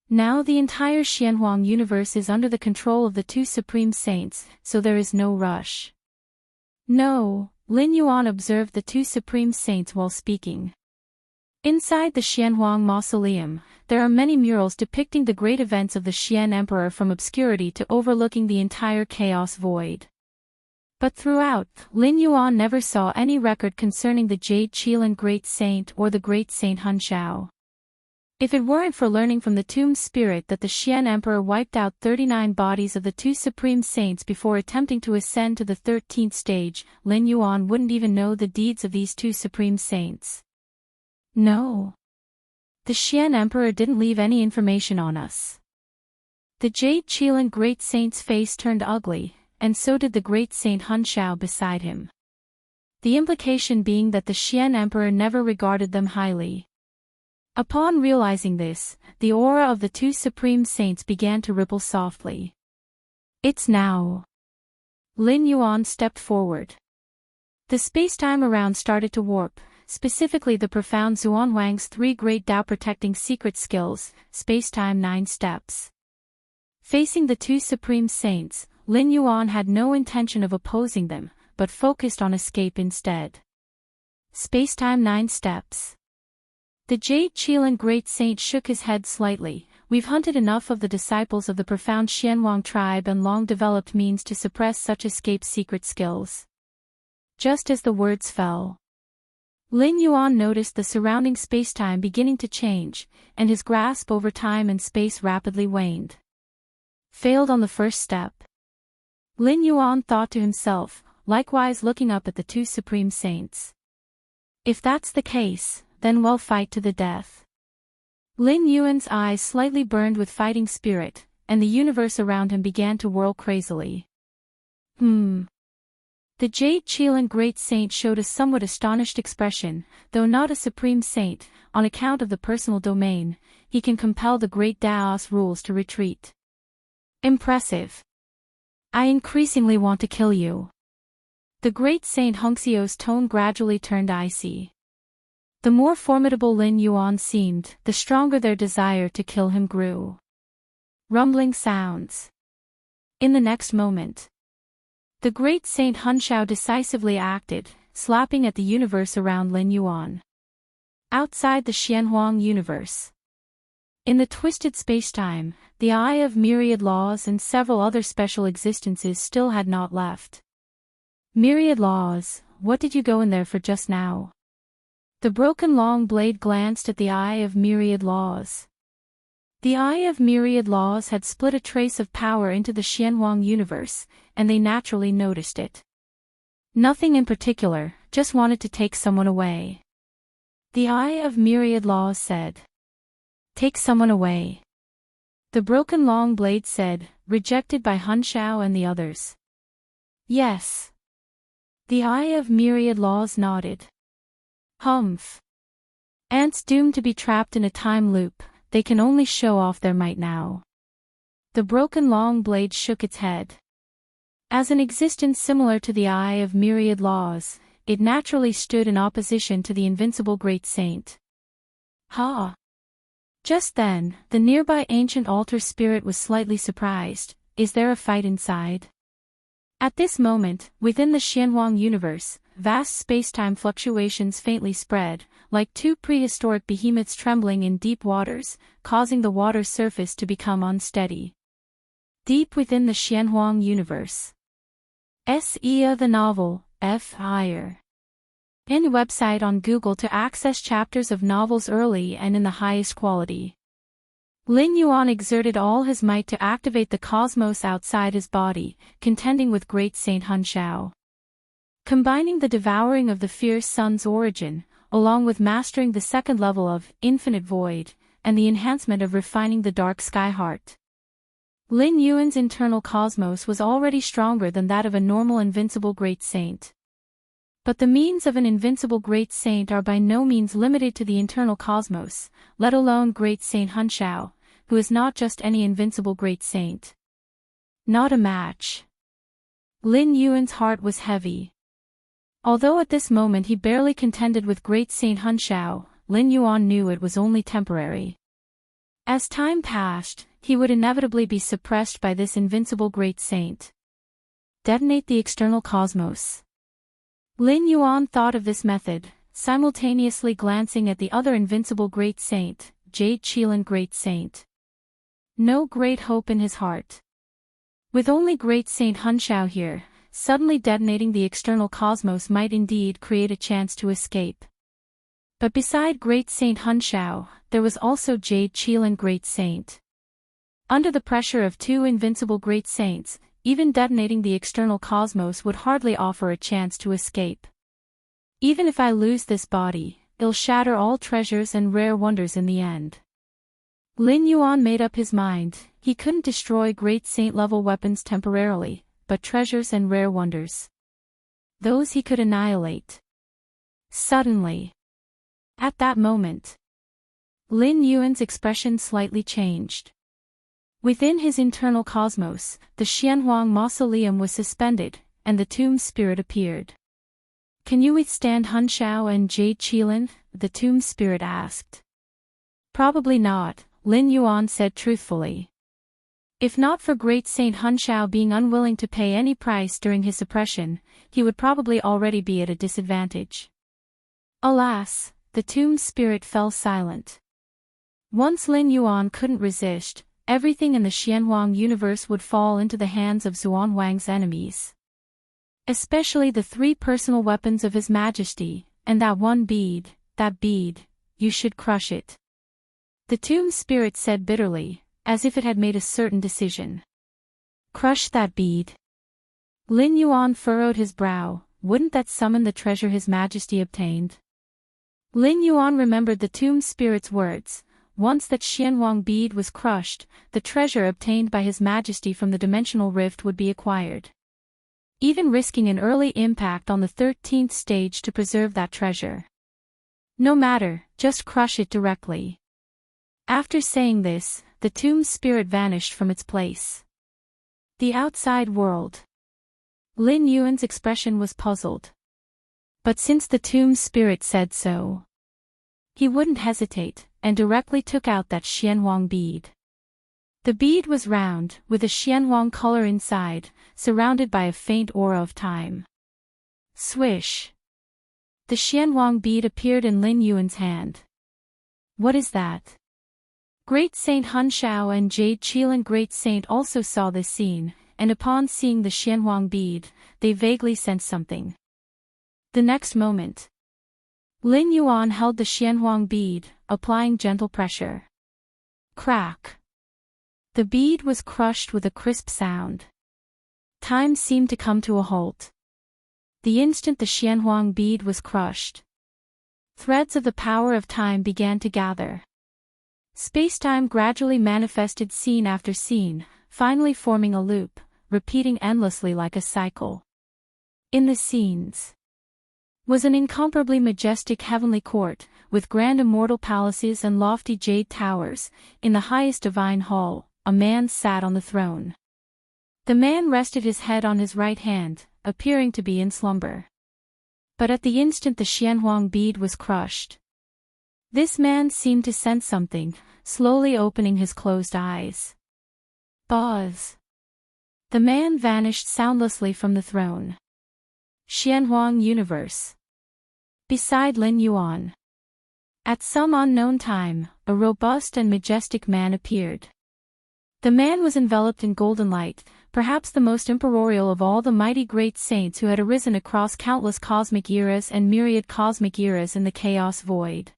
Now the entire Xianhuang universe is under the control of the two Supreme Saints, so there is no rush. No, Lin Yuan observed the two Supreme Saints while speaking. Inside the Xianhuang Mausoleum, there are many murals depicting the great events of the Xian Emperor from obscurity to overlooking the entire chaos void. But throughout, Lin Yuan never saw any record concerning the Jade Qilin Great Saint or the Great Saint Hunshao. If it weren't for learning from the tomb spirit that the Xian Emperor wiped out 39 bodies of the two Supreme Saints before attempting to ascend to the 13th stage, Lin Yuan wouldn't even know the deeds of these two Supreme Saints. No. The Xian Emperor didn't leave any information on us. The Jade Qilin Great Saint's face turned ugly, and so did the Great Saint Hunshao beside him. The implication being that the Xian Emperor never regarded them highly. Upon realizing this, the aura of the two Supreme Saints began to ripple softly. It's now. Lin Yuan stepped forward. The spacetime around started to warp, specifically the profound Xuanhuang's three great Tao protecting secret skills, spacetime 9 steps. Facing the two Supreme Saints, Lin Yuan had no intention of opposing them, but focused on escape instead. Spacetime 9 steps. The Jade Qilin Great Saint shook his head slightly. We've hunted enough of the disciples of the profound Xianhuang tribe and long developed means to suppress such escape secret skills. Just as the words fell, Lin Yuan noticed the surrounding spacetime beginning to change, and his grasp over time and space rapidly waned. Failed on the first step. Lin Yuan thought to himself, likewise looking up at the two supreme saints. If that's the case, then we'll fight to the death. Lin Yuan's eyes slightly burned with fighting spirit, and the universe around him began to whirl crazily. The Jade Qilin Great Saint showed a somewhat astonished expression. Though not a supreme saint, on account of the personal domain, he can compel the great Daos rules to retreat. Impressive. I increasingly want to kill you. The great Saint Hongxiu's tone gradually turned icy. The more formidable Lin Yuan seemed, the stronger their desire to kill him grew. Rumbling sounds. In the next moment, the great Saint Hunshao decisively acted, slapping at the universe around Lin Yuan. Outside the Xianhuang universe. In the twisted spacetime, the Eye of Myriad Laws and several other special existences still had not left. Myriad Laws, what did you go in there for just now? The broken long blade glanced at the Eye of Myriad Laws. The Eye of Myriad Laws had split a trace of power into the Xianhuang universe, and they naturally noticed it. Nothing in particular, just wanted to take someone away. The Eye of Myriad Laws said. Take someone away. The broken long blade said, rejected by Hunshao and the others. Yes. The Eye of Myriad Laws nodded. Humph. Ants doomed to be trapped in a time loop, they can only show off their might now. The broken long blade shook its head. As an existence similar to the Eye of Myriad Laws, it naturally stood in opposition to the invincible Great Saint. Ha! Just then, the nearby ancient altar spirit was slightly surprised. Is there a fight inside? At this moment, within the Xianhuang universe, vast spacetime fluctuations faintly spread, like two prehistoric behemoths trembling in deep waters, causing the water surface to become unsteady. Deep within the Xianhuang universe. S.E.A. the novel, F. Higher. In website on Google to access chapters of novels early and in the highest quality. Lin Yuan exerted all his might to activate the cosmos outside his body, contending with Great Saint Hunshao. Combining the devouring of the fierce sun's origin, along with mastering the second level of infinite void, and the enhancement of refining the dark sky heart. Lin Yuan's internal cosmos was already stronger than that of a normal invincible Great Saint. But the means of an invincible Great Saint are by no means limited to the internal cosmos, let alone Great Saint Hunshao, who is not just any invincible Great Saint. Not a match. Lin Yuan's heart was heavy. Although at this moment he barely contended with Great Saint Hunshao, Lin Yuan knew it was only temporary. As time passed, he would inevitably be suppressed by this invincible Great Saint. Detonate the external cosmos. Lin Yuan thought of this method, simultaneously glancing at the other invincible Great Saint, Jade Qilin Great Saint. No great hope in his heart. With only Great Saint Hunshao here, suddenly detonating the external cosmos might indeed create a chance to escape. But beside Great Saint Hunshao, there was also Jade Qilin Great Saint. Under the pressure of two invincible Great Saints, even detonating the external cosmos would hardly offer a chance to escape. Even if I lose this body, it'll shatter all treasures and rare wonders in the end. Lin Yuan made up his mind, he couldn't destroy Great Saint-level weapons temporarily, but treasures and rare wonders. Those he could annihilate. Suddenly. At that moment. Lin Yuan's expression slightly changed. Within his internal cosmos, the Xianhuang mausoleum was suspended, and the tomb spirit appeared. Can you withstand Hunshao and Jade Qilin? The tomb spirit asked. Probably not, Lin Yuan said truthfully. If not for Great Saint Hunshao being unwilling to pay any price during his suppression, he would probably already be at a disadvantage. Alas, the tomb spirit fell silent. Once Lin Yuan couldn't resist, everything in the Xianhuang universe would fall into the hands of Xuanwang's enemies. Especially the three personal weapons of His Majesty, and that one bead, you should crush it. The tomb spirit said bitterly, as if it had made a certain decision. Crush that bead. Lin Yuan furrowed his brow. Wouldn't that summon the treasure His Majesty obtained? Lin Yuan remembered the tomb spirit's words. Once that Xianhuang bead was crushed, the treasure obtained by His Majesty from the dimensional rift would be acquired. Even risking an early impact on the 13th stage to preserve that treasure. No matter, just crush it directly. After saying this, the tomb spirit vanished from its place. The outside world. Lin Yuan's expression was puzzled. But since the tomb spirit said so, he wouldn't hesitate, and directly took out that Xianhuang bead. The bead was round, with a Xianhuang color inside, surrounded by a faint aura of time. Swish! The Xianhuang bead appeared in Lin Yuan's hand. What is that? Great Saint Hun Shao and Jade Qilin Great Saint also saw this scene, and upon seeing the Xianhuang bead, they vaguely sensed something. The next moment, Lin Yuan held the Xianhuang bead, applying gentle pressure. Crack! The bead was crushed with a crisp sound. Time seemed to come to a halt. The instant the Xianhuang bead was crushed, threads of the power of time began to gather. Space-time gradually manifested scene after scene, finally forming a loop, repeating endlessly like a cycle. In the scenes was an incomparably majestic heavenly court, with grand immortal palaces and lofty jade towers. In the highest divine hall, a man sat on the throne. The man rested his head on his right hand, appearing to be in slumber. But at the instant the Xianhuang bead was crushed, this man seemed to sense something, slowly opening his closed eyes. Buzz! The man vanished soundlessly from the throne. Xianhuang Universe. Beside Lin Yuan. At some unknown time, a robust and majestic man appeared. The man was enveloped in golden light, perhaps the most imperial of all the mighty great saints who had arisen across countless cosmic eras and myriad cosmic eras in the chaos void.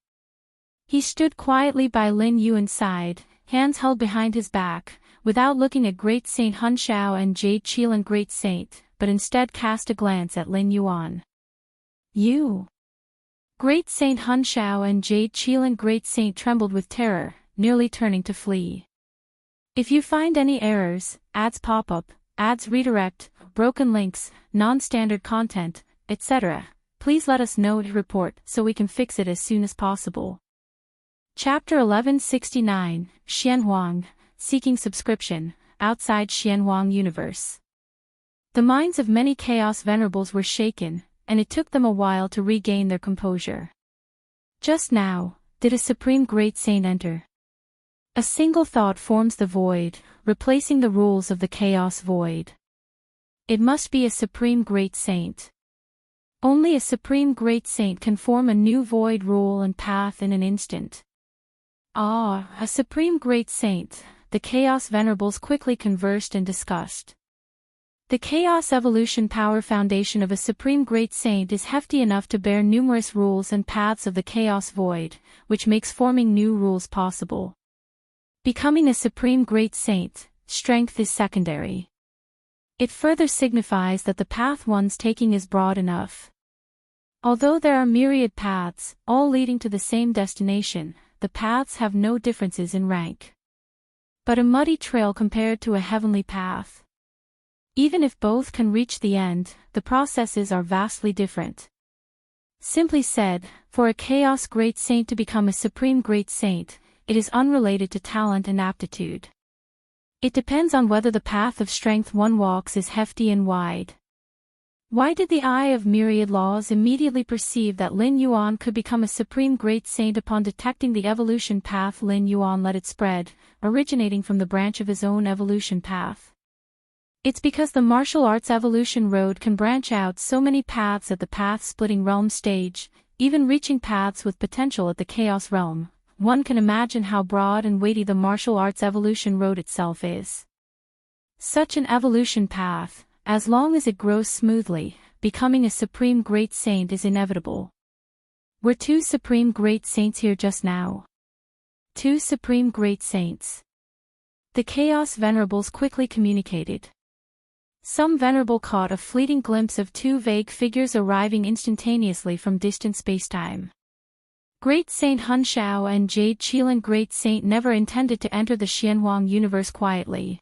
He stood quietly by Lin Yuan's side, hands held behind his back, without looking at Great Saint Hun Shao and Jade Qilin Great Saint, but instead cast a glance at Lin Yuan. You! Great Saint Hun Shao and Jade Qilin Great Saint trembled with terror, nearly turning to flee. If you find any errors, ads pop up, ads redirect, broken links, non-standard content, etc., please let us know to report so we can fix it as soon as possible. Chapter 1169, Xianhuang, Seeking Subscription, Outside Xianhuang Universe. The minds of many Chaos Venerables were shaken, and it took them a while to regain their composure. Just now, did a Supreme Great Saint enter? A single thought forms the void, replacing the rules of the Chaos Void. It must be a Supreme Great Saint. Only a Supreme Great Saint can form a new void rule and path in an instant. Ah, a Supreme Great Saint, the Chaos Venerables quickly conversed and discussed. The Chaos Evolution Power Foundation of a Supreme Great Saint is hefty enough to bear numerous rules and paths of the Chaos Void, which makes forming new rules possible. Becoming a Supreme Great Saint, strength is secondary. It further signifies that the path one's taking is broad enough. Although there are myriad paths, all leading to the same destination, the paths have no differences in rank. But a muddy trail compared to a heavenly path. Even if both can reach the end, the processes are vastly different. Simply said, for a Chaos Great Saint to become a Supreme Great Saint, it is unrelated to talent and aptitude. It depends on whether the path of strength one walks is hefty and wide. Why did the Eye of Myriad Laws immediately perceive that Lin Yuan could become a Supreme Great Saint upon detecting the evolution path Lin Yuan let it spread, originating from the branch of his own evolution path? It's because the martial arts evolution road can branch out so many paths at the path-splitting realm stage, even reaching paths with potential at the chaos realm. One can imagine how broad and weighty the martial arts evolution road itself is. Such an evolution path, as long as it grows smoothly, becoming a Supreme Great Saint is inevitable. Were two Supreme Great Saints here just now? Two Supreme Great Saints. The Chaos Venerables quickly communicated. Some Venerable caught a fleeting glimpse of two vague figures arriving instantaneously from distant spacetime. Great Saint Hun Shao and Jade Qilin. Great Saint never intended to enter the Xianhuang universe quietly.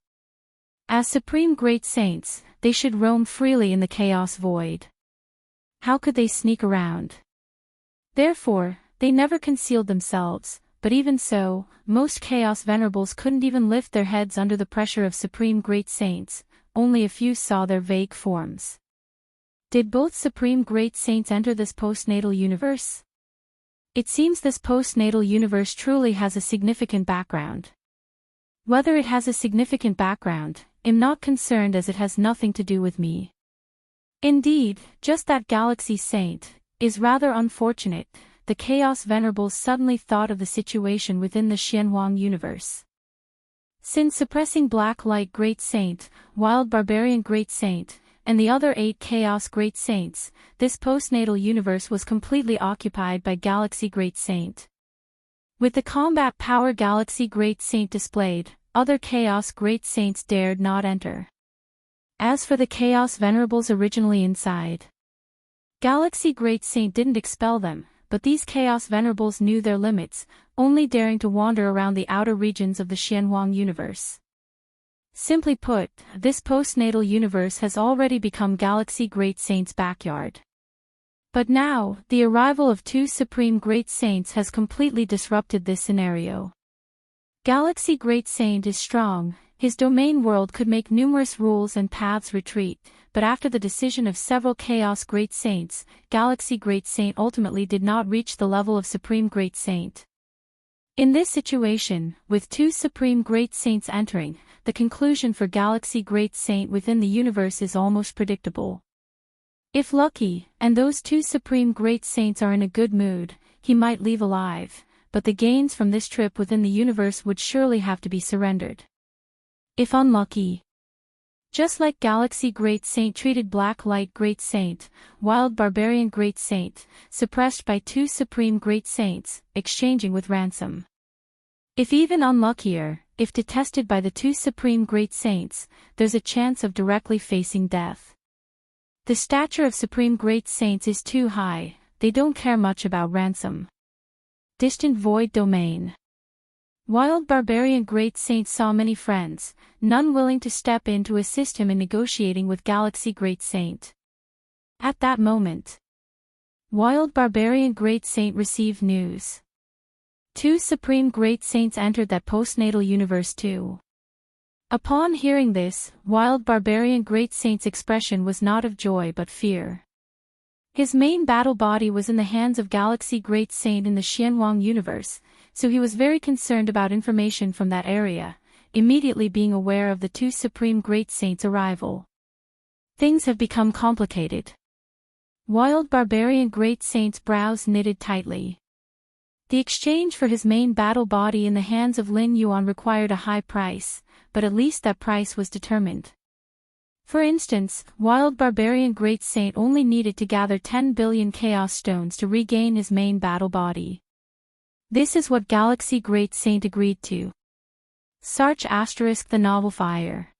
As Supreme Great Saints, they should roam freely in the chaos void. How could they sneak around? Therefore, they never concealed themselves, but even so, most Chaos Venerables couldn't even lift their heads under the pressure of Supreme Great Saints, only a few saw their vague forms. Did both Supreme Great Saints enter this postnatal universe? It seems this postnatal universe truly has a significant background. Whether it has a significant background, I'm not concerned as it has nothing to do with me. Indeed, just that Galaxy Saint is rather unfortunate. The Chaos Venerables suddenly thought of the situation within the Xianhuang universe. Since suppressing Black Light Great Saint, Wild Barbarian Great Saint, and the other 8 Chaos Great Saints, this postnatal universe was completely occupied by Galaxy Great Saint. With the combat power Galaxy Great Saint displayed, other Chaos Great Saints dared not enter. As for the Chaos Venerables originally inside, Galaxy Great Saint didn't expel them, but these Chaos Venerables knew their limits, only daring to wander around the outer regions of the Xianhuang universe. Simply put, this postnatal universe has already become Galaxy Great Saint's backyard. But now, the arrival of two Supreme Great Saints has completely disrupted this scenario. Galaxy Great Saint is strong, his domain world could make numerous rules and paths retreat, but after the decision of several Chaos Great Saints, Galaxy Great Saint ultimately did not reach the level of Supreme Great Saint. In this situation, with two Supreme Great Saints entering, the conclusion for Galaxy Great Saint within the universe is almost predictable. If lucky, and those two Supreme Great Saints are in a good mood, he might leave alive, but the gains from this trip within the universe would surely have to be surrendered. If unlucky, just like Galaxy Great Saint treated Black Light Great Saint, Wild Barbarian Great Saint, suppressed by two Supreme Great Saints, exchanging with ransom. If even unluckier, if detested by the two Supreme Great Saints, there's a chance of directly facing death. The stature of Supreme Great Saints is too high, they don't care much about ransom. Distant Void Domain. Wild Barbarian Great Saint saw many friends, none willing to step in to assist him in negotiating with Galaxy Great Saint. At that moment, Wild Barbarian Great Saint received news. Two Supreme Great Saints entered that postnatal universe too. Upon hearing this, Wild Barbarian Great Saint's expression was not of joy but fear. His main battle body was in the hands of Galaxy Great Saint in the Xianhuang universe, so he was very concerned about information from that area, immediately being aware of the two Supreme Great Saints' arrival. Things have become complicated. Wild Barbarian Great Saint's brows knitted tightly. The exchange for his main battle body in the hands of Lin Yuan required a high price, but at least that price was determined. For instance, Wild Barbarian Great Saint only needed to gather 10 billion Chaos Stones to regain his main battle body. This is what Galaxy Great Saint agreed to. Search * the novel Fire.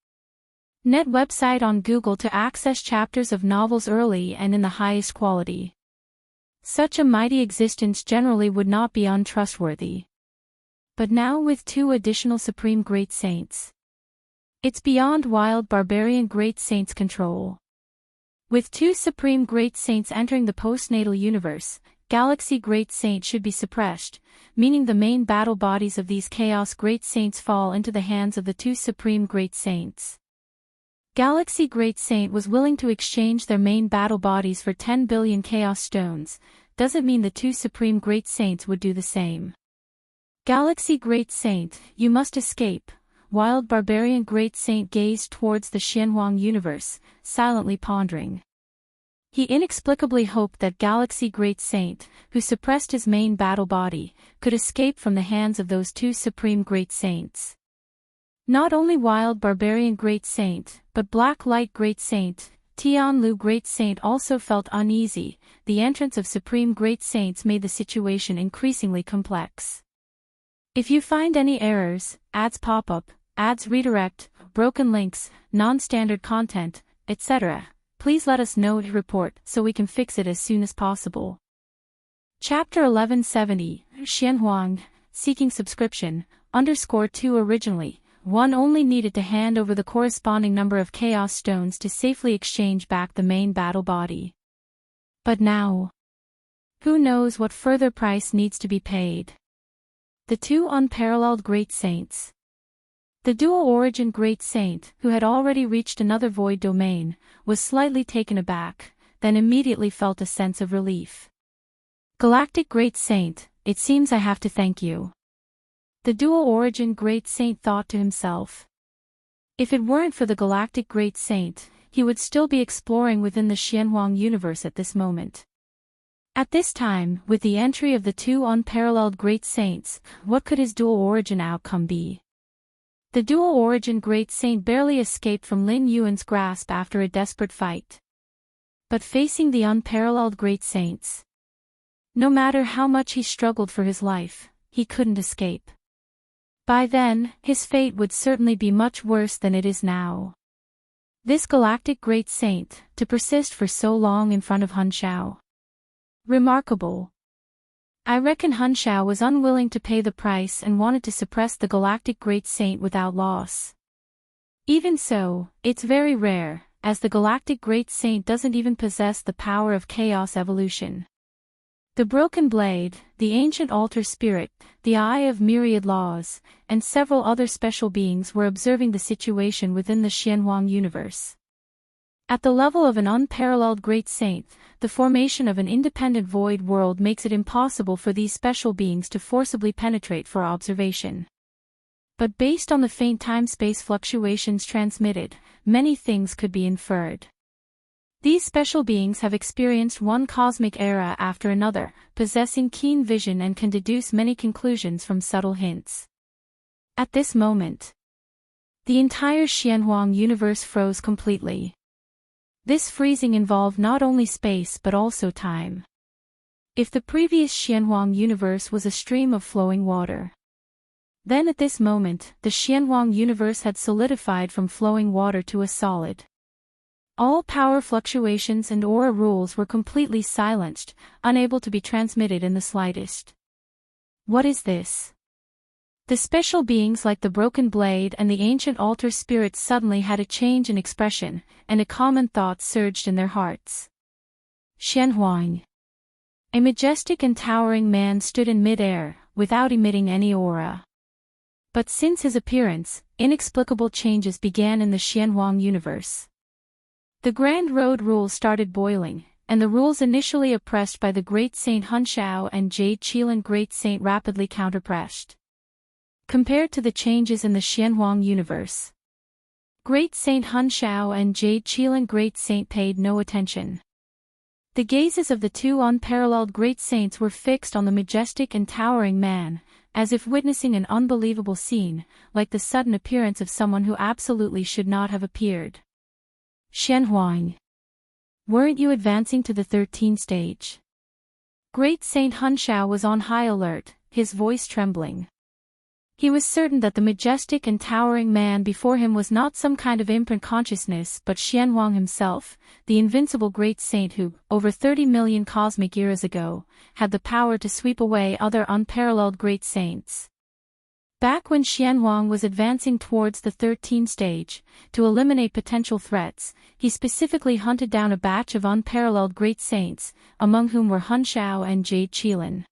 Net website on Google to access chapters of novels early and in the highest quality. Such a mighty existence generally would not be untrustworthy. But now with two additional Supreme Great Saints, it's beyond Wild Barbarian Great Saint's control. With two Supreme Great Saints entering the postnatal universe, Galaxy Great Saint should be suppressed, meaning the main battle bodies of these Chaos Great Saints fall into the hands of the two Supreme Great Saints. Galaxy Great Saint was willing to exchange their main battle bodies for 10 billion Chaos Stones, doesn't mean the two Supreme Great Saints would do the same. Galaxy Great Saint, you must escape. Wild Barbarian Great Saint gazed towards the Xianhuang universe, silently pondering. He inexplicably hoped that Galaxy Great Saint, who suppressed his main battle body, could escape from the hands of those two Supreme Great Saints. Not only Wild Barbarian Great Saint, but Black Light Great Saint, Tianlu Great Saint also felt uneasy. The entrance of Supreme Great Saints made the situation increasingly complex. If you find any errors, ads pop up, ads redirect, broken links, non-standard content, etc., please let us know to report so we can fix it as soon as possible. Chapter 1170, Xianhuang, Seeking Subscription, _2 Originally, one only needed to hand over the corresponding number of Chaos Stones to safely exchange back the main battle body. But now, who knows what further price needs to be paid? The two unparalleled Great Saints. The dual-origin Great Saint, who had already reached another void domain, was slightly taken aback, then immediately felt a sense of relief. Galactic Great Saint, it seems I have to thank you. The dual-origin Great Saint thought to himself. If it weren't for the Galactic Great Saint, he would still be exploring within the Xianhuang universe at this moment. At this time, with the entry of the two unparalleled Great Saints, what could his dual-origin outcome be? The dual-origin Great Saint barely escaped from Lin Yuan's grasp after a desperate fight. But facing the unparalleled Great Saints, no matter how much he struggled for his life, he couldn't escape. By then, his fate would certainly be much worse than it is now. This Galactic Great Saint, to persist for so long in front of Hun Shao. Remarkable. I reckon Hun Shao was unwilling to pay the price and wanted to suppress the Galactic Great Saint without loss. Even so, it's very rare, as the Galactic Great Saint doesn't even possess the power of chaos evolution. The Broken Blade, the Ancient Altar Spirit, the Eye of Myriad Laws, and several other special beings were observing the situation within the Xianhuang universe. At the level of an unparalleled Great Saint, the formation of an independent void world makes it impossible for these special beings to forcibly penetrate for observation. But based on the faint time-space fluctuations transmitted, many things could be inferred. These special beings have experienced one cosmic era after another, possessing keen vision and can deduce many conclusions from subtle hints. At this moment, the entire Xianhuang universe froze completely. This freezing involved not only space but also time. If the previous Xianhuang universe was a stream of flowing water, then at this moment, the Xianhuang universe had solidified from flowing water to a solid. All power fluctuations and aura rules were completely silenced, unable to be transmitted in the slightest. What is this? The special beings like the Broken Blade and the Ancient Altar Spirits suddenly had a change in expression, and a common thought surged in their hearts. Xianhuang. A majestic and towering man stood in mid-air, without emitting any aura. But since his appearance, inexplicable changes began in the Xianhuang universe. The Grand Road rules started boiling, and the rules initially oppressed by the Great Saint Hun Shao and Jade Qilin Great Saint rapidly counterpressed. Compared to the changes in the Xianhuang universe, Great Saint Hun Shao and Jade Qilin Great Saint paid no attention. The gazes of the two unparalleled Great Saints were fixed on the majestic and towering man, as if witnessing an unbelievable scene, like the sudden appearance of someone who absolutely should not have appeared. Xianhuang. Weren't you advancing to the 13th stage? Great Saint Hun Shao was on high alert, his voice trembling. He was certain that the majestic and towering man before him was not some kind of imprint consciousness but Xianhuang himself, the invincible Great Saint who, over 30 million cosmic eras ago, had the power to sweep away other unparalleled Great Saints. Back when Xianhuang was advancing towards the 13th stage, to eliminate potential threats, he specifically hunted down a batch of unparalleled Great Saints, among whom were Hun Shao and Jade Qilin.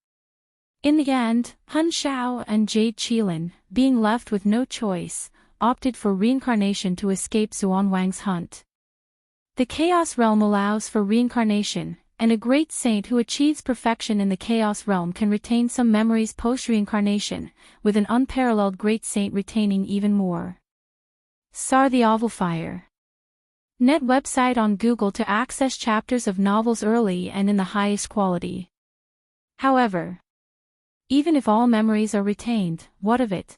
In the end, Hun Shao and Jade Qilin, being left with no choice, opted for reincarnation to escape Xuanwang's hunt. The Chaos Realm allows for reincarnation, and a Great Saint who achieves perfection in the Chaos Realm can retain some memories post-reincarnation, with an unparalleled Great Saint retaining even more. Soar the Ovalfire. Net website on Google to access chapters of novels early and in the highest quality. However, even if all memories are retained, what of it?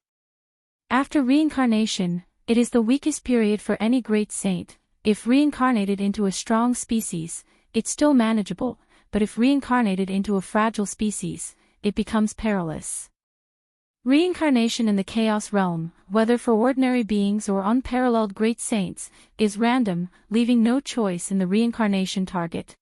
After reincarnation, it is the weakest period for any Great Saint, If reincarnated into a strong species, it's still manageable, but if reincarnated into a fragile species, it becomes perilous. Reincarnation in the Chaos Realm, whether for ordinary beings or unparalleled great saints, is random, leaving no choice in the reincarnation target.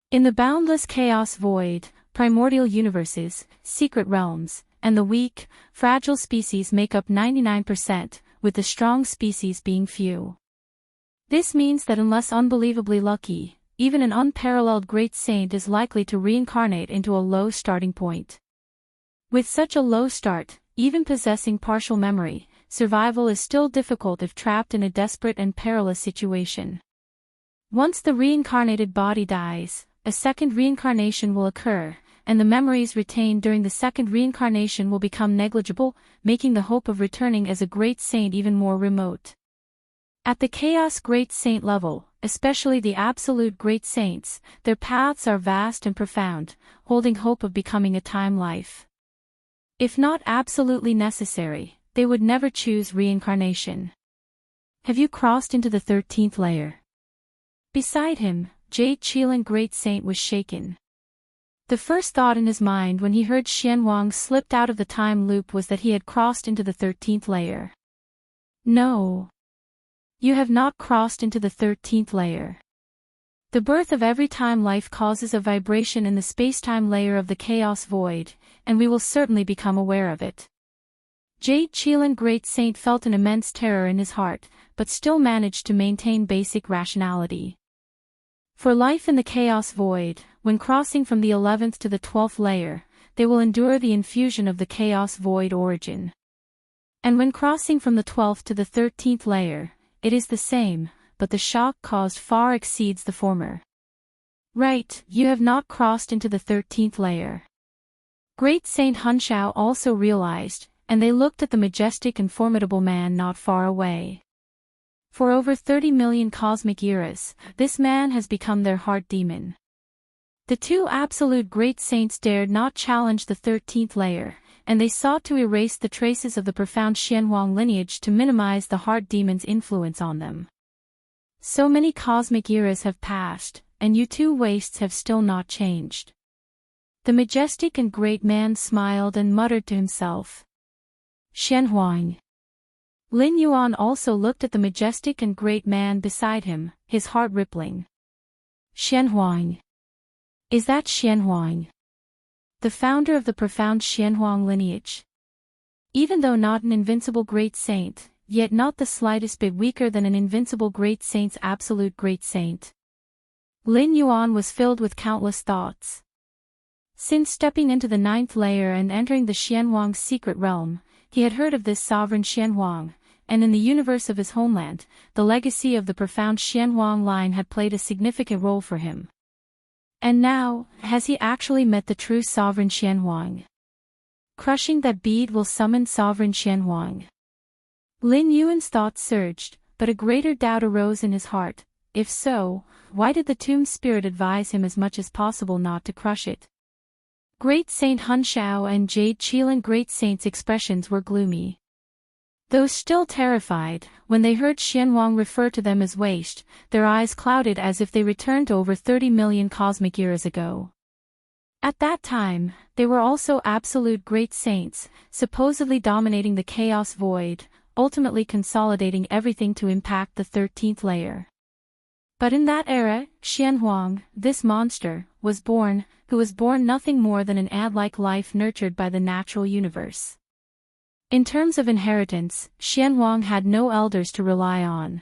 In the boundless chaos void, primordial universes, secret realms, and the weak, fragile species make up 99%, with the strong species being few. This means that unless unbelievably lucky, even an unparalleled great saint is likely to reincarnate into a low starting point. With such a low start, even possessing partial memory, survival is still difficult if trapped in a desperate and perilous situation. Once the reincarnated body dies, a second reincarnation will occur, and the memories retained during the second reincarnation will become negligible, making the hope of returning as a great saint even more remote. At the Chaos Great Saint level, especially the absolute great saints, their paths are vast and profound, holding hope of becoming a time life. If not absolutely necessary, they would never choose reincarnation. Have you crossed into the 13th layer? Beside him, Jade Qilan Great Saint was shaken. The first thought in his mind when he heard Xianhuang slipped out of the time loop was that he had crossed into the 13th layer. No. You have not crossed into the 13th layer. The birth of every time life causes a vibration in the space-time layer of the chaos void, and we will certainly become aware of it. Jade Qilan Great Saint felt an immense terror in his heart, but still managed to maintain basic rationality. For life in the chaos void, when crossing from the 11th to the 12th layer, they will endure the infusion of the chaos void origin. And when crossing from the 12th to the 13th layer, it is the same, but the shock caused far exceeds the former. Right, you have not crossed into the 13th layer. Great Saint Hunshao also realized, and they looked at the majestic and formidable man not far away. For over 30 million cosmic eras, this man has become their heart demon. The two absolute great saints dared not challenge the 13th layer, and they sought to erase the traces of the profound Xianhuang lineage to minimize the heart demon's influence on them. So many cosmic eras have passed, and you two wastes have still not changed. The majestic and great man smiled and muttered to himself. Xianhuang. Lin Yuan also looked at the majestic and great man beside him, his heart rippling. Xianhuang. Is that Xianhuang? The founder of the profound Xianhuang lineage? Even though not an invincible great saint, yet not the slightest bit weaker than an invincible great saint's absolute great saint. Lin Yuan was filled with countless thoughts. Since stepping into the 9th layer and entering the Xianhuang's secret realm, he had heard of this sovereign Xianhuang, and in the universe of his homeland, the legacy of the profound Xianhuang line had played a significant role for him. And now, has he actually met the true sovereign Xianhuang? Crushing that bead will summon sovereign Xianhuang. Lin Yuan's thoughts surged, but a greater doubt arose in his heart. If so, why did the tomb spirit advise him as much as possible not to crush it? Great Saint Hunshao and Jade Qilan Great Saint's expressions were gloomy. Though still terrified, when they heard Xianhuang refer to them as waste, their eyes clouded as if they returned to over 30 million cosmic eras ago. At that time, they were also absolute great saints, supposedly dominating the chaos void, ultimately consolidating everything to impact the 13th layer. But in that era, Xianhuang, this monster, was born, who was born nothing more than an ant-like life nurtured by the natural universe. In terms of inheritance, Xianhuang had no elders to rely on.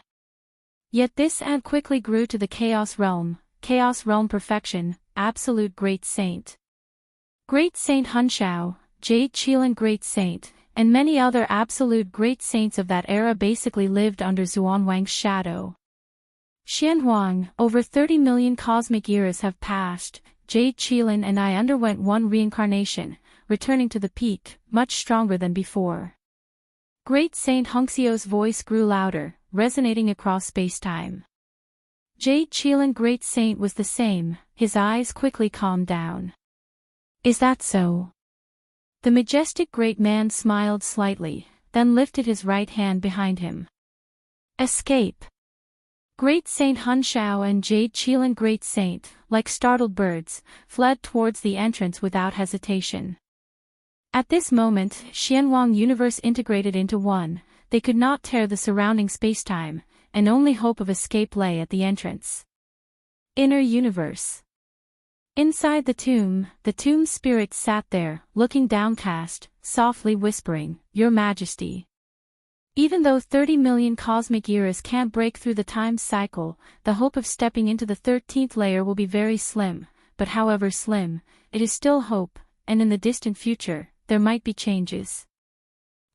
Yet this ant quickly grew to the Chaos Realm perfection, absolute great saint. Great Saint Hunshao, Jade Qilan Great Saint, and many other absolute great saints of that era basically lived under Xuanwang's shadow. Xianhuang, over 30 million cosmic eras have passed, Jade Qilan and I underwent one reincarnation, returning to the peak, much stronger than before. Great Saint Hungxiao's voice grew louder, resonating across space-time. Jade Qilan Great Saint was the same, his eyes quickly calmed down. Is that so? The majestic great man smiled slightly, then lifted his right hand behind him. Escape. Great Saint Hunshao and Jade Qilin Great Saint, like startled birds, fled towards the entrance without hesitation. At this moment, Xianhuang universe integrated into one, they could not tear the surrounding spacetime, and only hope of escape lay at the entrance. Inner universe. Inside the tomb spirits sat there, looking downcast, softly whispering, "Your Majesty." Even though 30 million cosmic eras can't break through the time cycle, the hope of stepping into the 13th layer will be very slim, but however slim, it is still hope, and in the distant future, there might be changes.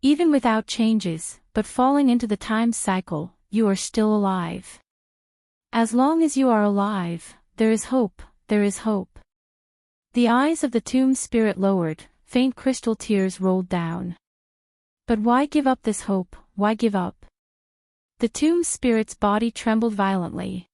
Even without changes, but falling into the time cycle, you are still alive. As long as you are alive, there is hope, there is hope. The eyes of the tomb spirit lowered, faint crystal tears rolled down. But why give up this hope, why give up? The tomb spirit's body trembled violently.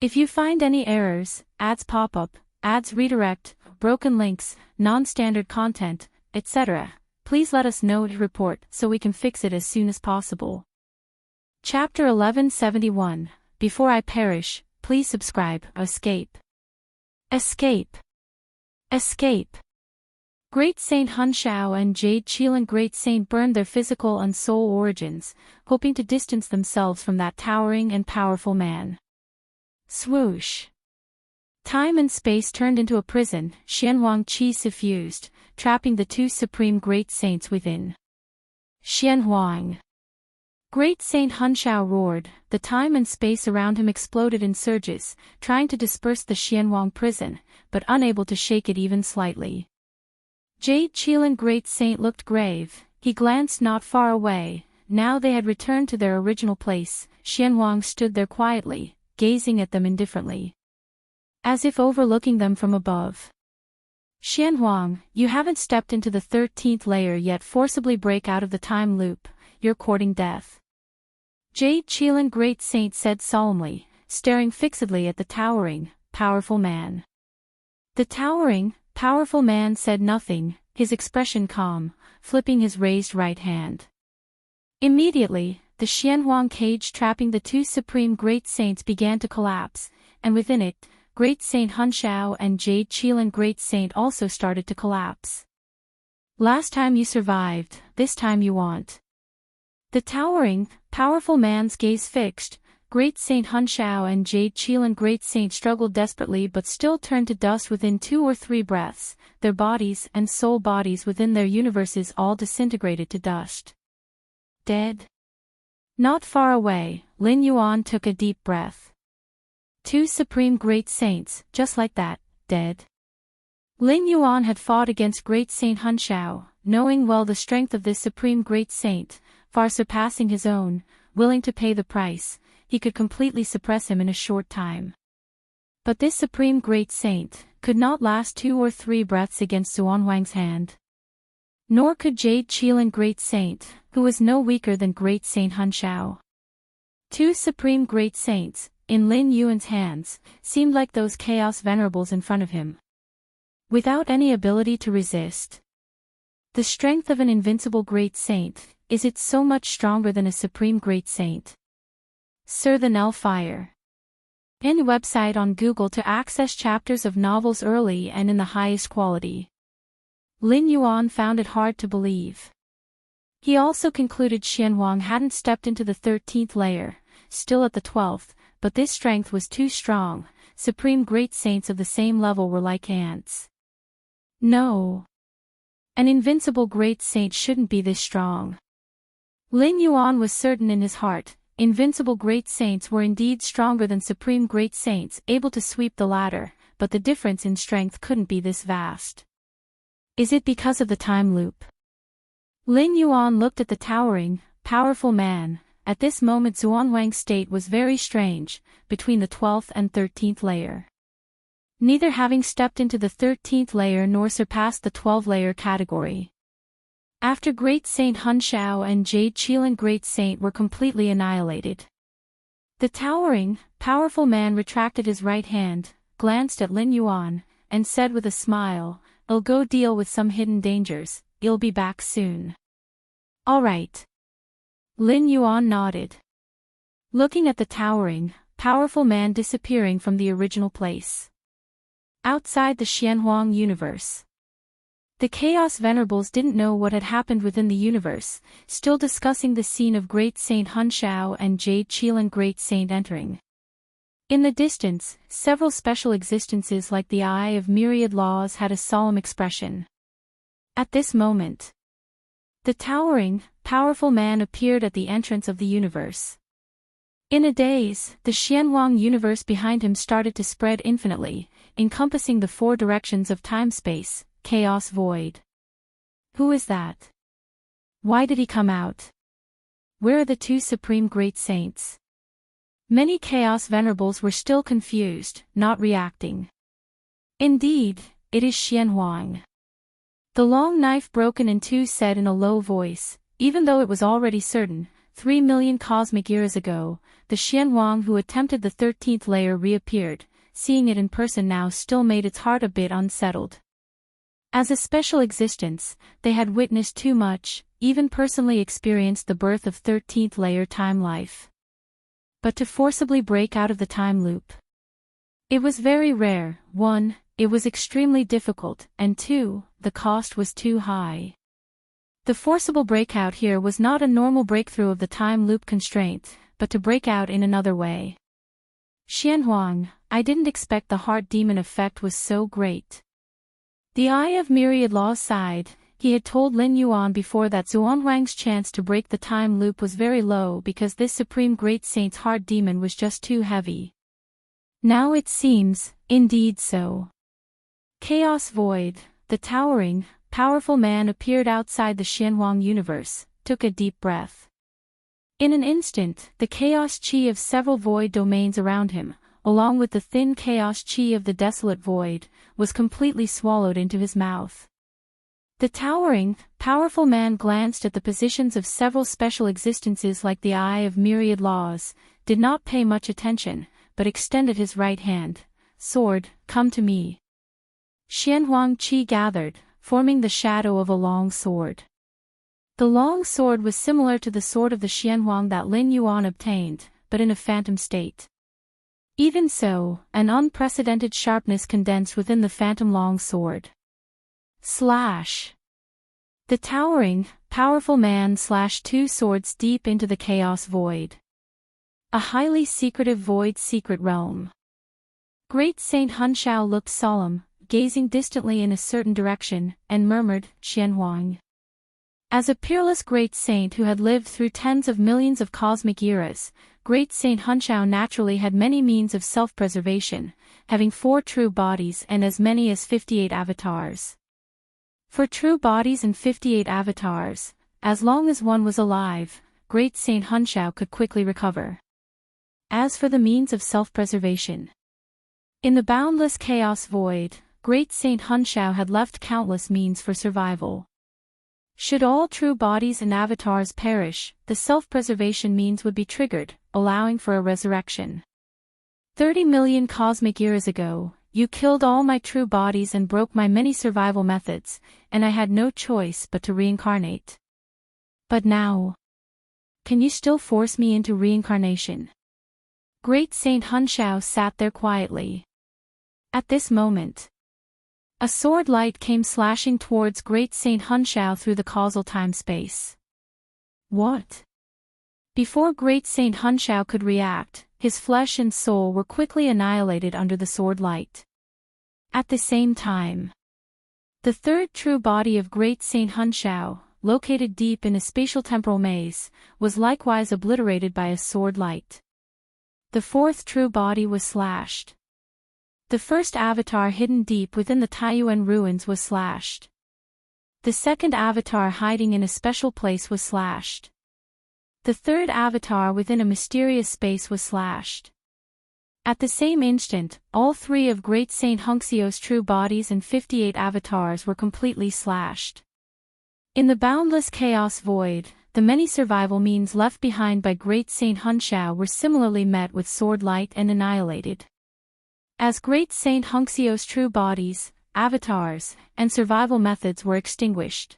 If you find any errors, ads pop up, ads redirect, broken links, non-standard content, etc., please let us know to report so we can fix it as soon as possible. Chapter 1171, Before I Perish, please subscribe. Escape. Escape. Escape. Great Saint Hunshao and Jade Qilin Great Saint burned their physical and soul origins, hoping to distance themselves from that towering and powerful man. Swoosh. Time and space turned into a prison, Xianhuang Qi suffused, trapping the two supreme great saints within. Xianhuang. Great Saint Hunshao roared, the time and space around him exploded in surges, trying to disperse the Xianhuang prison, but unable to shake it even slightly. Jade Qilin Great Saint looked grave, he glanced not far away, now they had returned to their original place, Xianhuang stood there quietly, gazing at them indifferently. As if overlooking them from above. Xianhuang, you haven't stepped into the 13th layer yet. Forcibly break out of the time loop, you're courting death. Jade Qilin Great Saint said solemnly, staring fixedly at the towering, powerful man. The towering, powerful man said nothing, his expression calm, flipping his raised right hand. Immediately, the Xianhuang cage trapping the two supreme great saints began to collapse, and within it, Great Saint Hunshao and Jade Qilin Great Saint also started to collapse. Last time you survived, this time you want. The towering, powerful man's gaze fixed, Great Saint Hunshao and Jade Qilin Great Saint struggled desperately but still turned to dust within 2 or 3 breaths, their bodies and soul bodies within their universes all disintegrated to dust. Dead? Not far away, Lin Yuan took a deep breath. 2 supreme great saints, just like that, dead. Lin Yuan had fought against Great Saint Hunshao, knowing well the strength of this supreme great saint, far surpassing his own, willing to pay the price, he could completely suppress him in a short time. But this supreme great saint could not last 2 or 3 breaths against Xuanhuang's hand. Nor could Jade Qilin Great Saint, who was no weaker than Great Saint Hunshao. 2 supreme great saints, in Lin Yuan's hands, seemed like those chaos venerables in front of him. Without any ability to resist. The strength of an invincible great saint, is it so much stronger than a supreme great saint? Sir the Hellfire. In website on Google to access chapters of novels early and in the highest quality. Lin Yuan found it hard to believe. He also concluded Xianhuang hadn't stepped into the 13th layer, still at the 12th, but this strength was too strong, supreme great saints of the same level were like ants. No. An invincible great saint shouldn't be this strong. Lin Yuan was certain in his heart, invincible great saints were indeed stronger than supreme great saints, able to sweep the ladder, but the difference in strength couldn't be this vast. Is it because of the time loop? Lin Yuan looked at the towering, powerful man. At this moment Xuanhuang's state was very strange, between the 12th and 13th layer. Neither having stepped into the 13th layer nor surpassed the 12-layer category. After Great Saint Hunshao and Jade Qilin Great Saint were completely annihilated. The towering, powerful man retracted his right hand, glanced at Lin Yuan, and said with a smile, "I'll go deal with some hidden dangers, you'll be back soon." "All right." Lin Yuan nodded. looking at the towering, powerful man disappearing from the original place. Outside the Xianhuang universe. The Chaos Venerables didn't know what had happened within the universe, still discussing the scene of Great Saint Hunshao and Jade Qilan Great Saint entering. In the distance, several special existences like the Eye of Myriad Laws had a solemn expression. At this moment, the towering, powerful man appeared at the entrance of the universe. In a daze, the Xianhuang universe behind him started to spread infinitely, encompassing the four directions of time-space, chaos void. Who is that? Why did he come out? Where are the two supreme great saints? Many Chaos Venerables were still confused, not reacting. Indeed, it is Xianhuang. The long knife broken in two said in a low voice, even though it was already certain, 3 million cosmic eras ago, the Xianhuang who attempted the 13th layer reappeared, seeing it in person now still made its heart a bit unsettled. As a special existence, they had witnessed too much, even personally experienced the birth of 13th layer time life. But to forcibly break out of the time loop. It was very rare. 1, it was extremely difficult, and 2, the cost was too high. The forcible breakout here was not a normal breakthrough of the time loop constraint, but to break out in another way. Xianhuang, I didn't expect the heart demon effect was so great. The Eye of Myriad Laws sighed. He had told Lin Yuan before that Zuanhuang's chance to break the time loop was very low because this Supreme Great Saint's heart demon was just too heavy. Now it seems, indeed so. Chaos Void, the towering, powerful man appeared outside the Xianhuang universe, took a deep breath. In an instant, the chaos chi of several void domains around him, along with the thin chaos chi of the desolate void, was completely swallowed into his mouth. The towering, powerful man glanced at the positions of several special existences like the Eye of Myriad Laws, did not pay much attention, but extended his right hand. Sword, come to me. Xianhuang Qi gathered, forming the shadow of a long sword. The long sword was similar to the sword of the Xianhuang that Lin Yuan obtained, but in a phantom state. Even so, an unprecedented sharpness condensed within the phantom long sword. Slash. The towering, powerful man slashed two swords deep into the chaos void. A highly secretive void secret realm. Great Saint Hunshao looked solemn, gazing distantly in a certain direction, and murmured, Xianhuang. As a peerless great saint who had lived through tens of millions of cosmic eras, Great Saint Hunshao naturally had many means of self-preservation, having 4 true bodies and as many as 58 avatars. For true bodies and 58 avatars, as long as one was alive, Great Saint Hunshao could quickly recover. As for the means of self-preservation, in the boundless chaos void, Great Saint Hunshao had left countless means for survival. Should all true bodies and avatars perish, the self-preservation means would be triggered, allowing for a resurrection. 30 million cosmic eras ago, you killed all my true bodies and broke my many survival methods, and I had no choice but to reincarnate. But now, can you still force me into reincarnation? Great Saint Hunshao sat there quietly. At this moment, a sword light came slashing towards Great Saint Hunshao through the causal time-space. What? Before Great Saint Hunshao could react, his flesh and soul were quickly annihilated under the sword light. At the same time, the third true body of Great Saint Hunshao, located deep in a spatial-temporal maze, was likewise obliterated by a sword light. The fourth true body was slashed. The first avatar hidden deep within the Taiyuan ruins was slashed. The second avatar hiding in a special place was slashed. The third avatar within a mysterious space was slashed. At the same instant, all 3 of Great Saint Hunxiao's true bodies and 58 avatars were completely slashed. In the boundless chaos void, the many survival means left behind by Great Saint Hunshao were similarly met with sword light and annihilated. As Great Saint Hunxiao's true bodies, avatars, and survival methods were extinguished.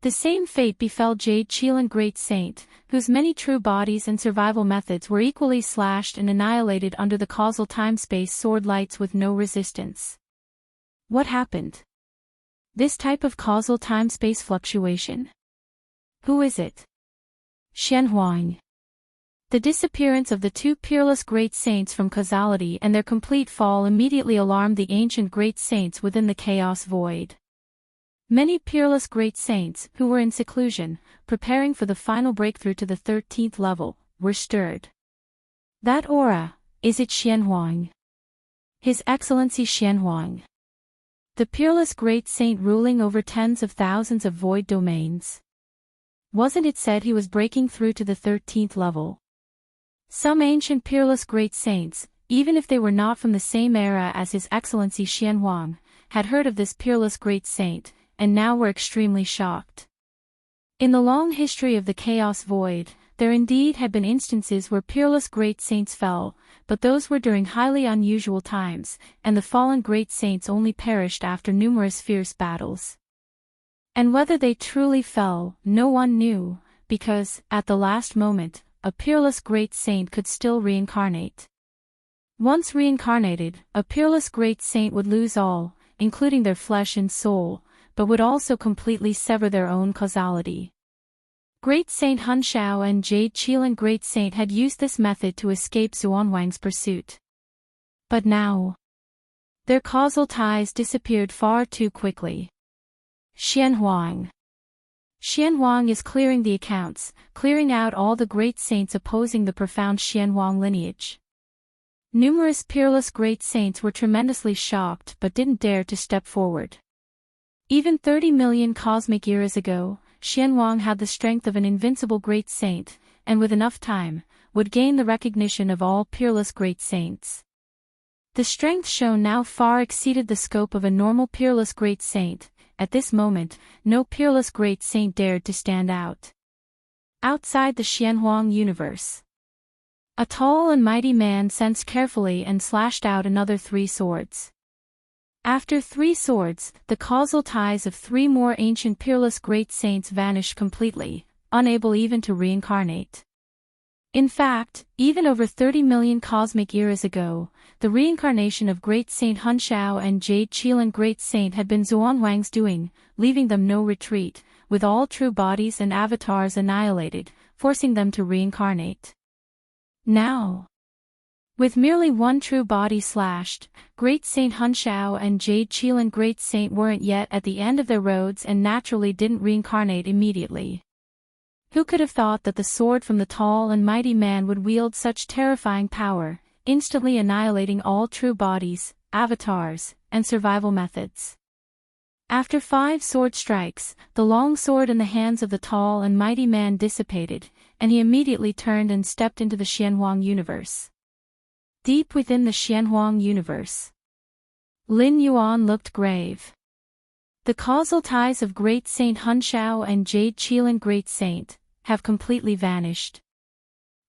The same fate befell Jade Qilin Great Saint, whose many true bodies and survival methods were equally slashed and annihilated under the causal time-space sword lights with no resistance. What happened? This type of causal time-space fluctuation? Who is it? Xianhuang. The disappearance of the two peerless great saints from causality and their complete fall immediately alarmed the ancient great saints within the chaos void. Many peerless great saints, who were in seclusion, preparing for the final breakthrough to the 13th level, were stirred. That aura, is it Xianhuang? His Excellency Xianhuang. The peerless great saint ruling over tens of thousands of void domains. Wasn't it said he was breaking through to the 13th level? Some ancient peerless great saints, even if they were not from the same era as His Excellency Xianhuang, had heard of this peerless great saint, and now were extremely shocked. In the long history of the Chaos Void, there indeed had been instances where peerless great saints fell, but those were during highly unusual times, and the fallen great saints only perished after numerous fierce battles. And whether they truly fell, no one knew, because, at the last moment, a peerless great saint could still reincarnate. Once reincarnated, a peerless great saint would lose all, including their flesh and soul, but would also completely sever their own causality. Great Saint Hunshao and Jade Qilin Great Saint had used this method to escape Xuanwang's pursuit. But now, their causal ties disappeared far too quickly. Xianhuang. Xianhuang is clearing the accounts, clearing out all the great saints opposing the profound Xianhuang lineage. Numerous peerless great saints were tremendously shocked but didn't dare to step forward. Even 30 million cosmic eras ago, Xianhuang had the strength of an invincible great saint, and with enough time, would gain the recognition of all peerless great saints. The strength shown now far exceeded the scope of a normal peerless great saint. At this moment, no peerless great saint dared to stand out. Outside the Xianhuang universe, a tall and mighty man sensed carefully and slashed out another 3 swords. After 3 swords, the causal ties of 3 more ancient peerless great saints vanished completely, unable even to reincarnate. In fact, even over 30 million cosmic eras ago, the reincarnation of Great Saint Hunshao and Jade Qilin Great Saint had been Xuanwang's doing, leaving them no retreat, with all true bodies and avatars annihilated, forcing them to reincarnate. Now, with merely one true body slashed, Great Saint Hunshao and Jade Qilin Great Saint weren't yet at the end of their roads and naturally didn't reincarnate immediately. Who could have thought that the sword from the tall and mighty man would wield such terrifying power, instantly annihilating all true bodies, avatars, and survival methods? After 5 sword strikes, the long sword in the hands of the tall and mighty man dissipated, and he immediately turned and stepped into the Xianhuang universe. Deep within the Xianhuang universe, Lin Yuan looked grave. The causal ties of Great Saint Hunshao and Jade Qilin Great Saint have completely vanished.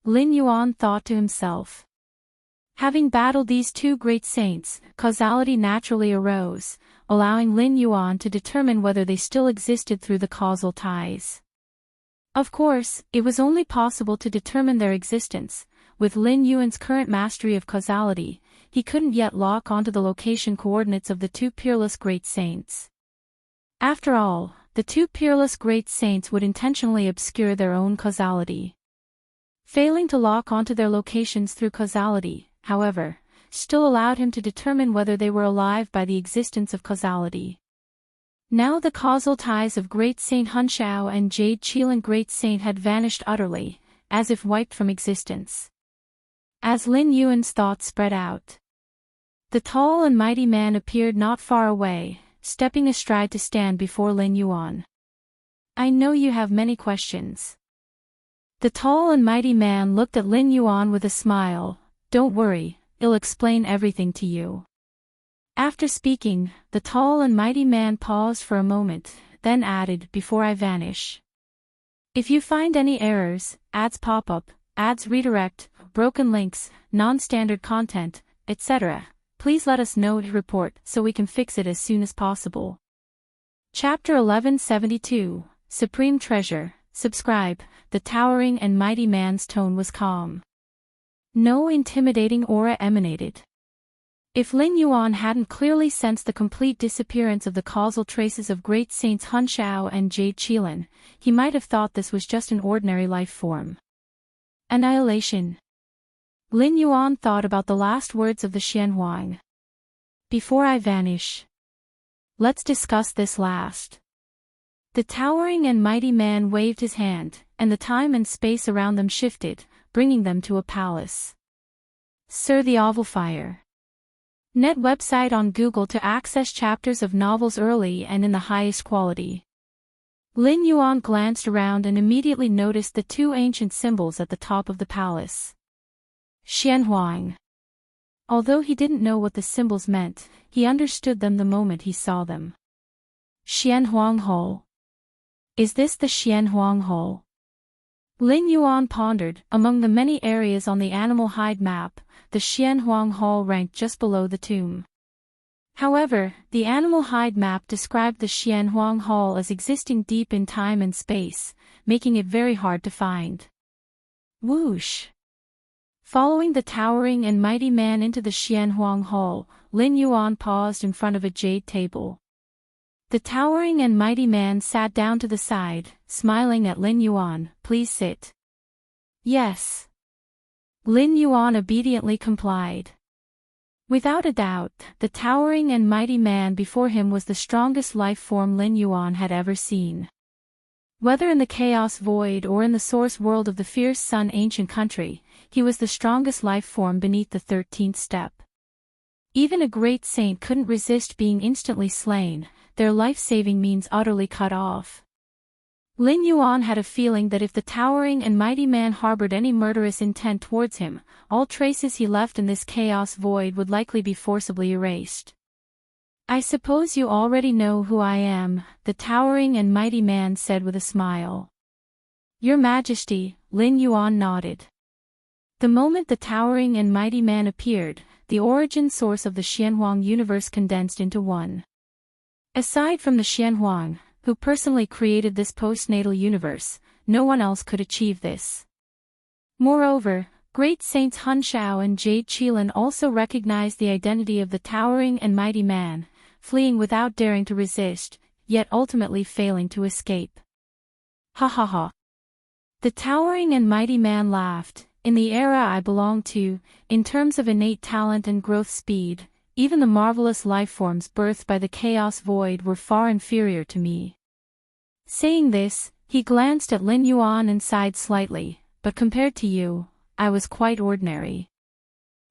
Lin Yuan thought to himself. Having battled these 2 great saints, causality naturally arose, allowing Lin Yuan to determine whether they still existed through the causal ties. Of course, it was only possible to determine their existence. With Lin Yuan's current mastery of causality, he couldn't yet lock onto the location coordinates of the 2 peerless great saints. After all, the 2 peerless great saints would intentionally obscure their own causality. Failing to lock onto their locations through causality, however, still allowed him to determine whether they were alive by the existence of causality. Now the causal ties of Great Saint Hunshao and Jade Qilin Great Saint had vanished utterly, as if wiped from existence. As Lin Yuan's thoughts spread out, the tall and mighty man appeared not far away, stepping astride to stand before Lin Yuan. I know you have many questions. The tall and mighty man looked at Lin Yuan with a smile. Don't worry, I'll explain everything to you. After speaking, the tall and mighty man paused for a moment, then added, before I vanish. If you find any errors, ads pop up, ads redirect, broken links, non-standard content, etc., please let us know to report so we can fix it as soon as possible. Chapter 1172, supreme treasure, subscribe." The towering and mighty man's tone was calm. No intimidating aura emanated. If Lin Yuan hadn't clearly sensed the complete disappearance of the causal traces of great saints Hun Shao and Jade Qilin, he might have thought this was just an ordinary life form. Annihilation. Lin Yuan thought about the last words of the Xianhuang. "Before I vanish. Let's discuss this last." The towering and mighty man waved his hand, and the time and space around them shifted, bringing them to a palace. Sir the Ovalfire. Net website on Google to access chapters of novels early and in the highest quality. Lin Yuan glanced around and immediately noticed the two ancient symbols at the top of the palace. Xianhuang. Although he didn't know what the symbols meant, he understood them the moment he saw them. Xianhuang Hole. Is this the Xianhuang Hole? Lin Yuan pondered. Among the many areas on the animal hide map, the Xianhuang Hall ranked just below the tomb. However, the animal hide map described the Xianhuang Hall as existing deep in time and space, making it very hard to find. Whoosh! Following the towering and mighty man into the Xianhuang Hall, Lin Yuan paused in front of a jade table. The towering and mighty man sat down to the side, smiling at Lin Yuan. "Please sit." "Yes." Lin Yuan obediently complied. Without a doubt, the towering and mighty man before him was the strongest life form Lin Yuan had ever seen. Whether in the chaos void or in the source world of the fierce sun ancient country, he was the strongest life form beneath the 13th step. Even a great saint couldn't resist being instantly slain, their life-saving means utterly cut off. Lin Yuan had a feeling that if the towering and mighty man harbored any murderous intent towards him, all traces he left in this chaos void would likely be forcibly erased. "I suppose you already know who I am," the towering and mighty man said with a smile. "Your Majesty," Lin Yuan nodded. The moment the towering and mighty man appeared, the origin source of the Xianhuang universe condensed into one. Aside from the Xianhuang, who personally created this postnatal universe, no one else could achieve this. Moreover, great saints Hun Shao and Jade Qilin also recognized the identity of the towering and mighty man, fleeing without daring to resist, yet ultimately failing to escape. Ha ha ha. The towering and mighty man laughed. "In the era I belong to, in terms of innate talent and growth speed, even the marvelous lifeforms birthed by the chaos void were far inferior to me." Saying this, he glanced at Lin Yuan and sighed slightly. "But compared to you, I was quite ordinary."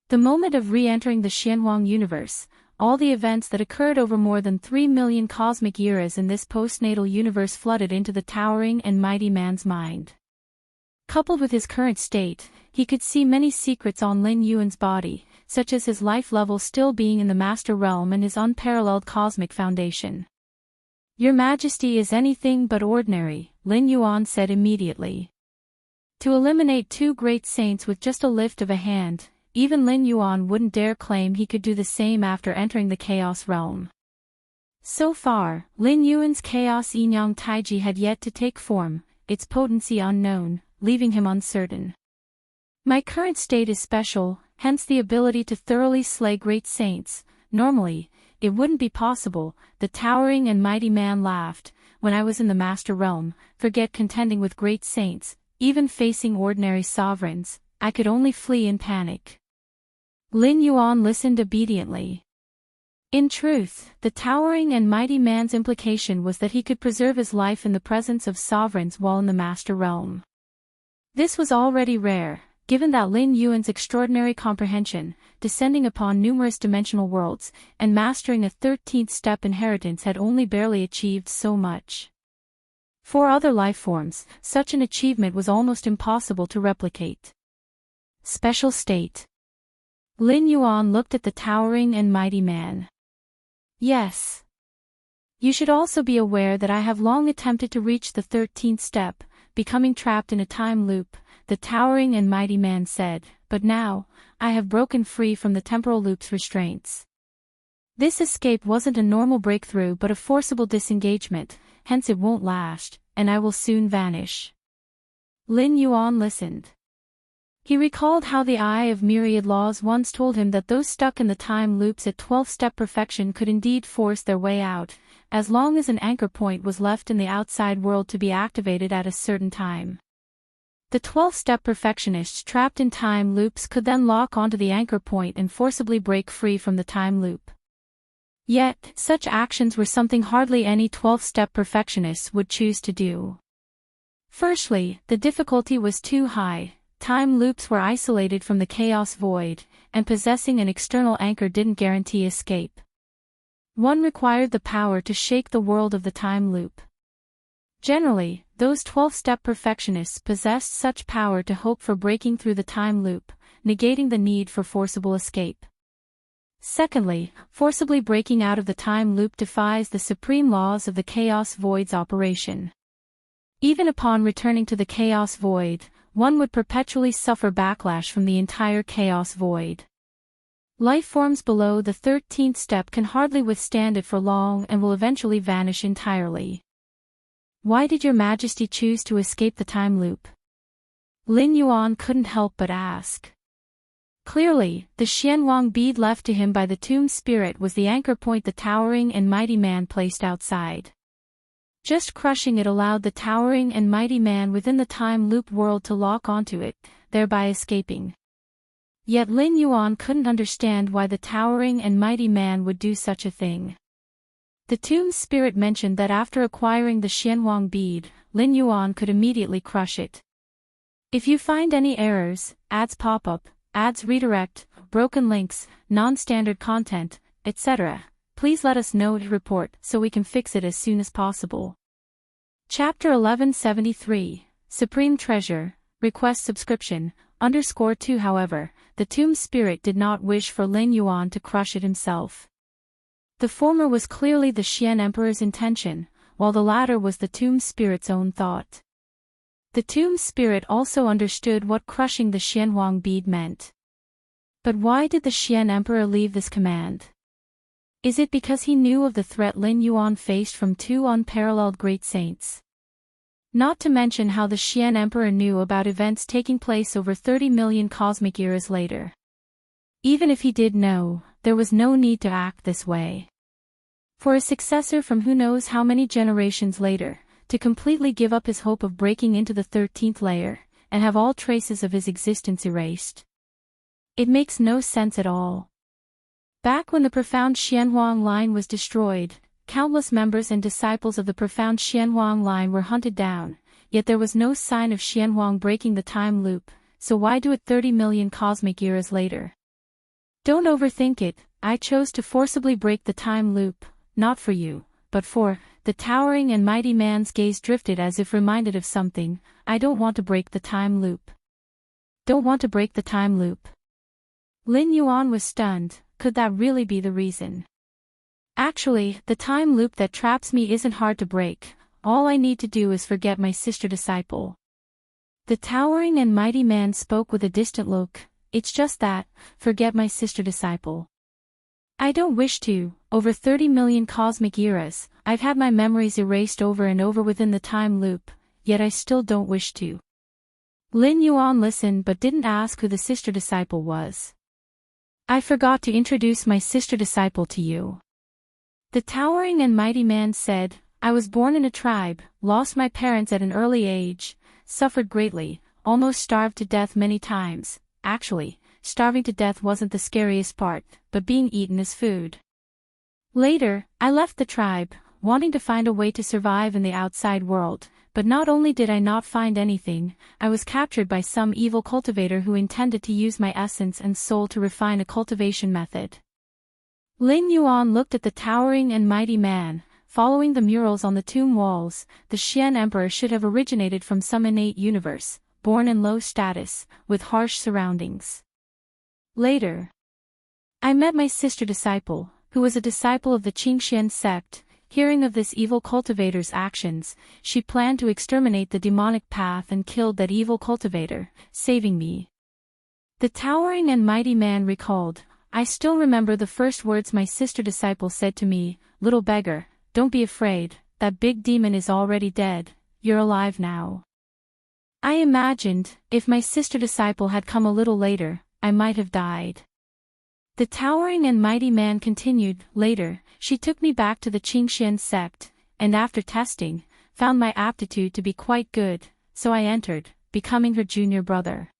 The moment of re-entering the Xianhuang universe, all the events that occurred over more than 3 million cosmic eras in this postnatal universe flooded into the towering and mighty man's mind. Coupled with his current state, he could see many secrets on Lin Yuan's body, such as his life level still being in the Master Realm and his unparalleled cosmic foundation. "Your Majesty is anything but ordinary," Lin Yuan said immediately. To eliminate two great saints with just a lift of a hand, even Lin Yuan wouldn't dare claim he could do the same after entering the Chaos Realm. So far, Lin Yuan's Chaos Yinyang Taiji had yet to take form, its potency unknown, leaving him uncertain. "My current state is special, hence the ability to thoroughly slay great saints. Normally, it wouldn't be possible," the towering and mighty man laughed. "When I was in the Master Realm, forget contending with great saints, even facing ordinary sovereigns, I could only flee in panic." Lin Yuan listened obediently. In truth, the towering and mighty man's implication was that he could preserve his life in the presence of sovereigns while in the Master Realm. This was already rare, given that Lin Yuan's extraordinary comprehension, descending upon numerous dimensional worlds, and mastering a 13th step inheritance had only barely achieved so much. For other lifeforms, such an achievement was almost impossible to replicate. Special state. Lin Yuan looked at the towering and mighty man. "Yes. You should also be aware that I have long attempted to reach the 13th step, becoming trapped in a time loop," the towering and mighty man said, "but now, I have broken free from the temporal loop's restraints. This escape wasn't a normal breakthrough but a forcible disengagement, hence it won't last, and I will soon vanish." Lin Yuan listened. He recalled how the Eye of Myriad Laws once told him that those stuck in the time loops at 12-step perfection could indeed force their way out, as long as an anchor point was left in the outside world to be activated at a certain time. The 12-step perfectionists trapped in time loops could then lock onto the anchor point and forcibly break free from the time loop. Yet, such actions were something hardly any 12-step perfectionists would choose to do. Firstly, the difficulty was too high. Time loops were isolated from the chaos void, and possessing an external anchor didn't guarantee escape. One required the power to shake the world of the time loop. Generally, those 12-step perfectionists possessed such power to hope for breaking through the time loop, negating the need for forcible escape. Secondly, forcibly breaking out of the time loop defies the supreme laws of the chaos void's operation. Even upon returning to the chaos void, one would perpetually suffer backlash from the entire chaos void. Life forms below the 13th step can hardly withstand it for long and will eventually vanish entirely. Why did your Majesty choose to escape the time loop? Lin Yuan couldn't help but ask. Clearly, the Xianwang bead left to him by the tomb spirit was the anchor point the towering and mighty man placed outside. Just crushing it allowed the towering and mighty man within the time loop world to lock onto it, thereby escaping. Yet Lin Yuan couldn't understand why the towering and mighty man would do such a thing. The tomb spirit mentioned that after acquiring the Xianwang bead, Lin Yuan could immediately crush it. If you find any errors, ads pop up, ads redirect, broken links, non-standard content, etc., please let us know to report so we can fix it as soon as possible. Chapter 1173, Supreme Treasure, Request Subscription, _2. However, the tomb spirit did not wish for Lin Yuan to crush it himself. The former was clearly the Xian Emperor's intention, while the latter was the tomb spirit's own thought. The tomb spirit also understood what crushing the Xianwang bead meant. But why did the Xian Emperor leave this command? Is it because he knew of the threat Lin Yuan faced from two unparalleled great saints? Not to mention how the Xian Emperor knew about events taking place over 30 million cosmic eras later. Even if he did know, there was no need to act this way. For a successor from who knows how many generations later, to completely give up his hope of breaking into the 13th layer, and have all traces of his existence erased. It makes no sense at all. Back when the profound Xianhuang line was destroyed, countless members and disciples of the profound Xianhuang line were hunted down, yet there was no sign of Xianhuang breaking the time loop, so why do it 30 million cosmic eras later? Don't overthink it. I chose to forcibly break the time loop, not for you, but for the towering and mighty man's gaze drifted as if reminded of something. I don't want to break the time loop. Don't want to break the time loop. Lin Yuan was stunned. Could that really be the reason? Actually, the time loop that traps me isn't hard to break. All I need to do is forget my sister disciple. The towering and mighty man spoke with a distant look. It's just that, forget my sister disciple. I don't wish to. Over 30 million cosmic eras, I've had my memories erased over and over within the time loop, yet I still don't wish to. Lin Yuan listened but didn't ask who the sister disciple was. I forgot to introduce my sister disciple to you. The towering and mighty man said, I was born in a tribe, lost my parents at an early age, suffered greatly, almost starved to death many times. Actually, starving to death wasn't the scariest part, but being eaten as food. Later, I left the tribe, wanting to find a way to survive in the outside world, but not only did I not find anything, I was captured by some evil cultivator who intended to use my essence and soul to refine a cultivation method. Lin Yuan looked at the towering and mighty man. Following the murals on the tomb walls, the Xian Emperor should have originated from some innate universe, born in low status, with harsh surroundings. Later, I met my sister disciple, who was a disciple of the Qingxian sect. Hearing of this evil cultivator's actions, she planned to exterminate the demonic path and killed that evil cultivator, saving me. The towering and mighty man recalled, I still remember the first words my sister disciple said to me, little beggar, don't be afraid, that big demon is already dead, you're alive now. I imagined, if my sister disciple had come a little later, I might have died. The towering and mighty man continued. Later, she took me back to the Qingxian sect, and after testing, found my aptitude to be quite good, so I entered, becoming her junior brother.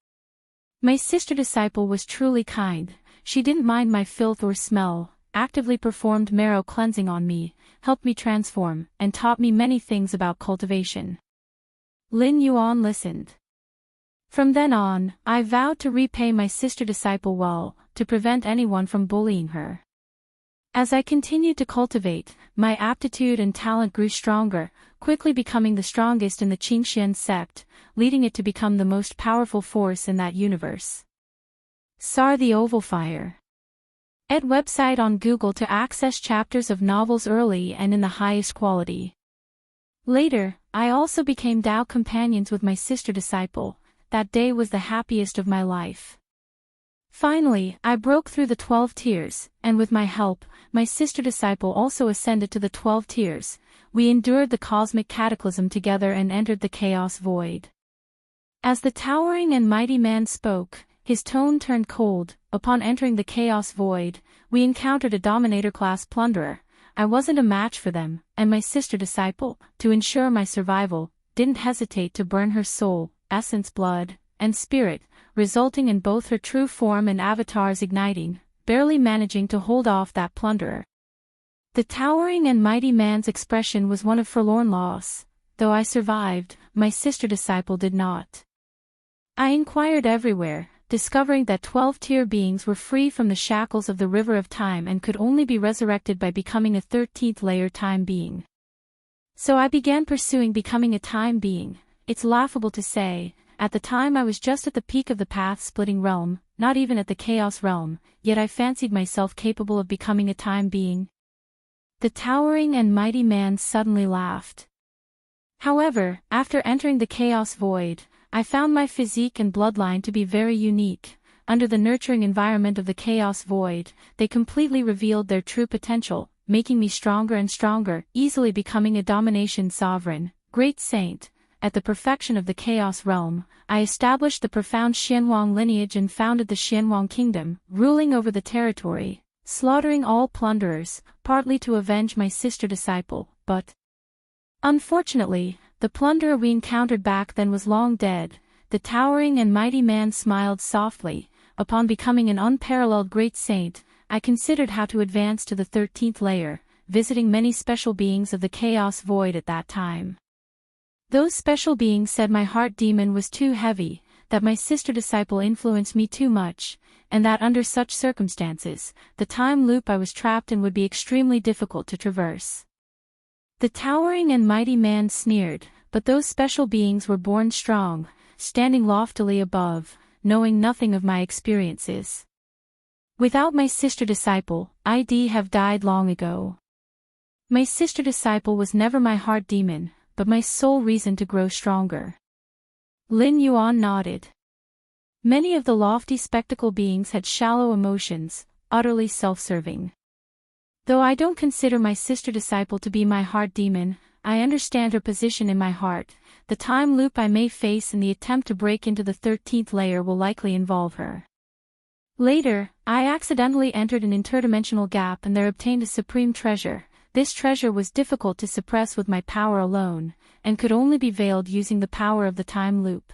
My sister disciple was truly kind. She didn't mind my filth or smell, actively performed marrow cleansing on me, helped me transform, and taught me many things about cultivation. Lin Yuan listened. From then on, I vowed to repay my sister disciple well, to prevent anyone from bullying her. As I continued to cultivate, my aptitude and talent grew stronger, quickly becoming the strongest in the Qingxian sect, leading it to become the most powerful force in that universe. Soar the Oval Fire. Ed website on Google to access chapters of novels early and in the highest quality. Later, I also became Tao companions with my sister disciple. That day was the happiest of my life. Finally, I broke through the 12 tiers, and with my help, my sister disciple also ascended to the 12 tiers. We endured the cosmic cataclysm together and entered the chaos void. As the towering and mighty man spoke, his tone turned cold. Upon entering the chaos void, we encountered a dominator-class plunderer. I wasn't a match for them, and my sister disciple, to ensure my survival, didn't hesitate to burn her soul, essence, blood, and spirit, resulting in both her true form and avatars igniting, barely managing to hold off that plunderer. The towering and mighty man's expression was one of forlorn loss. Though I survived, my sister disciple did not. I inquired everywhere, discovering that 12-tier beings were free from the shackles of the river of time and could only be resurrected by becoming a 13th layer time being. So I began pursuing becoming a time being. It's laughable to say, at the time I was just at the peak of the path-splitting realm, not even at the chaos realm, yet I fancied myself capable of becoming a time being. The towering and mighty man suddenly laughed. However, after entering the chaos void, I found my physique and bloodline to be very unique. Under the nurturing environment of the chaos void, they completely revealed their true potential, making me stronger and stronger, easily becoming a domination sovereign, great saint. At the perfection of the chaos realm, I established the profound Xianwang lineage and founded the Xianwang kingdom, ruling over the territory, slaughtering all plunderers, partly to avenge my sister disciple, but unfortunately, the plunderer we encountered back then was long dead. The towering and mighty man smiled softly. Upon becoming an unparalleled great saint, I considered how to advance to the 13th layer, visiting many special beings of the chaos void at that time. Those special beings said my heart demon was too heavy, that my sister disciple influenced me too much, and that under such circumstances, the time loop I was trapped in would be extremely difficult to traverse. The towering and mighty man sneered, but those special beings were born strong, standing loftily above, knowing nothing of my experiences. Without my sister disciple, I'd have died long ago. My sister disciple was never my heart demon, but my sole reason to grow stronger. Lin Yuan nodded. Many of the lofty spectacle beings had shallow emotions, utterly self-serving. Though I don't consider my sister disciple to be my heart demon, I understand her position in my heart. The time loop I may face in the attempt to break into the 13th layer will likely involve her. Later, I accidentally entered an interdimensional gap and there obtained a supreme treasure. This treasure was difficult to suppress with my power alone, and could only be veiled using the power of the time loop.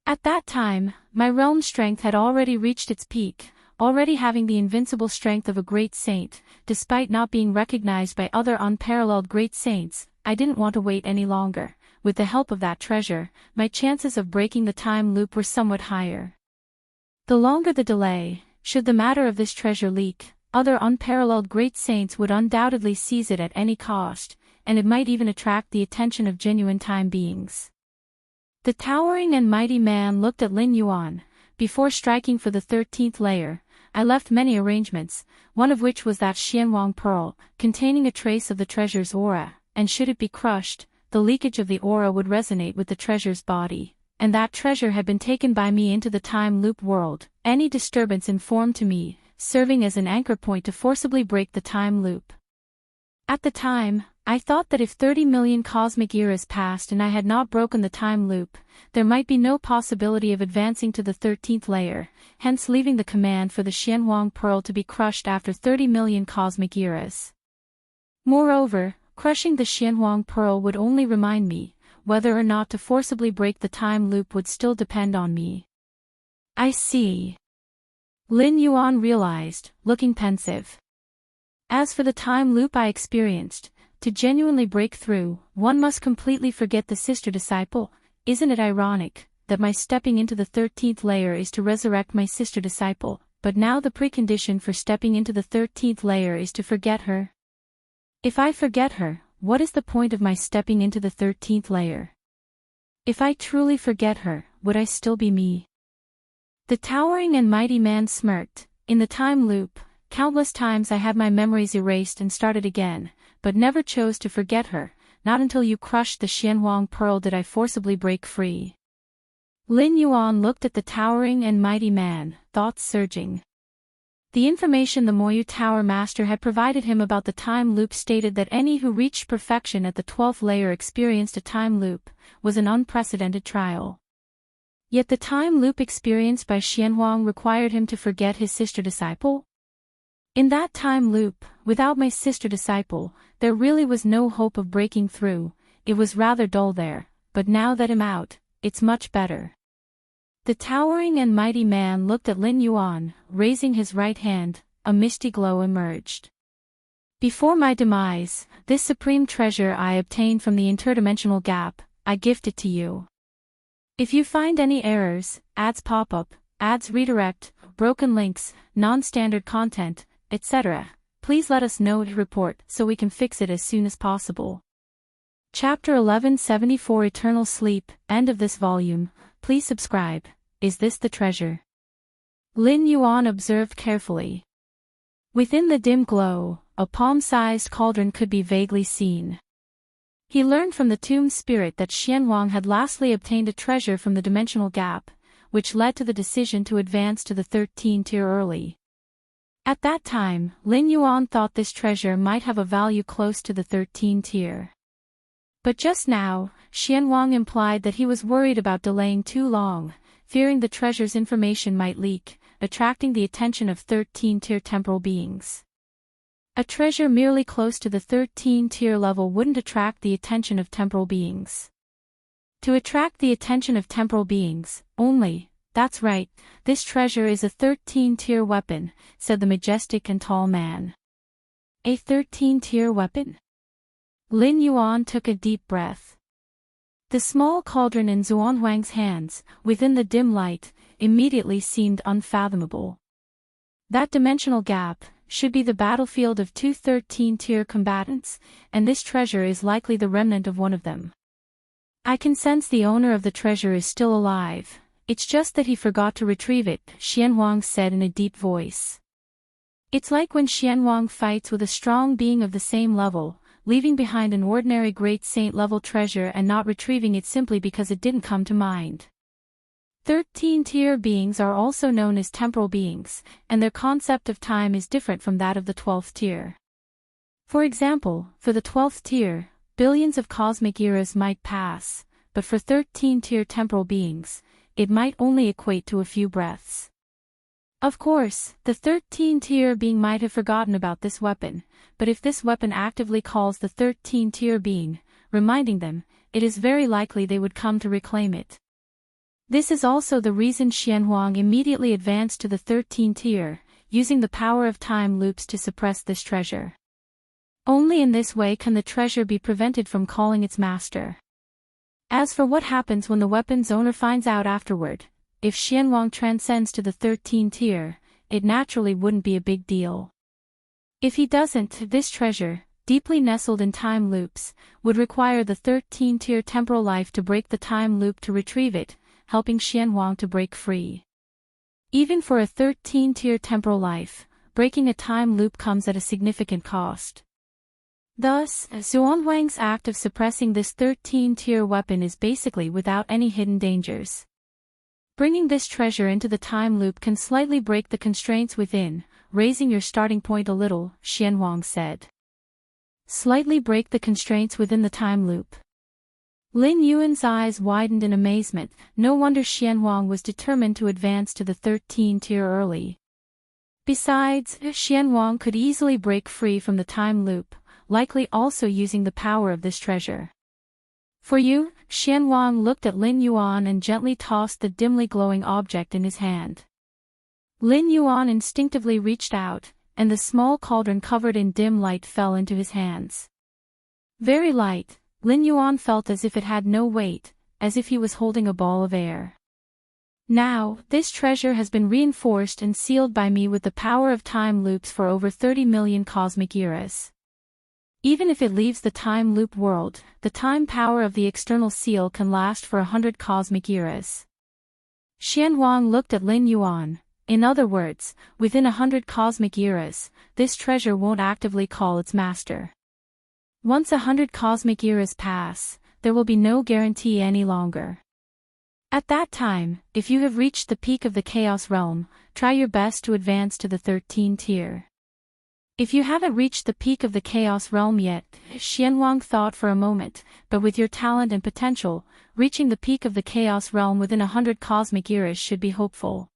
At that time, my realm strength had already reached its peak, already having the invincible strength of a great saint. Despite not being recognized by other unparalleled great saints, I didn't want to wait any longer. With the help of that treasure, my chances of breaking the time loop were somewhat higher. The longer the delay, should the matter of this treasure leak, other unparalleled great saints would undoubtedly seize it at any cost, and it might even attract the attention of genuine time beings. The towering and mighty man looked at Lin Yuan. Before striking for the 13th layer, I left many arrangements, one of which was that Xianwang pearl, containing a trace of the treasure's aura, and should it be crushed, the leakage of the aura would resonate with the treasure's body, and that treasure had been taken by me into the time loop world, any disturbance informed to me, serving as an anchor point to forcibly break the time loop. At the time, I thought that if 30 million cosmic eras passed and I had not broken the time loop, there might be no possibility of advancing to the 13th layer, hence leaving the command for the Xianhuang Pearl to be crushed after 30 million cosmic eras. Moreover, crushing the Xianhuang Pearl would only remind me, whether or not to forcibly break the time loop would still depend on me. I see. Lin Yuan realized, looking pensive. As for the time loop I experienced, to genuinely break through, one must completely forget the sister disciple. Isn't it ironic that my stepping into the 13th layer is to resurrect my sister disciple, but now the precondition for stepping into the 13th layer is to forget her? If I forget her, what is the point of my stepping into the 13th layer? If I truly forget her, would I still be me? The towering and mighty man smirked. In the time loop, countless times I had my memories erased and started again, but never chose to forget her. Not until you crushed the Xianhuang Pearl did I forcibly break free. Lin Yuan looked at the towering and mighty man, thoughts surging. The information the Moyu Tower Master had provided him about the time loop stated that any who reached perfection at the 12th layer experienced a time loop, was an unprecedented trial. Yet the time loop experienced by Xianhuang required him to forget his sister disciple? In that time loop, without my sister disciple, there really was no hope of breaking through. It was rather dull there, but now that I'm out, it's much better. The towering and mighty man looked at Lin Yuan, raising his right hand. A misty glow emerged. Before my demise, this supreme treasure I obtained from the interdimensional gap, I gift it to you. If you find any errors, ads pop up, ads redirect, broken links, non-standard content, etc., please let us know and report so we can fix it as soon as possible. Chapter 1174 Eternal Sleep, end of this volume. Please subscribe. Is this the treasure? Lin Yuan observed carefully. Within the dim glow, a palm-sized cauldron could be vaguely seen. He learned from the tomb spirit that Xianhuang had lastly obtained a treasure from the dimensional gap, which led to the decision to advance to the 13th tier early. At that time, Lin Yuan thought this treasure might have a value close to the 13th tier. But just now, Xianhuang implied that he was worried about delaying too long, fearing the treasure's information might leak, attracting the attention of 13th tier temporal beings. A treasure merely close to the 13th tier level wouldn't attract the attention of temporal beings. To attract the attention of temporal beings, only, that's right, this treasure is a 13th tier weapon, said the majestic and tall man. A 13th tier weapon? Lin Yuan took a deep breath. The small cauldron in Xuanhuang's hands, within the dim light, immediately seemed unfathomable. That dimensional gap should be the battlefield of two 13th tier combatants, and this treasure is likely the remnant of one of them. I can sense the owner of the treasure is still alive. It's just that he forgot to retrieve it, Xianhuang said in a deep voice. It's like when Xianhuang fights with a strong being of the same level, leaving behind an ordinary great saint level treasure and not retrieving it simply because it didn't come to mind. 13th tier beings are also known as temporal beings, and their concept of time is different from that of the 12th tier. For example, for the 12th tier, billions of cosmic eras might pass, but for 13th tier temporal beings, it might only equate to a few breaths. Of course, the 13th tier being might have forgotten about this weapon, but if this weapon actively calls the 13th tier being, reminding them, it is very likely they would come to reclaim it. This is also the reason Xianhuang immediately advanced to the 13th tier, using the power of time loops to suppress this treasure. Only in this way can the treasure be prevented from calling its master. As for what happens when the weapon's owner finds out afterward, if Xianhuang transcends to the 13th tier, it naturally wouldn't be a big deal. If he doesn't, this treasure, deeply nestled in time loops, would require the 13th tier temporal life to break the time loop to retrieve it, helping Xianhuang to break free. Even for a 13th tier temporal life, breaking a time loop comes at a significant cost. Thus, Xuanhuang's act of suppressing this 13th tier weapon is basically without any hidden dangers. Bringing this treasure into the time loop can slightly break the constraints within, raising your starting point a little, Xianhuang said. slightly break the constraints within the time loop. Lin Yuan's eyes widened in amazement. No wonder Xianhuang was determined to advance to the 13th tier early. Besides, Xianhuang could easily break free from the time loop, likely also using the power of this treasure. For you, Xianhuang looked at Lin Yuan and gently tossed the dimly glowing object in his hand. Lin Yuan instinctively reached out, and the small cauldron covered in dim light fell into his hands. Very light, Lin Yuan felt as if it had no weight, as if he was holding a ball of air. Now, this treasure has been reinforced and sealed by me with the power of time loops for over 30 million cosmic eras. Even if it leaves the time loop world, the time power of the external seal can last for 100 cosmic eras. Xianhuang looked at Lin Yuan. In other words, within 100 cosmic eras, this treasure won't actively call its master. Once 100 cosmic eras pass, there will be no guarantee any longer. At that time, if you have reached the peak of the Chaos Realm, try your best to advance to the 13th tier. If you haven't reached the peak of the Chaos Realm yet, Xianhuang thought for a moment, but with your talent and potential, reaching the peak of the Chaos Realm within 100 cosmic eras should be hopeful.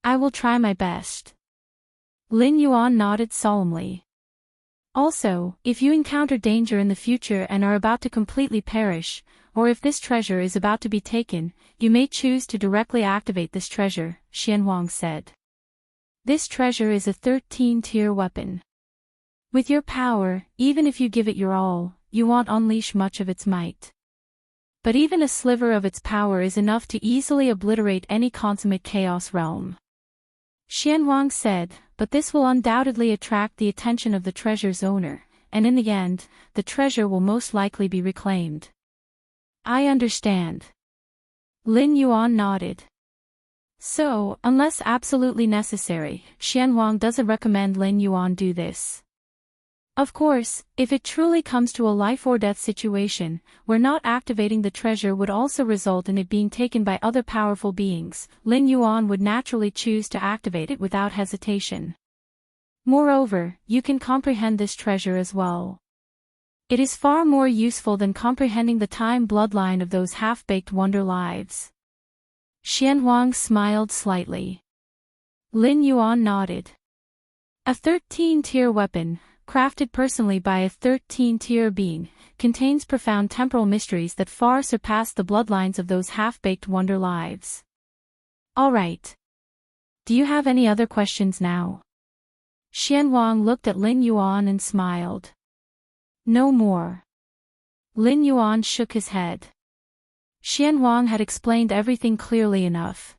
I will try my best. Lin Yuan nodded solemnly. Also, if you encounter danger in the future and are about to completely perish, or if this treasure is about to be taken, you may choose to directly activate this treasure, Xianhuang said. This treasure is a 13-tier weapon. With your power, even if you give it your all, you won't unleash much of its might. But even a sliver of its power is enough to easily obliterate any consummate chaos realm. Xianhuang said, but this will undoubtedly attract the attention of the treasure's owner, and in the end, the treasure will most likely be reclaimed. I understand. Lin Yuan nodded. So, unless absolutely necessary, Xianhuang doesn't recommend Lin Yuan do this. Of course, if it truly comes to a life-or-death situation, where not activating the treasure would also result in it being taken by other powerful beings, Lin Yuan would naturally choose to activate it without hesitation. Moreover, you can comprehend this treasure as well. It is far more useful than comprehending the time bloodline of those half-baked wonder lives. Xianhuang smiled slightly. Lin Yuan nodded. A 13-tier weapon, crafted personally by a 13-tier being, contains profound temporal mysteries that far surpass the bloodlines of those half-baked wonder lives. Alright. Do you have any other questions now? Xianhuang looked at Lin Yuan and smiled. No more. Lin Yuan shook his head. Xianhuang had explained everything clearly enough.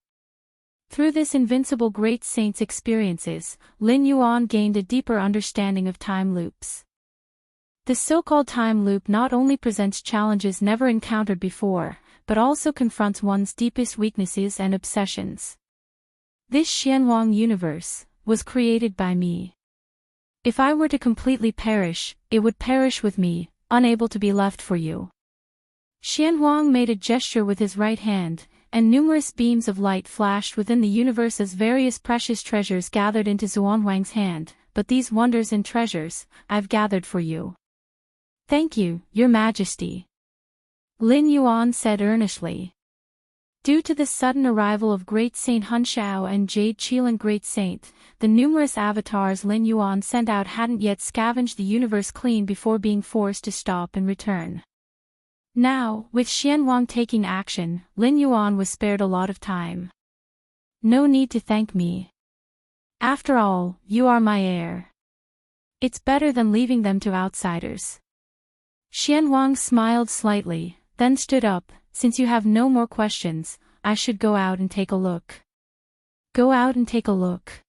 Through this invincible great saint's experiences, Lin Yuan gained a deeper understanding of time loops. The so-called time loop not only presents challenges never encountered before, but also confronts one's deepest weaknesses and obsessions. This Xianhuang universe was created by me. If I were to completely perish, it would perish with me, unable to be left for you. Xianhuang made a gesture with his right hand, and numerous beams of light flashed within the universe as various precious treasures gathered into Xuanhuang's hand, but these wonders and treasures, I've gathered for you. Thank you, Your Majesty. Lin Yuan said earnestly. Due to the sudden arrival of Great Saint Hunxiao and Jade Qilin Great Saint, the numerous avatars Lin Yuan sent out hadn't yet scavenged the universe clean before being forced to stop and return. Now, with Xianhuang taking action, Lin Yuan was spared a lot of time. No need to thank me. After all, you are my heir. It's better than leaving them to outsiders. Xianhuang smiled slightly, then stood up. Since you have no more questions, I should go out and take a look. Go out and take a look.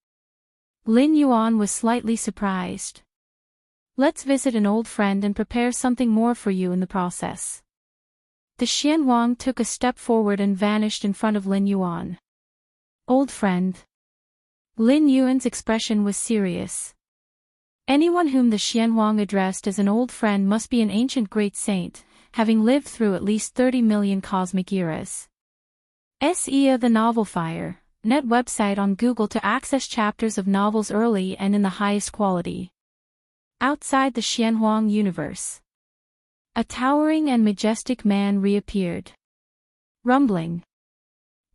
Lin Yuan was slightly surprised. Let's visit an old friend and prepare something more for you in the process. The Xianhuang took a step forward and vanished in front of Lin Yuan. Old friend. Lin Yuan's expression was serious. Anyone whom the Xianhuang addressed as an old friend must be an ancient great saint, having lived through at least 30 million cosmic eras. SEA The Novel Fire, net website on Google to access chapters of novels early and in the highest quality. Outside the Xianhuang universe, a towering and majestic man reappeared. Rumbling.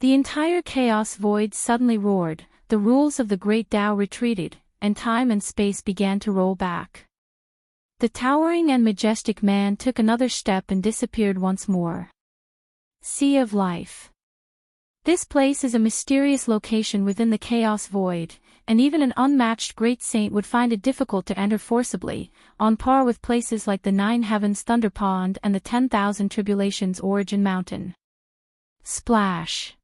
The entire chaos void suddenly roared, the rules of the great Tao retreated, and time and space began to roll back. The towering and majestic man took another step and disappeared once more. Sea of Life. This place is a mysterious location within the chaos void, and even an unmatched great saint would find it difficult to enter forcibly, on par with places like the Nine Heavens Thunder Pond and the 10,000 Tribulations Origin Mountain. Splash.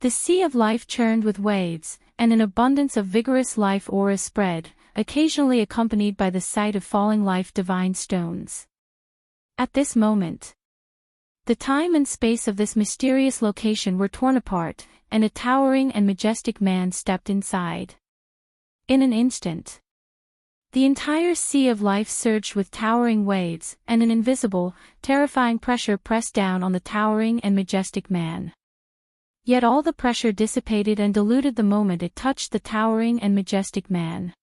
The Sea of Life churned with waves, and an abundance of vigorous life auras spread, occasionally accompanied by the sight of falling life divine stones. At this moment, the time and space of this mysterious location were torn apart, and a towering and majestic man stepped inside. In an instant, the entire Sea of Life surged with towering waves, and an invisible, terrifying pressure pressed down on the towering and majestic man. Yet all the pressure dissipated and diluted the moment it touched the towering and majestic man.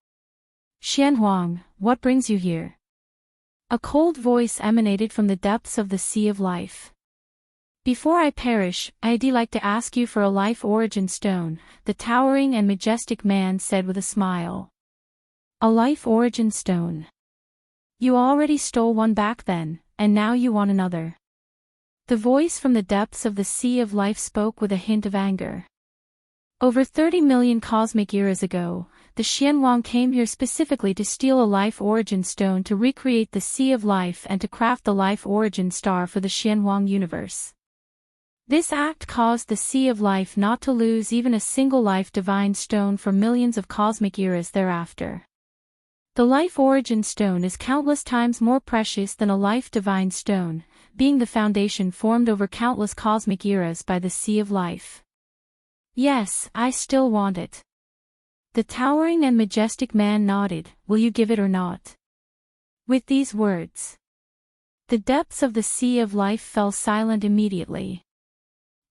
Xianhuang, what brings you here? A cold voice emanated from the depths of the Sea of Life. Before I perish, I'd like to ask you for a life origin stone, the towering and majestic man said with a smile. A life origin stone. You already stole one back then, and now you want another. The voice from the depths of the Sea of Life spoke with a hint of anger. Over 30 million cosmic eras ago, the Xianhuang came here specifically to steal a life origin stone to recreate the Sea of Life and to craft the life origin star for the Xianhuang universe. This act caused the Sea of Life not to lose even a single life divine stone for millions of cosmic eras thereafter. The life origin stone is countless times more precious than a life divine stone, being the foundation formed over countless cosmic eras by the Sea of Life. Yes, I still want it. The towering and majestic man nodded, will you give it or not? With these words, the depths of the Sea of Life fell silent immediately.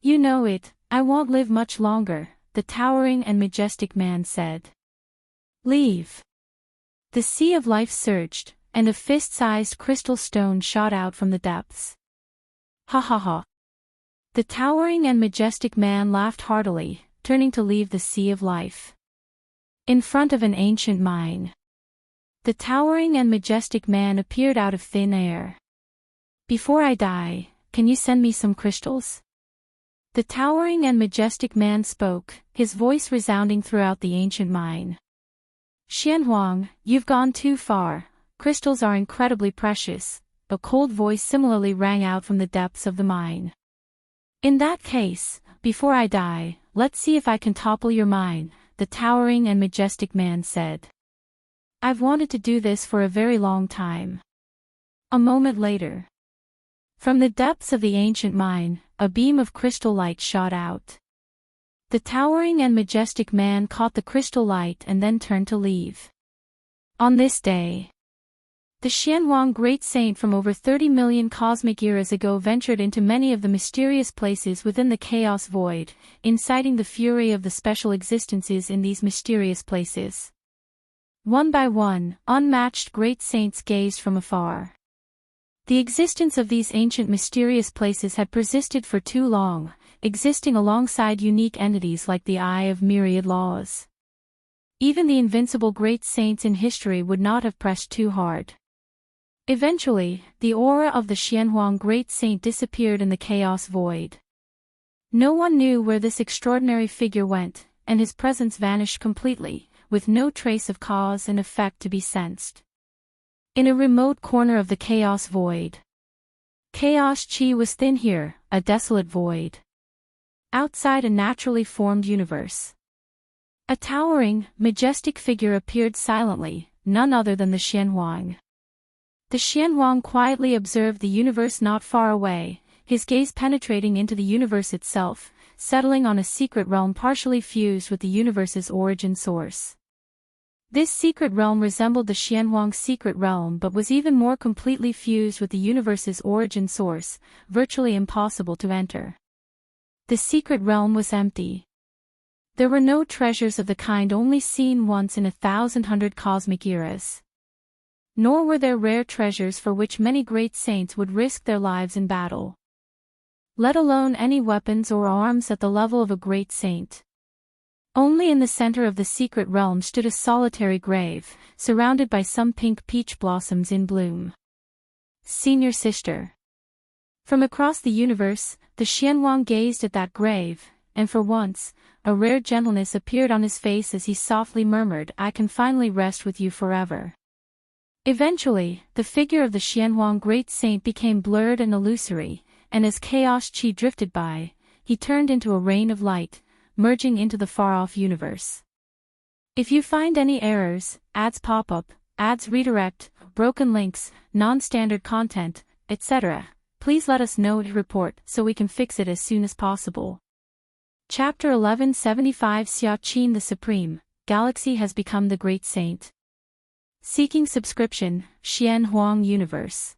You know it, I won't live much longer, the towering and majestic man said. Leave. The Sea of Life surged, and a fist-sized crystal stone shot out from the depths. Ha ha ha. The towering and majestic man laughed heartily, turning to leave the Sea of Life. In front of an ancient mine, the towering and majestic man appeared out of thin air. Before I die, can you send me some crystals? The towering and majestic man spoke, his voice resounding throughout the ancient mine. Xianhuang, you've gone too far, crystals are incredibly precious, a cold voice similarly rang out from the depths of the mine. In that case, before I die, let's see if I can topple your mine, the towering and majestic man said. I've wanted to do this for a very long time. A moment later, from the depths of the ancient mine, a beam of crystal light shot out. The towering and majestic man caught the crystal light and then turned to leave. On this day, the Xianhuang great saint from over 30 million cosmic eras ago ventured into many of the mysterious places within the chaos void, inciting the fury of the special existences in these mysterious places. One by one, unmatched great saints gazed from afar. The existence of these ancient mysterious places had persisted for too long, existing alongside unique entities like the Eye of Myriad Laws. Even the invincible great saints in history would not have pressed too hard. Eventually, the aura of the Xianhuang great saint disappeared in the chaos void. No one knew where this extraordinary figure went, and his presence vanished completely, with no trace of cause and effect to be sensed. In a remote corner of the chaos void, chaos chi was thin here, a desolate void. Outside a naturally formed universe, a towering, majestic figure appeared silently, none other than the Xianhuang. The Xianhuang quietly observed the universe not far away, his gaze penetrating into the universe itself, settling on a secret realm partially fused with the universe's origin source. This secret realm resembled the Xianhuang's secret realm but was even more completely fused with the universe's origin source, virtually impossible to enter. The secret realm was empty. There were no treasures of the kind only seen once in 1,100 cosmic eras. Nor were there rare treasures for which many great saints would risk their lives in battle. Let alone any weapons or arms at the level of a great saint. Only in the center of the secret realm stood a solitary grave, surrounded by some pink peach blossoms in bloom. Senior Sister. From across the universe, the Xianhuang gazed at that grave, and for once, a rare gentleness appeared on his face as he softly murmured, "I can finally rest with you forever." Eventually, the figure of the Xianhuang great saint became blurred and illusory, and as chaos chi drifted by, he turned into a rain of light, merging into the far-off universe. If you find any errors, ads pop up, ads redirect, broken links, non-standard content, etc., please let us know and report so we can fix it as soon as possible. Chapter 1175 Xia Qin the Supreme, Galaxy has become the Great Saint. Seeking subscription, Xianhuang Universe.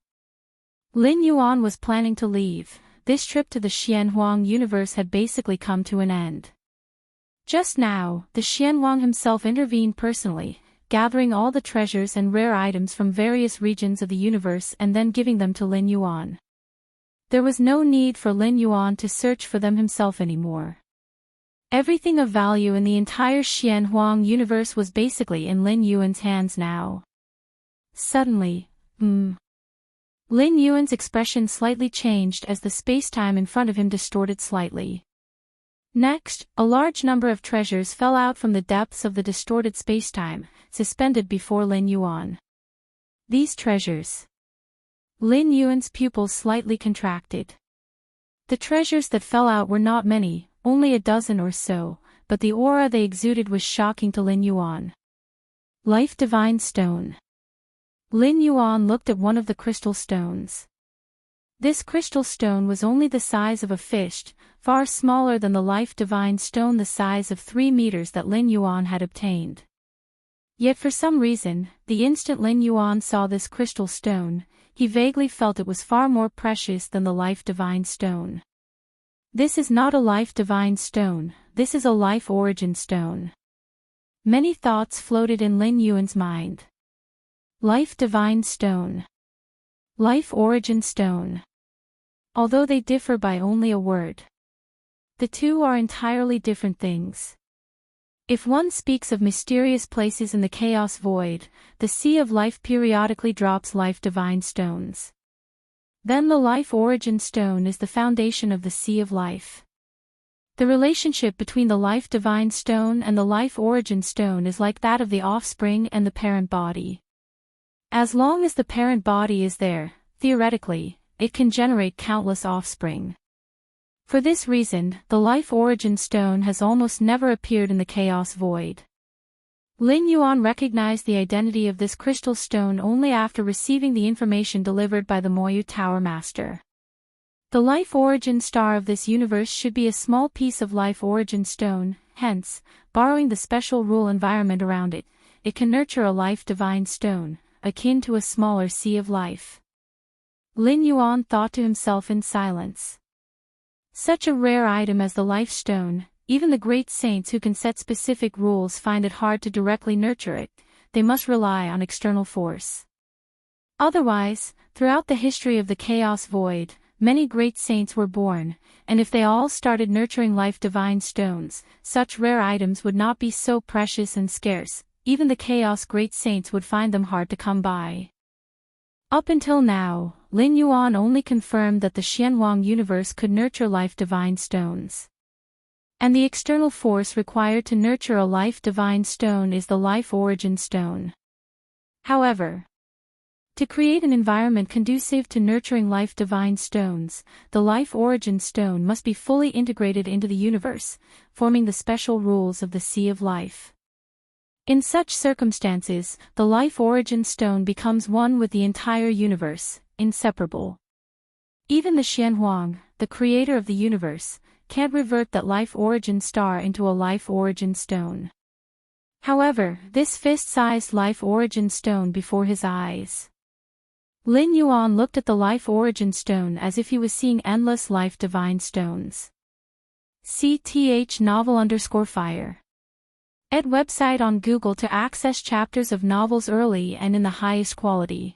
Lin Yuan was planning to leave. This trip to the Xianhuang universe had basically come to an end. Just now, the Xianhuang himself intervened personally, gathering all the treasures and rare items from various regions of the universe and then giving them to Lin Yuan. There was no need for Lin Yuan to search for them himself anymore. Everything of value in the entire Xianhuang universe was basically in Lin Yuan's hands now. Suddenly, Lin Yuan's expression slightly changed as the space-time in front of him distorted slightly. Next, a large number of treasures fell out from the depths of the distorted space-time, suspended before Lin Yuan. These treasures. Lin Yuan's pupils slightly contracted. The treasures that fell out were not many, only a dozen or so, but the aura they exuded was shocking to Lin Yuan. Life Divine Stone. Lin Yuan looked at one of the crystal stones. This crystal stone was only the size of a fish, far smaller than the Life Divine Stone the size of 3 meters that Lin Yuan had obtained. Yet for some reason, the instant Lin Yuan saw this crystal stone, he vaguely felt it was far more precious than the Life Divine Stone. This is not a Life Divine Stone, this is a Life Origin Stone. Many thoughts floated in Lin Yuan's mind. Life Divine Stone. Life Origin Stone. Although they differ by only a word, the two are entirely different things. If one speaks of mysterious places in the chaos void, the Sea of Life periodically drops Life Divine Stones. Then the Life Origin Stone is the foundation of the Sea of Life. The relationship between the Life Divine Stone and the Life Origin Stone is like that of the offspring and the parent body. As long as the parent body is there, theoretically, it can generate countless offspring. For this reason, the Life Origin Stone has almost never appeared in the chaos void. Lin Yuan recognized the identity of this crystal stone only after receiving the information delivered by the Moyu Tower Master. The Life Origin Star of this universe should be a small piece of Life Origin Stone, hence, borrowing the special rule environment around it, it can nurture a Life Divine Stone, akin to a smaller Sea of Life. Lin Yuan thought to himself in silence. Such a rare item as the Life Stone, even the great saints who can set specific rules find it hard to directly nurture it, they must rely on external force. Otherwise, throughout the history of the chaos void, many great saints were born, and if they all started nurturing Life Divine Stones, such rare items would not be so precious and scarce, even the chaos great saints would find them hard to come by. Up until now, Lin Yuan only confirmed that the Xianhuang universe could nurture Life Divine Stones. And the external force required to nurture a Life Divine Stone is the Life Origin Stone. However, to create an environment conducive to nurturing Life Divine Stones, the Life Origin Stone must be fully integrated into the universe, forming the special rules of the Sea of Life. In such circumstances, the Life Origin Stone becomes one with the entire universe, inseparable. Even the Xianhuang, the creator of the universe, can't revert that Life Origin Star into a Life Origin Stone. However, this fist-sized Life Origin Stone before his eyes. Lin Yuan looked at the Life Origin Stone as if he was seeing endless Life Divine Stones. CTH novel_fire. Ed website on Google to access chapters of novels early and in the highest quality.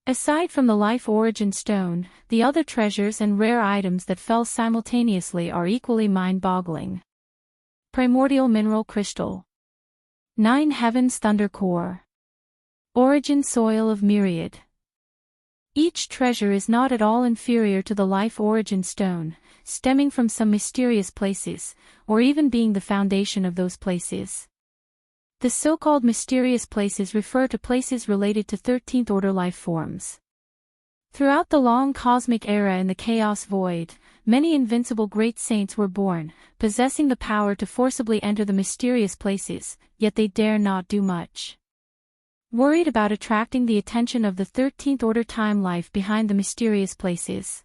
Aside from the Life Origin Stone, the other treasures and rare items that fell simultaneously are equally mind-boggling. Primordial Mineral Crystal. 9 Heavens Thunder Core. Origin Soil of Myriad. Each treasure is not at all inferior to the Life Origin Stone, stemming from some mysterious places, or even being the foundation of those places. The so-called mysterious places refer to places related to 13th order life forms. Throughout the long cosmic era in the Chaos Void, many invincible great saints were born, possessing the power to forcibly enter the mysterious places, yet they dare not do much. Worried about attracting the attention of the 13th order time life behind the mysterious places.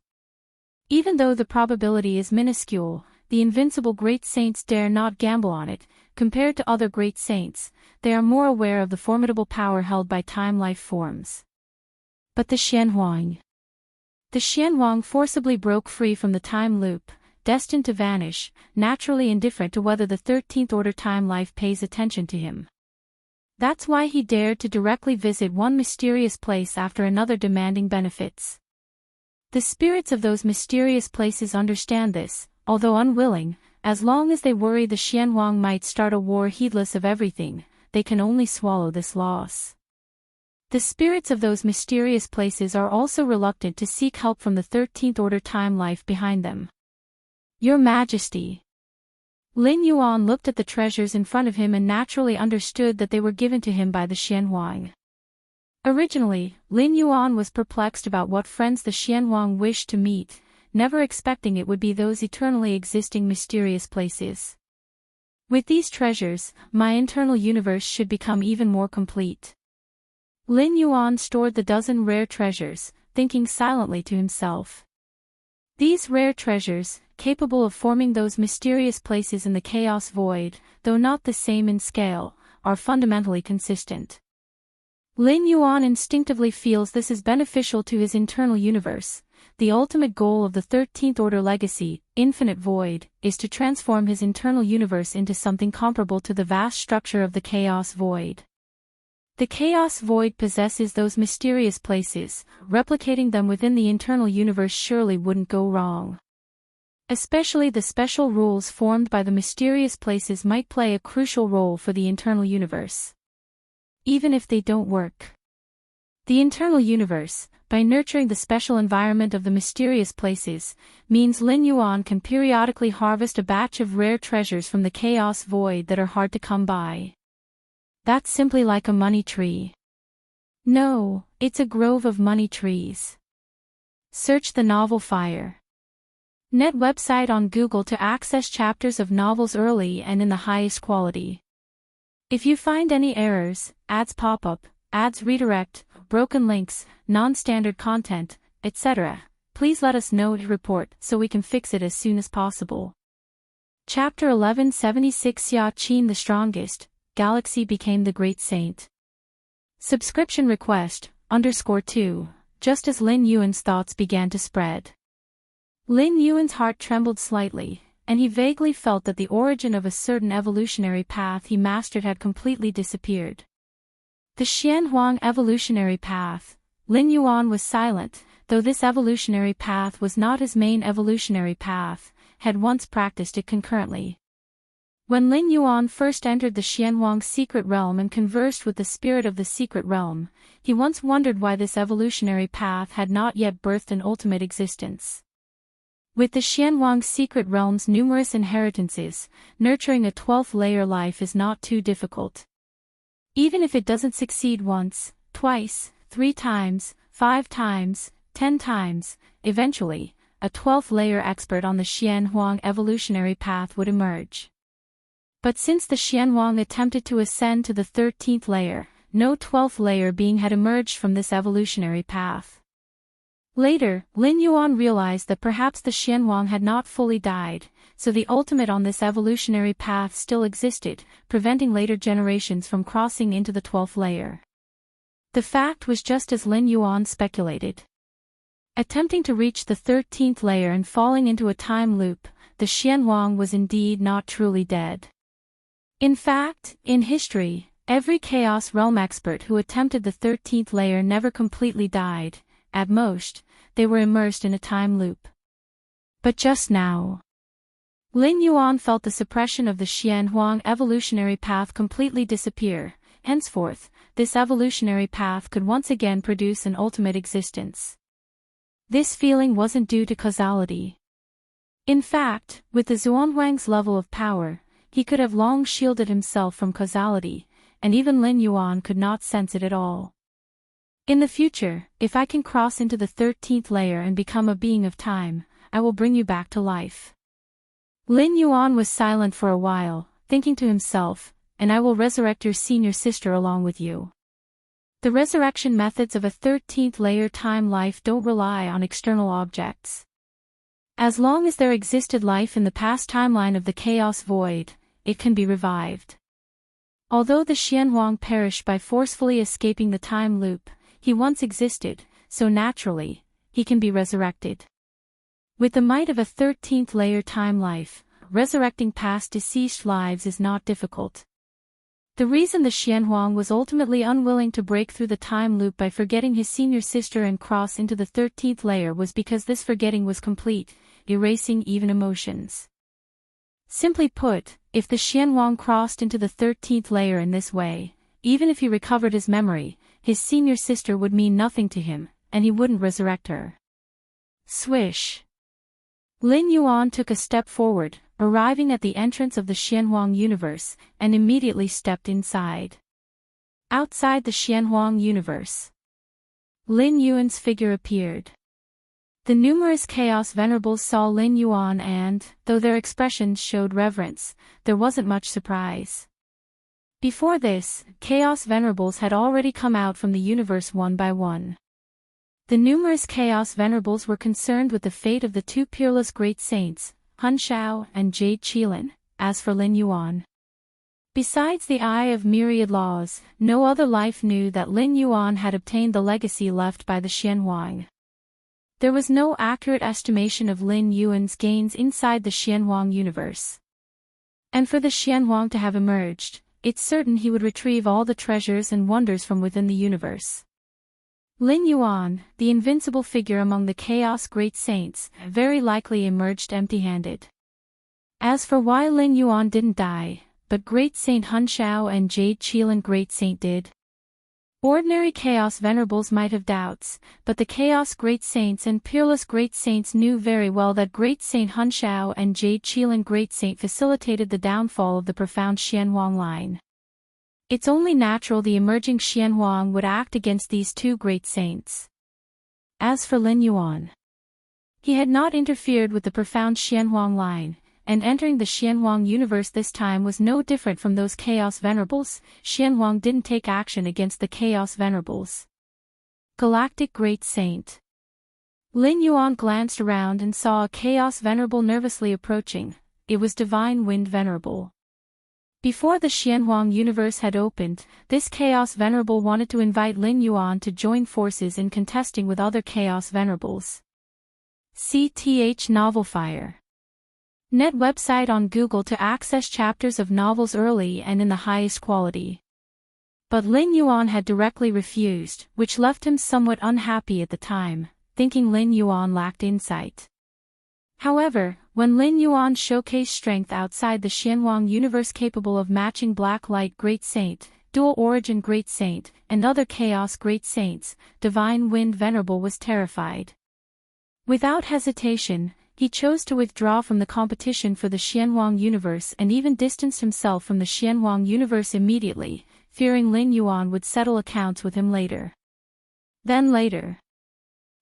Even though the probability is minuscule, the invincible great saints dare not gamble on it. Compared to other great saints, they are more aware of the formidable power held by time life forms. But the Xianhuang. The Xianhuang forcibly broke free from the time loop, destined to vanish, naturally indifferent to whether the 13th order time life pays attention to him. That's why he dared to directly visit one mysterious place after another demanding benefits. The spirits of those mysterious places understand this, although unwilling. As long as they worry the Xianhuang might start a war heedless of everything, they can only swallow this loss. The spirits of those mysterious places are also reluctant to seek help from the 13th order time life behind them. Your Majesty. Lin Yuan looked at the treasures in front of him and naturally understood that they were given to him by the Xianhuang. Originally, Lin Yuan was perplexed about what friends the Xianhuang wished to meet, never expecting it would be those eternally existing mysterious places. With these treasures, my internal universe should become even more complete. Lin Yuan stored the dozen rare treasures, thinking silently to himself. These rare treasures, capable of forming those mysterious places in the Chaos Void, though not the same in scale, are fundamentally consistent. Lin Yuan instinctively feels this is beneficial to his internal universe. The ultimate goal of the 13th order legacy, Infinite Void, is to transform his internal universe into something comparable to the vast structure of the Chaos Void. The Chaos Void possesses those mysterious places, replicating them within the internal universe surely wouldn't go wrong. Especially the special rules formed by the mysterious places might play a crucial role for the internal universe. Even if they don't work. The internal universe, by nurturing the special environment of the mysterious places, means Lin Yuan can periodically harvest a batch of rare treasures from the Chaos Void that are hard to come by. That's simply like a money tree. No, it's a grove of money trees. Search the novel Fire. Net website on Google to access chapters of novels early and in the highest quality. If you find any errors, ads pop up, ads redirect, broken links, non-standard content, etc., please let us know to report so we can fix it as soon as possible. Chapter 1176 Xia Qin the Strongest, Galaxy became the Great Saint. Subscription request, _2, just as Lin Yuan's thoughts began to spread. Lin Yuan's heart trembled slightly, and he vaguely felt that the origin of a certain evolutionary path he mastered had completely disappeared. The Xianhuang evolutionary path. Lin Yuan was silent, though this evolutionary path was not his main evolutionary path, had once practiced it concurrently. When Lin Yuan first entered the Xianhuang secret realm and conversed with the spirit of the secret realm, he once wondered why this evolutionary path had not yet birthed an ultimate existence. With the Xianhuang secret realm's numerous inheritances, nurturing a 12th layer life is not too difficult. Even if it doesn't succeed once, twice, 3 times, 5 times, 10 times, eventually, a 12th layer expert on the Xianhuang evolutionary path would emerge. But since the Xianhuang attempted to ascend to the 13th layer, no 12th layer being had emerged from this evolutionary path. Later, Lin Yuan realized that perhaps the Xianhuang had not fully died, so the ultimate on this evolutionary path still existed, preventing later generations from crossing into the 12th layer. The fact was just as Lin Yuan speculated. Attempting to reach the 13th layer and falling into a time loop, the Xianhuang was indeed not truly dead. In fact, in history, every Chaos Realm expert who attempted the 13th layer never completely died. At most, they were immersed in a time loop. But just now, Lin Yuan felt the suppression of the Xianhuang evolutionary path completely disappear. Henceforth, this evolutionary path could once again produce an ultimate existence. This feeling wasn't due to causality. In fact, with the Xuanhuang's level of power, he could have long shielded himself from causality, and even Lin Yuan could not sense it at all. In the future, if I can cross into the 13th layer and become a being of time, I will bring you back to life. Lin Yuan was silent for a while, thinking to himself, and I will resurrect your senior sister along with you. The resurrection methods of a 13th layer time life don't rely on external objects. As long as there existed life in the past timeline of the Chaos Void, it can be revived. Although the Xianhuang perished by forcefully escaping the time loop, he once existed, so naturally, he can be resurrected. With the might of a 13th layer time life, resurrecting past deceased lives is not difficult. The reason the Xianhuang was ultimately unwilling to break through the time loop by forgetting his senior sister and cross into the 13th layer was because this forgetting was complete, erasing even emotions. Simply put, if the Xianhuang crossed into the 13th layer in this way, even if he recovered his memory, his senior sister would mean nothing to him, and he wouldn't resurrect her. Swish! Lin Yuan took a step forward, arriving at the entrance of the Xianhuang universe, and immediately stepped inside. Outside the Xianhuang universe, Lin Yuan's figure appeared. The numerous Chaos Venerables saw Lin Yuan and, though their expressions showed reverence, there wasn't much surprise. Before this, Chaos Venerables had already come out from the universe one by one. The numerous Chaos Venerables were concerned with the fate of the two peerless great saints, Han Shao and Jade Qilin. As for Lin Yuan, besides the Eye of Myriad Laws, no other life knew that Lin Yuan had obtained the legacy left by the Xianhuang. There was no accurate estimation of Lin Yuan's gains inside the Xianhuang universe. And for the Xianhuang to have emerged, it's certain he would retrieve all the treasures and wonders from within the universe. Lin Yuan, the invincible figure among the Chaos Great Saints, very likely emerged empty-handed. As for why Lin Yuan didn't die, but Great Saint Han Shao and Jade Qilin Great Saint did. Ordinary Chaos Venerables might have doubts, but the Chaos Great Saints and Peerless Great Saints knew very well that Great Saint Han Shao and Jade Qilin Great Saint facilitated the downfall of the profound Xianhuang line. It's only natural the emerging Xianhuang would act against these two great saints. As for Lin Yuan, he had not interfered with the profound Xianhuang line, and entering the Xianhuang universe this time was no different from those Chaos Venerables. Xianhuang didn't take action against the Chaos Venerables. Galactic Great Saint. Lin Yuan glanced around and saw a Chaos Venerable nervously approaching. It was Divine Wind Venerable. Before the Xianhuang universe had opened, this Chaos Venerable wanted to invite Lin Yuan to join forces in contesting with other Chaos Venerables. CTH Novelfire. Net website on Google to access chapters of novels early and in the highest quality. But Lin Yuan had directly refused, which left him somewhat unhappy at the time, thinking Lin Yuan lacked insight. However, when Lin Yuan showcased strength outside the Xianhuang universe capable of matching Black Light Great Saint, Dual Origin Great Saint, and other Chaos Great Saints, Divine Wind Venerable was terrified. Without hesitation, he chose to withdraw from the competition for the Xianhuang universe and even distanced himself from the Xianhuang universe immediately, fearing Lin Yuan would settle accounts with him later. Then later,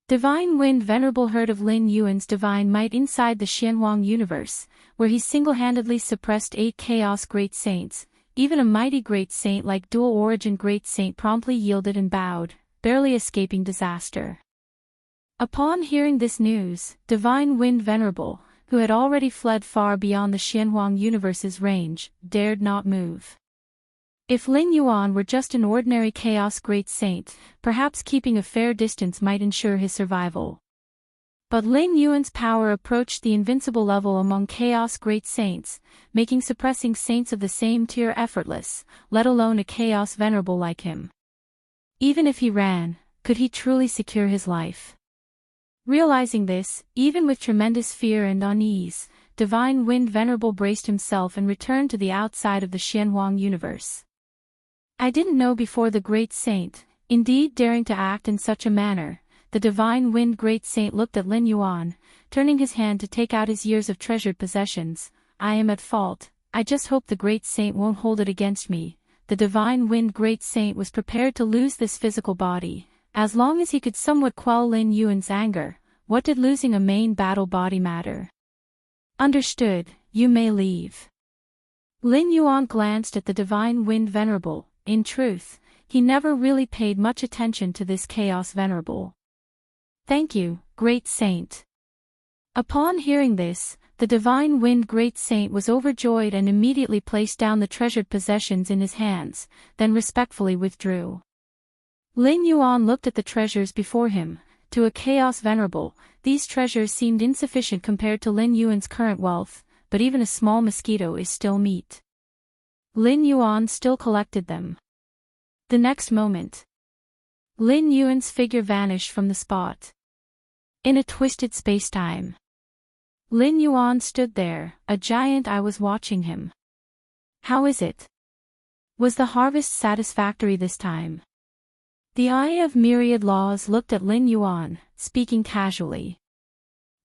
Divine Wind Venerable heard of Lin Yuan's divine might inside the Xianhuang universe, where he single-handedly suppressed 8 Chaos Great Saints. Even a mighty Great Saint like Dual Origin Great Saint promptly yielded and bowed, barely escaping disaster. Upon hearing this news, Divine Wind Venerable, who had already fled far beyond the Xianhuang universe's range, dared not move. If Lin Yuan were just an ordinary Chaos Great Saint, perhaps keeping a fair distance might ensure his survival. But Lin Yuan's power approached the invincible level among Chaos Great Saints, making suppressing saints of the same tier effortless, let alone a Chaos Venerable like him. Even if he ran, could he truly secure his life? Realizing this, even with tremendous fear and unease, Divine Wind Venerable braced himself and returned to the outside of the Xianhuang universe. I didn't know before the Great Saint, indeed daring to act in such a manner. The Divine Wind Great Saint looked at Lin Yuan, turning his hand to take out his years of treasured possessions. I am at fault, I just hope the Great Saint won't hold it against me. The Divine Wind Great Saint was prepared to lose this physical body, as long as he could somewhat quell Lin Yuan's anger. What did losing a main battle body matter? Understood, you may leave. Lin Yuan glanced at the Divine Wind Venerable. In truth, he never really paid much attention to this Chaos Venerable. Thank you, Great Saint. Upon hearing this, the Divine Wind Great Saint was overjoyed and immediately placed down the treasured possessions in his hands, then respectfully withdrew. Lin Yuan looked at the treasures before him. To a Chaos Venerable, these treasures seemed insufficient compared to Lin Yuan's current wealth, but even a small mosquito is still meat. Lin Yuan still collected them. The next moment, Lin Yuan's figure vanished from the spot. In a twisted space-time, Lin Yuan stood there, a giant. I was watching him. How is it? Was the harvest satisfactory this time? The Eye of Myriad Laws looked at Lin Yuan, speaking casually.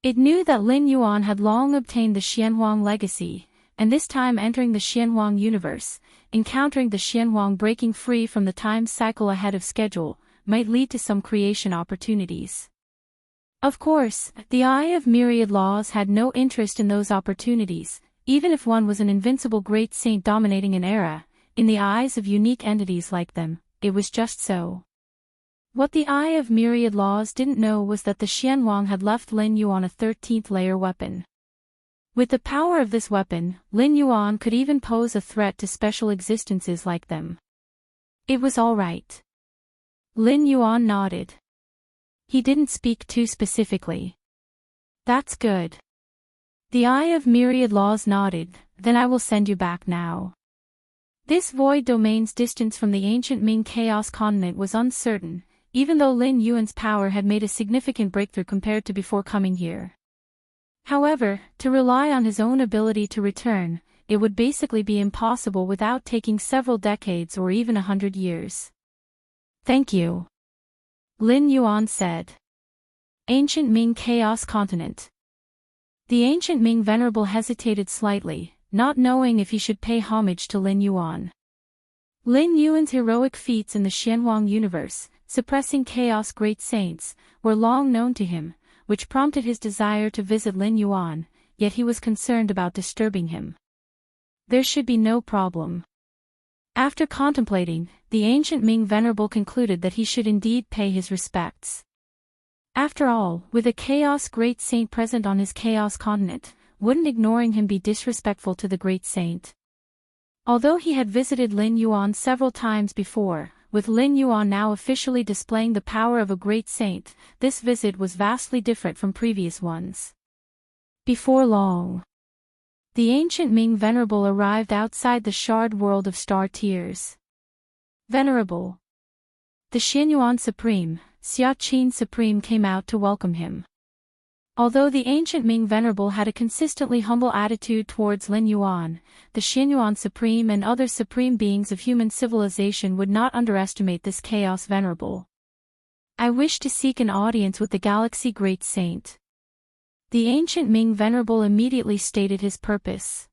It knew that Lin Yuan had long obtained the Xianhuang legacy, and this time entering the Xianhuang universe, encountering the Xianhuang breaking free from the time cycle ahead of schedule, might lead to some creation opportunities. Of course, the Eye of Myriad Laws had no interest in those opportunities, even if one was an invincible great saint dominating an era. In the eyes of unique entities like them, it was just so. What the Eye of Myriad Laws didn't know was that the Xianhuang had left Lin Yuan a 13th layer weapon. With the power of this weapon, Lin Yuan could even pose a threat to special existences like them. It was all right. Lin Yuan nodded. He didn't speak too specifically. That's good. The Eye of Myriad Laws nodded. Then I will send you back now. This void domain's distance from the ancient Ming Chaos continent was uncertain, even though Lin Yuan's power had made a significant breakthrough compared to before coming here. However, to rely on his own ability to return, it would basically be impossible without taking several decades or even 100 years. Thank you, Lin Yuan said. Ancient Ming Chaos Continent. The ancient Ming Venerable hesitated slightly, not knowing if he should pay homage to Lin Yuan. Lin Yuan's heroic feats in the Xianhuang universe, suppressing Chaos Great Saints, were long known to him, which prompted his desire to visit Lin Yuan, yet he was concerned about disturbing him. There should be no problem. After contemplating, the ancient Ming Venerable concluded that he should indeed pay his respects. After all, with a Chaos Great Saint present on his Chaos continent, wouldn't ignoring him be disrespectful to the Great Saint? Although he had visited Lin Yuan several times before, with Lin Yuan now officially displaying the power of a Great Saint, this visit was vastly different from previous ones. Before long, the ancient Ming Venerable arrived outside the shard world of star tears. Venerable. The Xianyuan Supreme, Xia Qin Supreme came out to welcome him. Although the ancient Ming Venerable had a consistently humble attitude towards Lin Yuan, the Xianyuan Supreme and other supreme beings of human civilization would not underestimate this Chaos Venerable. I wish to seek an audience with the Galaxy Great Saint. The ancient Ming Venerable immediately stated his purpose.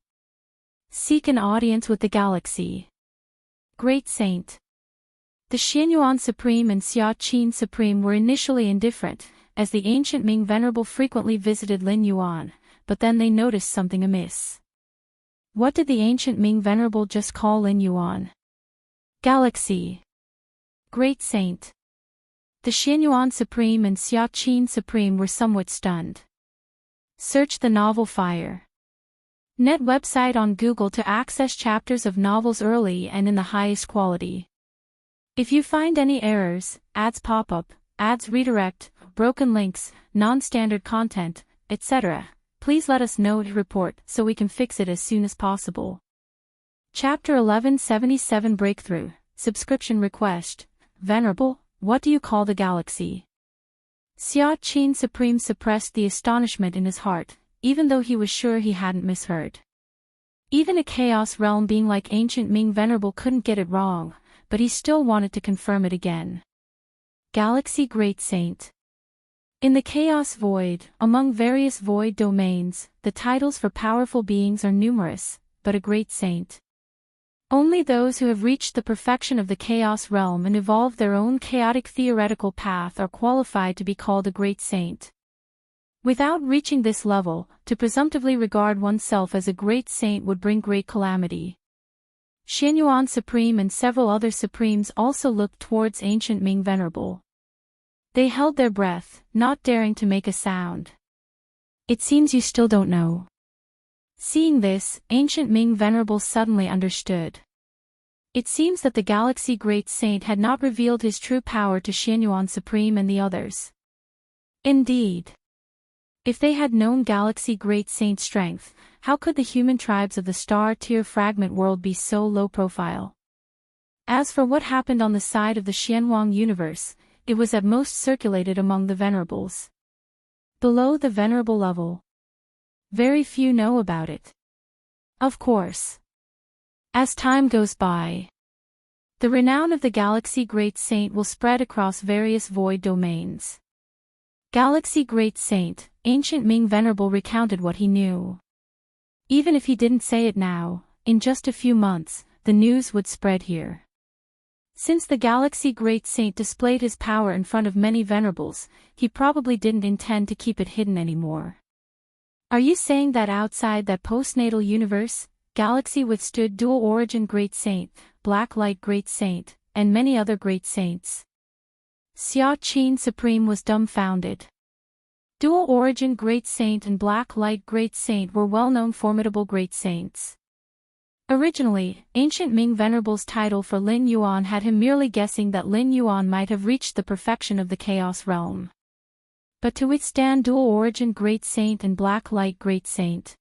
Seek an audience with the Galaxy Great Saint. The Xianyuan Supreme and Xia Qin Supreme were initially indifferent, as the ancient Ming Venerable frequently visited Lin Yuan, but then they noticed something amiss. What did the ancient Ming Venerable just call Lin Yuan? Galaxy Great Saint. The Xianyuan Supreme and Xia Qin Supreme were somewhat stunned. Search the novel Fire Net website on Google to access chapters of novels early and in the highest quality. If you find any errors, ads pop up, ads redirect, broken links, non-standard content, etc. Please let us know to report so we can fix it as soon as possible. Chapter 1177 Breakthrough, Subscription Request. Venerable, what do you call the galaxy? Xia Qin Supreme suppressed the astonishment in his heart, even though he was sure he hadn't misheard. Even a chaos realm being like ancient Ming Venerable couldn't get it wrong, but he still wanted to confirm it again. Galaxy Great Saint. In the Chaos Void, among various void domains, the titles for powerful beings are numerous, but a Great Saint. Only those who have reached the perfection of the Chaos Realm and evolved their own chaotic theoretical path are qualified to be called a Great Saint. Without reaching this level, to presumptively regard oneself as a Great Saint would bring great calamity. Xianyuan Supreme and several other Supremes also looked towards ancient Ming Venerable. They held their breath, not daring to make a sound. It seems you still don't know. Seeing this, ancient Ming Venerable suddenly understood. It seems that the Galaxy Great Saint had not revealed his true power to Xianyuan Supreme and the others. Indeed. If they had known Galaxy Great Saint's strength, how could the human tribes of the star-tier fragment world be so low profile? As for what happened on the side of the Xianhuang universe, it was at most circulated among the Venerables. Below the Venerable level, very few know about it. Of course. As time goes by, the renown of the Galaxy Great Saint will spread across various void domains. Galaxy Great Saint, ancient Ming Venerable recounted what he knew. Even if he didn't say it now, in just a few months, the news would spread here. Since the Galaxy Great Saint displayed his power in front of many Venerables, he probably didn't intend to keep it hidden anymore. Are you saying that outside that postnatal universe, Galaxy withstood Dual Origin Great Saint, Black Light Great Saint, and many other Great Saints? Xia Qin Supreme was dumbfounded. Dual Origin Great Saint and Black Light Great Saint were well-known formidable Great Saints. Originally, ancient Ming Venerable's title for Lin Yuan had him merely guessing that Lin Yuan might have reached the perfection of the Chaos Realm. But to withstand Dual Origin Great Saint and Black Light Great Saint,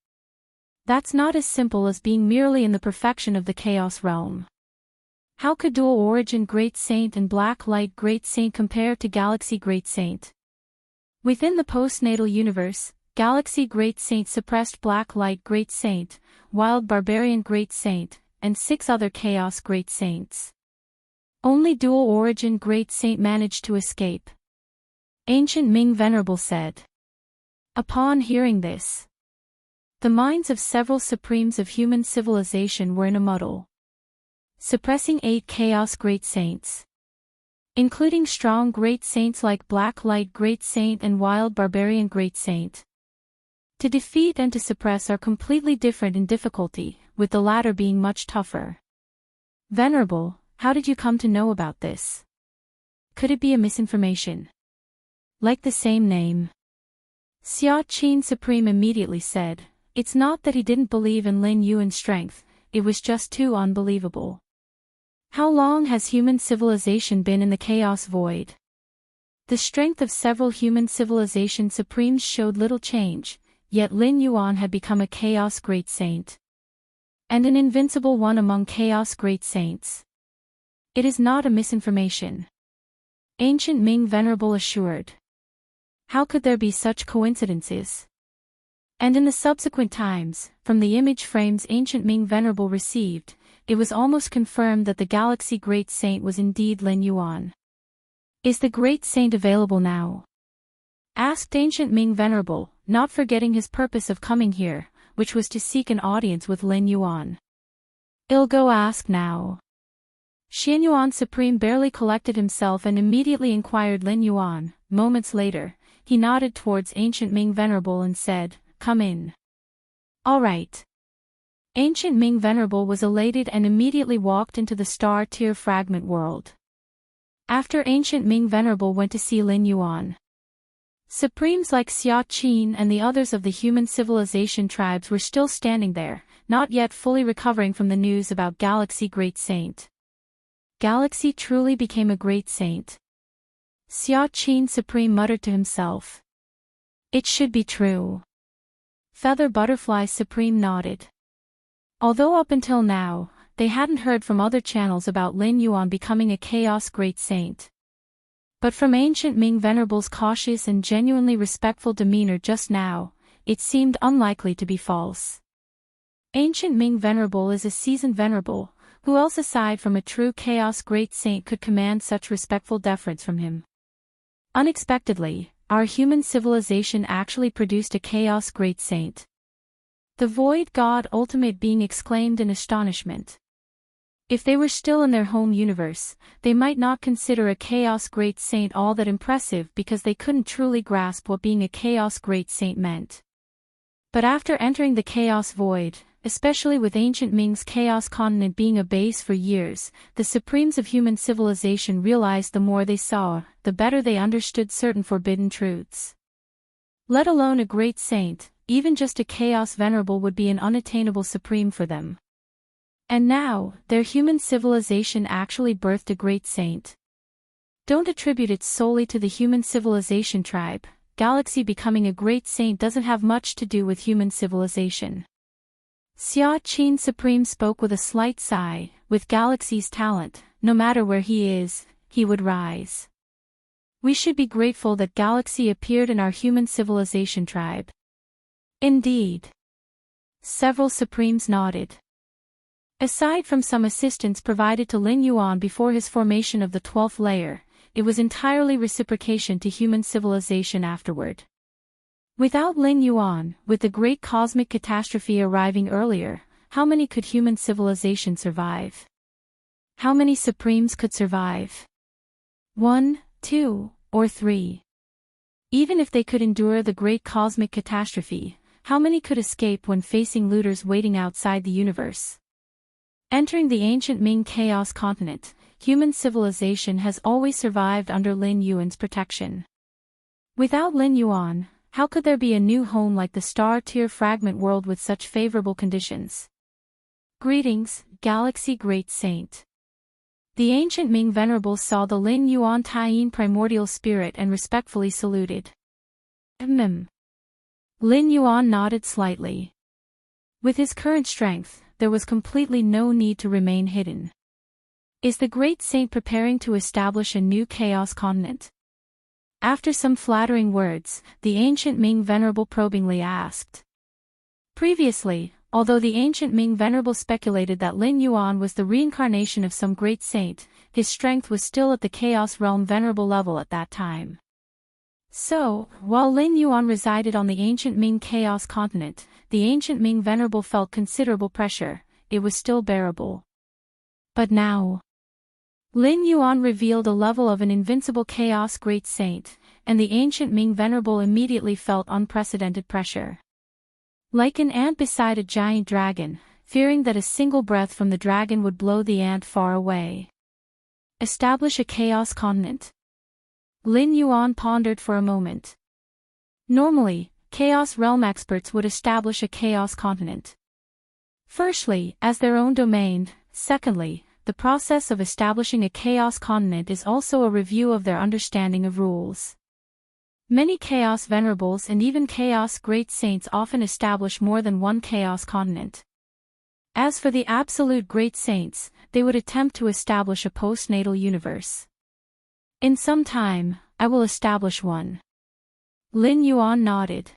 that's not as simple as being merely in the perfection of the Chaos Realm. How could Dual Origin Great Saint and Black Light Great Saint compare to Galaxy Great Saint? Within the postnatal universe, Galaxy Great Saint suppressed Black Light Great Saint, Wild Barbarian Great Saint, and 6 other Chaos Great Saints. Only Dual Origin Great Saint managed to escape. Ancient Ming Venerable said. Upon hearing this, the minds of several Supremes of human civilization were in a muddle. Suppressing 8 Chaos Great Saints, including strong Great Saints like Black Light Great Saint and Wild Barbarian Great Saint. To defeat and to suppress are completely different in difficulty, with the latter being much tougher. Venerable, how did you come to know about this? Could it be a misinformation? Like the same name. Xia Qin Supreme immediately said, it's not that he didn't believe in Lin Yuan's strength, it was just too unbelievable. How long has human civilization been in the Chaos Void? The strength of several human civilization supremes showed little change, yet Lin Yuan had become a Chaos Great Saint. And an invincible one among Chaos Great Saints. It is not a misinformation. Ancient Ming Venerable assured. How could there be such coincidences? And in the subsequent times, from the image frames ancient Ming Venerable received, it was almost confirmed that the Galaxy Great Saint was indeed Lin Yuan. Is the Great Saint available now? Asked ancient Ming Venerable, not forgetting his purpose of coming here, which was to seek an audience with Lin Yuan. I'll go ask now. Xianyuan Supreme barely collected himself and immediately inquired Lin Yuan. Moments later, he nodded towards ancient Ming Venerable and said, come in. All right. Ancient Ming Venerable was elated and immediately walked into the star-tier fragment world. After ancient Ming Venerable went to see Lin Yuan, Supremes like Xia Qin and the others of the human civilization tribes were still standing there, not yet fully recovering from the news about Galaxy Great Saint. Galaxy truly became a Great Saint. Xia Qin Supreme muttered to himself. It should be true. Feather Butterfly Supreme nodded. Although up until now, they hadn't heard from other channels about Lin Yuan becoming a Chaos Great Saint. But from Ancient Ming Venerable's cautious and genuinely respectful demeanor just now, it seemed unlikely to be false. Ancient Ming Venerable is a seasoned venerable, who else aside from a true Chaos Great Saint could command such respectful deference from him? Unexpectedly, our human civilization actually produced a Chaos Great Saint. The Void God Ultimate Being exclaimed in astonishment. If they were still in their home universe, they might not consider a Chaos Great Saint all that impressive because they couldn't truly grasp what being a Chaos Great Saint meant. But after entering the Chaos Void, especially with Ancient Ming's Chaos Continent being a base for years, the Supremes of human civilization realized the more they saw, the better they understood certain forbidden truths. Let alone a Great Saint, even just a Chaos Venerable would be an unattainable Supreme for them. And now, their human civilization actually birthed a Great Saint. Don't attribute it solely to the human civilization tribe. Galaxy becoming a Great Saint doesn't have much to do with human civilization. Xia Qin Supreme spoke with a slight sigh. With Galaxy's talent, no matter where he is, he would rise. We should be grateful that Galaxy appeared in our human civilization tribe. Indeed. Several Supremes nodded. Aside from some assistance provided to Lin Yuan before his formation of the 12th layer, it was entirely reciprocation to human civilization afterward. Without Lin Yuan, with the great cosmic catastrophe arriving earlier, how many could human civilization survive? How many Supremes could survive? 1, 2, or 3? Even if they could endure the great cosmic catastrophe, how many could escape when facing looters waiting outside the universe? Entering the Ancient Ming Chaos Continent, human civilization has always survived under Lin Yuan's protection. Without Lin Yuan, how could there be a new home like the star-tier fragment world with such favorable conditions? Greetings, Galaxy Great Saint. The Ancient Ming Venerable saw the Lin Yuan Taiyin primordial spirit and respectfully saluted. Lin Yuan nodded slightly. With his current strength, there was completely no need to remain hidden. Is the Great Saint preparing to establish a new Chaos Continent? After some flattering words, the Ancient Ming Venerable probingly asked. Previously, although the Ancient Ming Venerable speculated that Lin Yuan was the reincarnation of some great saint, his strength was still at the Chaos Realm Venerable level at that time. So, while Lin Yuan resided on the Ancient Ming Chaos Continent, the Ancient Ming Venerable felt considerable pressure. It was still bearable. But now, Lin Yuan revealed a level of an invincible Chaos Great Saint, and the Ancient Ming Venerable immediately felt unprecedented pressure. Like an ant beside a giant dragon, fearing that a single breath from the dragon would blow the ant far away. Establish a Chaos Continent. Lin Yuan pondered for a moment. Normally, Chaos Realm experts would establish a Chaos Continent. Firstly, as their own domain. Secondly, the process of establishing a Chaos Continent is also a review of their understanding of rules. Many Chaos Venerables and even Chaos Great Saints often establish more than one Chaos Continent. As for the absolute Great Saints, they would attempt to establish a postnatal universe. In some time, I will establish one. Lin Yuan nodded.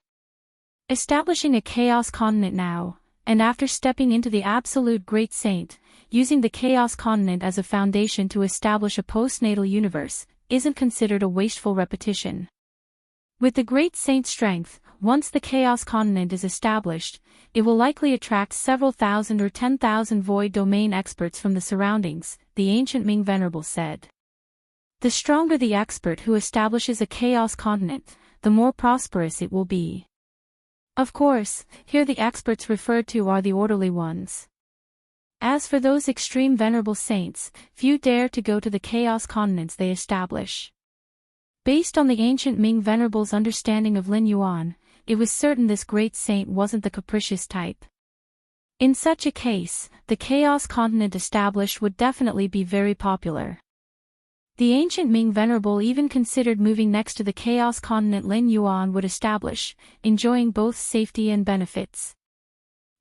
Establishing a Chaos Continent now, and after stepping into the absolute Great Saint, using the Chaos Continent as a foundation to establish a postnatal universe, isn't considered a wasteful repetition. With the Great Saint's strength, once the Chaos Continent is established, it will likely attract several thousand or 10,000 void domain experts from the surroundings, the Ancient Ming Venerable said. The stronger the expert who establishes a Chaos Continent, the more prosperous it will be. Of course, here the experts referred to are the orderly ones. As for those extreme venerable saints, few dare to go to the Chaos Continents they establish. Based on the Ancient Ming Venerable's understanding of Lin Yuan, it was certain this great saint wasn't the capricious type. In such a case, the Chaos Continent established would definitely be very popular. The ancient Ming Venerable even considered moving next to the Chaos continent Lin Yuan would establish, enjoying both safety and benefits.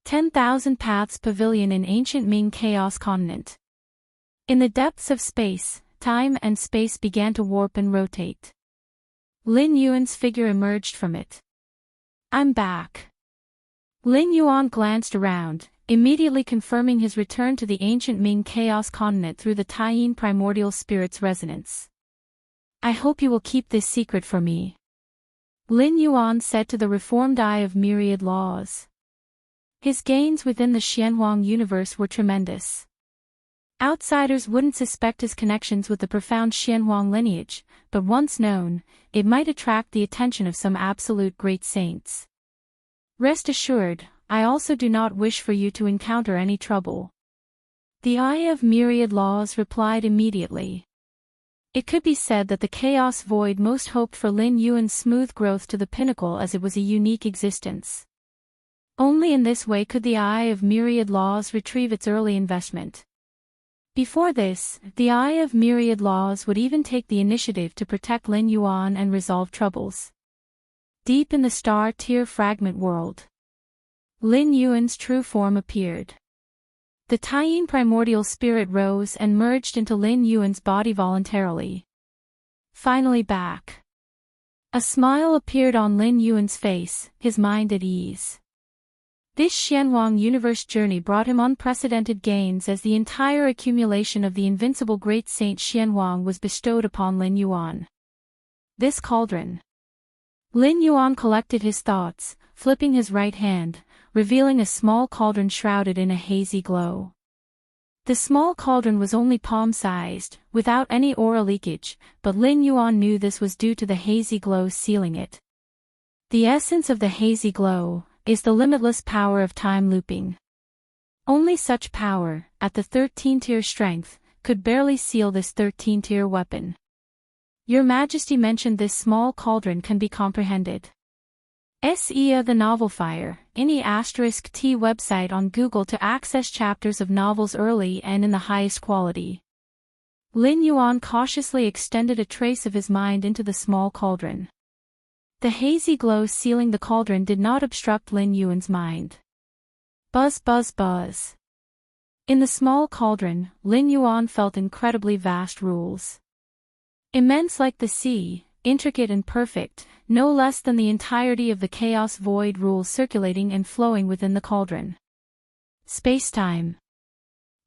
10,000 Paths Pavilion in ancient Ming Chaos continent. In the depths of space, time and space began to warp and rotate. Lin Yuan's figure emerged from it. "I'm back." Lin Yuan glanced around, immediately confirming his return to the ancient Ming Chaos continent through the Taiyin primordial spirit's resonance. "I hope you will keep this secret for me," Lin Yuan said to the reformed Eye of Myriad Laws. His gains within the Xianhuang universe were tremendous. Outsiders wouldn't suspect his connections with the profound Xianhuang lineage, but once known, it might attract the attention of some absolute great saints. "Rest assured, I also do not wish for you to encounter any trouble." The Eye of Myriad Laws replied immediately. It could be said that the Chaos Void most hoped for Lin Yuan's smooth growth to the pinnacle, as it was a unique existence. Only in this way could the Eye of Myriad Laws retrieve its early investment. Before this, the Eye of Myriad Laws would even take the initiative to protect Lin Yuan and resolve troubles. Deep in the star-tier fragment world, Lin Yuan's true form appeared. The Taiyin primordial spirit rose and merged into Lin Yuan's body voluntarily. Finally back. A smile appeared on Lin Yuan's face, his mind at ease. This Xianhuang universe journey brought him unprecedented gains, as the entire accumulation of the invincible great saint Xianhuang was bestowed upon Lin Yuan. This cauldron. Lin Yuan collected his thoughts, flipping his right hand, revealing a small cauldron shrouded in a hazy glow. The small cauldron was only palm-sized, without any aura leakage, but Lin Yuan knew this was due to the hazy glow sealing it. The essence of the hazy glow is the limitless power of time looping. Only such power, at the 13th-tier strength, could barely seal this 13th-tier weapon. Your Majesty mentioned this small cauldron can be comprehended. SEA the Novel Fire, any *T website on Google to access chapters of novels early and in the highest quality. Lin Yuan cautiously extended a trace of his mind into the small cauldron. The hazy glow sealing the cauldron did not obstruct Lin Yuan's mind. Buzz buzz buzz. In the small cauldron, Lin Yuan felt incredibly vast rules. Immense like the sea, intricate and perfect, no less than the entirety of the Chaos Void rules circulating and flowing within the cauldron. Space-time.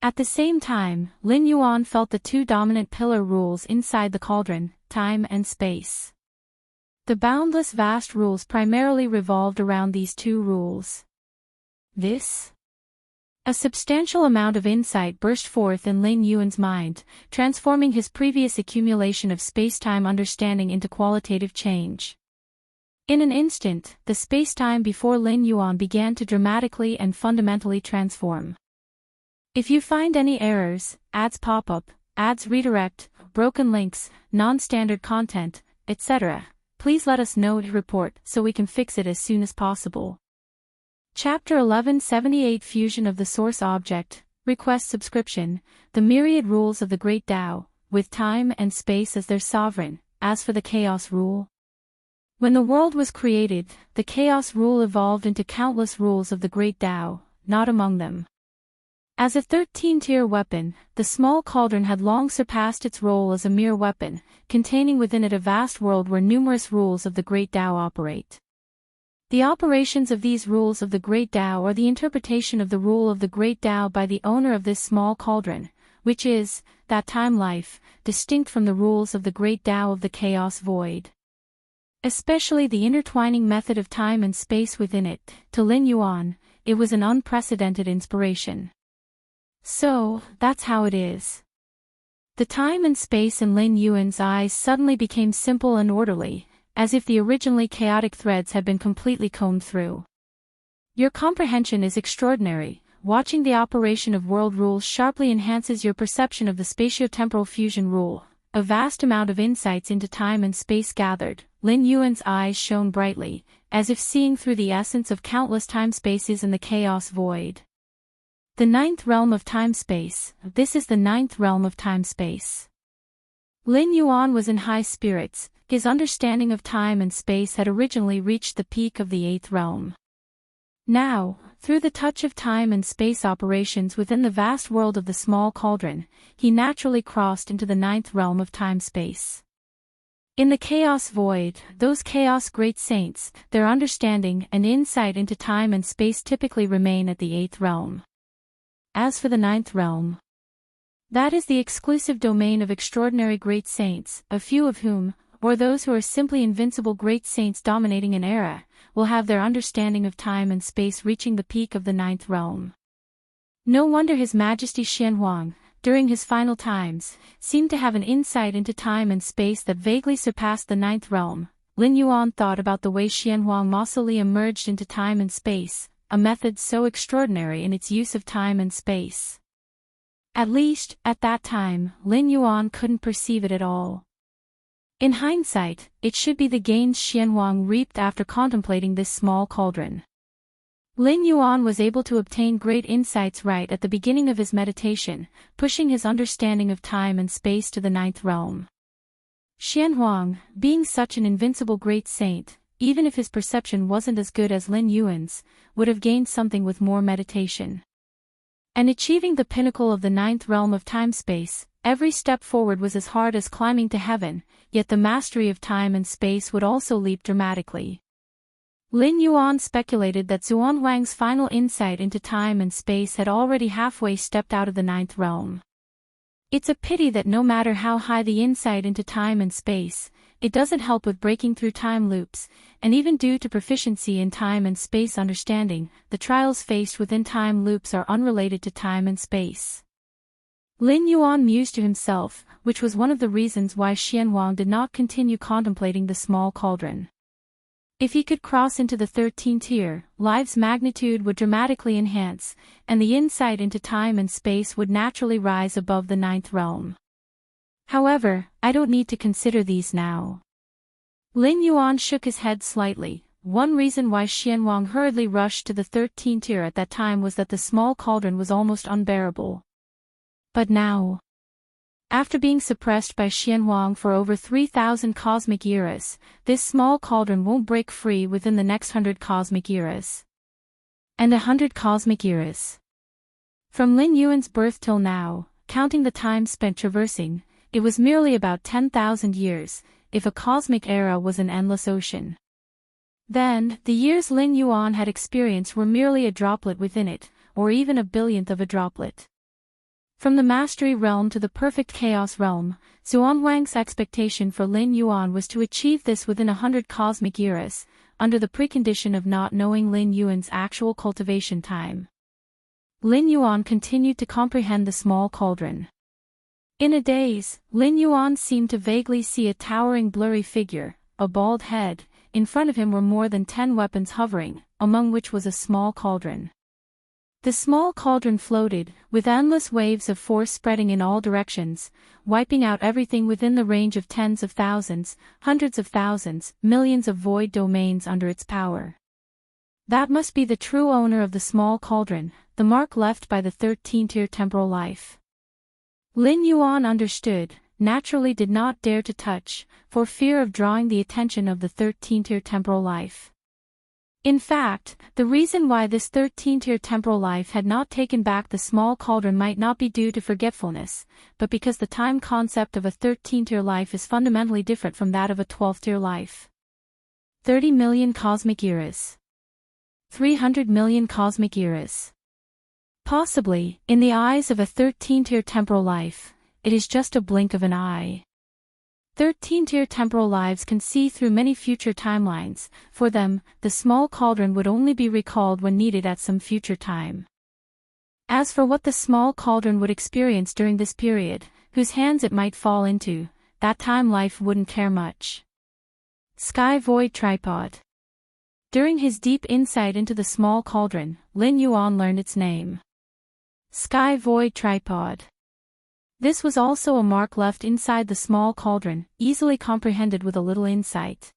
At the same time, Lin Yuan felt the two dominant pillar rules inside the cauldron, time and space. The boundless vast rules primarily revolved around these two rules. A substantial amount of insight burst forth in Lin Yuan's mind, transforming his previous accumulation of space-time understanding into qualitative change. In an instant, the space-time before Lin Yuan began to dramatically and fundamentally transform. If you find any errors, ads pop up, ads redirect, broken links, non-standard content, etc., please let us know to report so we can fix it as soon as possible. Chapter 1178 Fusion of the Source Object, Request Subscription, The Myriad Rules of the Great Tao, with time and space as their sovereign. As for the Chaos Rule. When the world was created, the Chaos Rule evolved into countless rules of the Great Tao, not among them. As a 13-tier weapon, the small cauldron had long surpassed its role as a mere weapon, containing within it a vast world where numerous rules of the Great Tao operate. The operations of these rules of the Great Tao are the interpretation of the rule of the Great Tao by the owner of this small cauldron, which is, that time life, distinct from the rules of the Great Tao of the Chaos Void. Especially the intertwining method of time and space within it, to Lin Yuan, it was an unprecedented inspiration. So, that's how it is. The time and space in Lin Yuan's eyes suddenly became simple and orderly, as if the originally chaotic threads had been completely combed through. Your comprehension is extraordinary. Watching the operation of world rules sharply enhances your perception of the spatiotemporal fusion rule. A vast amount of insights into time and space gathered. Lin Yuan's eyes shone brightly, as if seeing through the essence of countless time-spaces in the Chaos Void. The ninth realm of time-space. This is the ninth realm of time-space. Lin Yuan was in high spirits. His understanding of time and space had originally reached the peak of the 8th realm. Now, through the touch of time and space operations within the vast world of the small cauldron, he naturally crossed into the 9th realm of time-space. In the chaos void, those chaos great saints, their understanding and insight into time and space typically remain at the 8th realm. As for the 9th realm, that is the exclusive domain of extraordinary great saints, a few of whom, or those who are simply invincible great saints dominating an era, will have their understanding of time and space reaching the peak of the 9th realm. No wonder His Majesty Xianhuang, during his final times, seemed to have an insight into time and space that vaguely surpassed the 9th realm. Lin Yuan thought about the way Xianhuang mausolely emerged into time and space, a method so extraordinary in its use of time and space. At least, at that time, Lin Yuan couldn't perceive it at all. In hindsight, it should be the gains Xianhuang reaped after contemplating this small cauldron. Lin Yuan was able to obtain great insights right at the beginning of his meditation, pushing his understanding of time and space to the 9th realm. Xianhuang, being such an invincible great saint, even if his perception wasn't as good as Lin Yuan's, would have gained something with more meditation. And achieving the pinnacle of the 9th realm of time-space, every step forward was as hard as climbing to heaven, yet the mastery of time and space would also leap dramatically. Lin Yuan speculated that Xuanhuang's final insight into time and space had already halfway stepped out of the 9th realm. It's a pity that no matter how high the insight into time and space, it doesn't help with breaking through time loops, and even due to proficiency in time and space understanding, the trials faced within time loops are unrelated to time and space. Lin Yuan mused to himself, which was one of the reasons why Xianhuang did not continue contemplating the small cauldron. If he could cross into the 13th tier, life's magnitude would dramatically enhance, and the insight into time and space would naturally rise above the 9th realm. However, I don't need to consider these now. Lin Yuan shook his head slightly. One reason why Xianhuang hurriedly rushed to the 13th tier at that time was that the small cauldron was almost unbearable. But now, after being suppressed by Xianhuang for over 3,000 cosmic eras, this small cauldron won't break free within the next 100 cosmic eras. And 100 cosmic eras. From Lin Yuan's birth till now, counting the time spent traversing, it was merely about 10,000 years, if a cosmic era was an endless ocean. Then, the years Lin Yuan had experienced were merely a droplet within it, or even a billionth of a droplet. From the mastery realm to the perfect chaos realm, Xuanhuang's expectation for Lin Yuan was to achieve this within 100 cosmic eras, under the precondition of not knowing Lin Yuan's actual cultivation time. Lin Yuan continued to comprehend the small cauldron. In a daze, Lin Yuan seemed to vaguely see a towering blurry figure, a bald head. In front of him were more than 10 weapons hovering, among which was a small cauldron. The small cauldron floated, with endless waves of force spreading in all directions, wiping out everything within the range of tens of thousands, hundreds of thousands, millions of void domains under its power. That must be the true owner of the small cauldron, the mark left by the 13th-tier temporal life. Lin Yuan understood, naturally did not dare to touch, for fear of drawing the attention of the 13th-tier temporal life. In fact, the reason why this 13th-tier temporal life had not taken back the small cauldron might not be due to forgetfulness, but because the time concept of a 13th-tier life is fundamentally different from that of a 12th-tier life. 30 million cosmic eras. 300 million cosmic eras. Possibly, in the eyes of a 13th-tier temporal life, it is just a blink of an eye. 13th-tier temporal lives can see through many future timelines. For them, the small cauldron would only be recalled when needed at some future time. As for what the small cauldron would experience during this period, whose hands it might fall into, that time life wouldn't care much. Sky Void Tripod. During his deep insight into the small cauldron, Lin Yuan learned its name. Sky Void Tripod. This was also a mark left inside the small cauldron, easily comprehended with a little insight.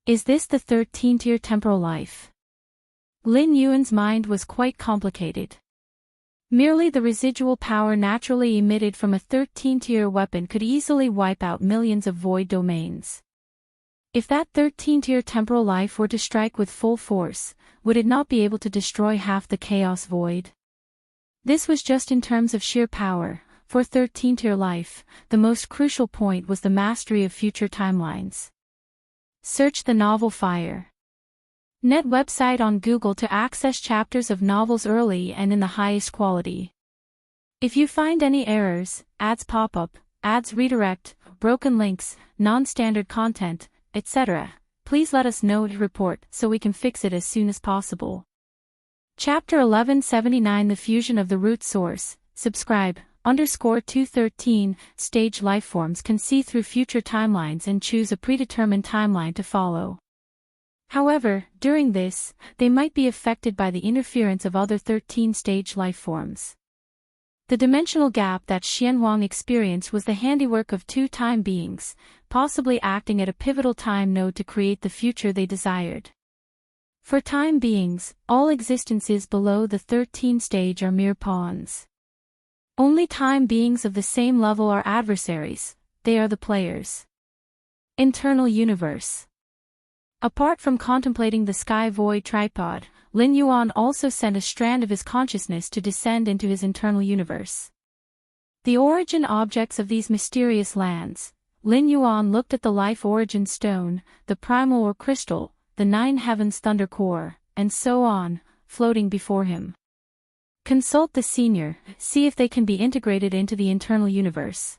Is this the 13th-tier temporal life? Lin Yuan's mind was quite complicated. Merely the residual power naturally emitted from a 13-tier weapon could easily wipe out millions of void domains. If that 13-tier temporal life were to strike with full force, would it not be able to destroy half the chaos void? This was just in terms of sheer power. For 13-tier life, the most crucial point was the mastery of future timelines. Search the novel Fire. Net website on Google to access chapters of novels early and in the highest quality. If you find any errors, ads pop up, ads redirect, broken links, non-standard content, etc., please let us know to report so we can fix it as soon as possible. Chapter 1179 The Fusion of the Root Source. Subscribe. _213 Stage lifeforms can see through future timelines and choose a predetermined timeline to follow. However, during this, they might be affected by the interference of other 13-stage lifeforms. The dimensional gap that Xianhuang experienced was the handiwork of two time beings, possibly acting at a pivotal time node to create the future they desired. For time beings, all existences below the 13th stage are mere pawns. Only time beings of the same level are adversaries, they are the players. Internal Universe. Apart from contemplating the sky void tripod, Lin Yuan also sent a strand of his consciousness to descend into his internal universe. The origin objects of these mysterious lands. Lin Yuan looked at the life origin stone, the primal or crystal, the nine heavens thunder core, and so on, floating before him. Consult the senior, see if they can be integrated into the internal universe.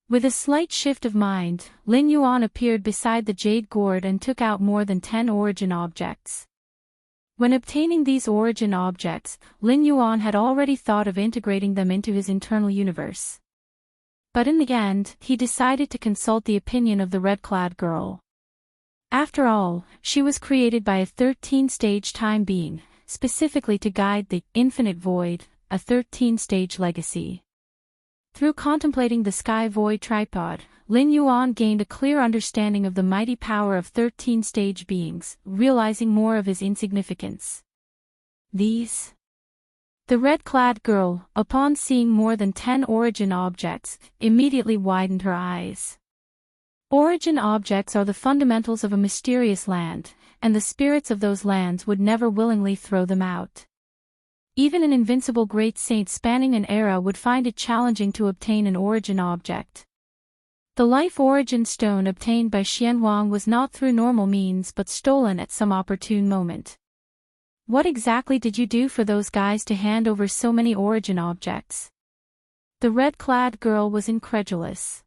With a slight shift of mind, Lin Yuan appeared beside the jade gourd and took out more than 10 origin objects. When obtaining these origin objects, Lin Yuan had already thought of integrating them into his internal universe. But in the end, he decided to consult the opinion of the red-clad girl. After all, she was created by a 13-stage time being, specifically to guide the infinite void, a 13-stage legacy. Through contemplating the sky void tripod, Lin Yuan gained a clear understanding of the mighty power of 13-stage beings, realizing more of his insignificance. The red-clad girl, upon seeing more than 10 origin objects, immediately widened her eyes. Origin objects are the fundamentals of a mysterious land, and the spirits of those lands would never willingly throw them out. Even an invincible great saint spanning an era would find it challenging to obtain an origin object. The life origin stone obtained by Xianhuang was not through normal means but stolen at some opportune moment. What exactly did you do for those guys to hand over so many origin objects? The red-clad girl was incredulous.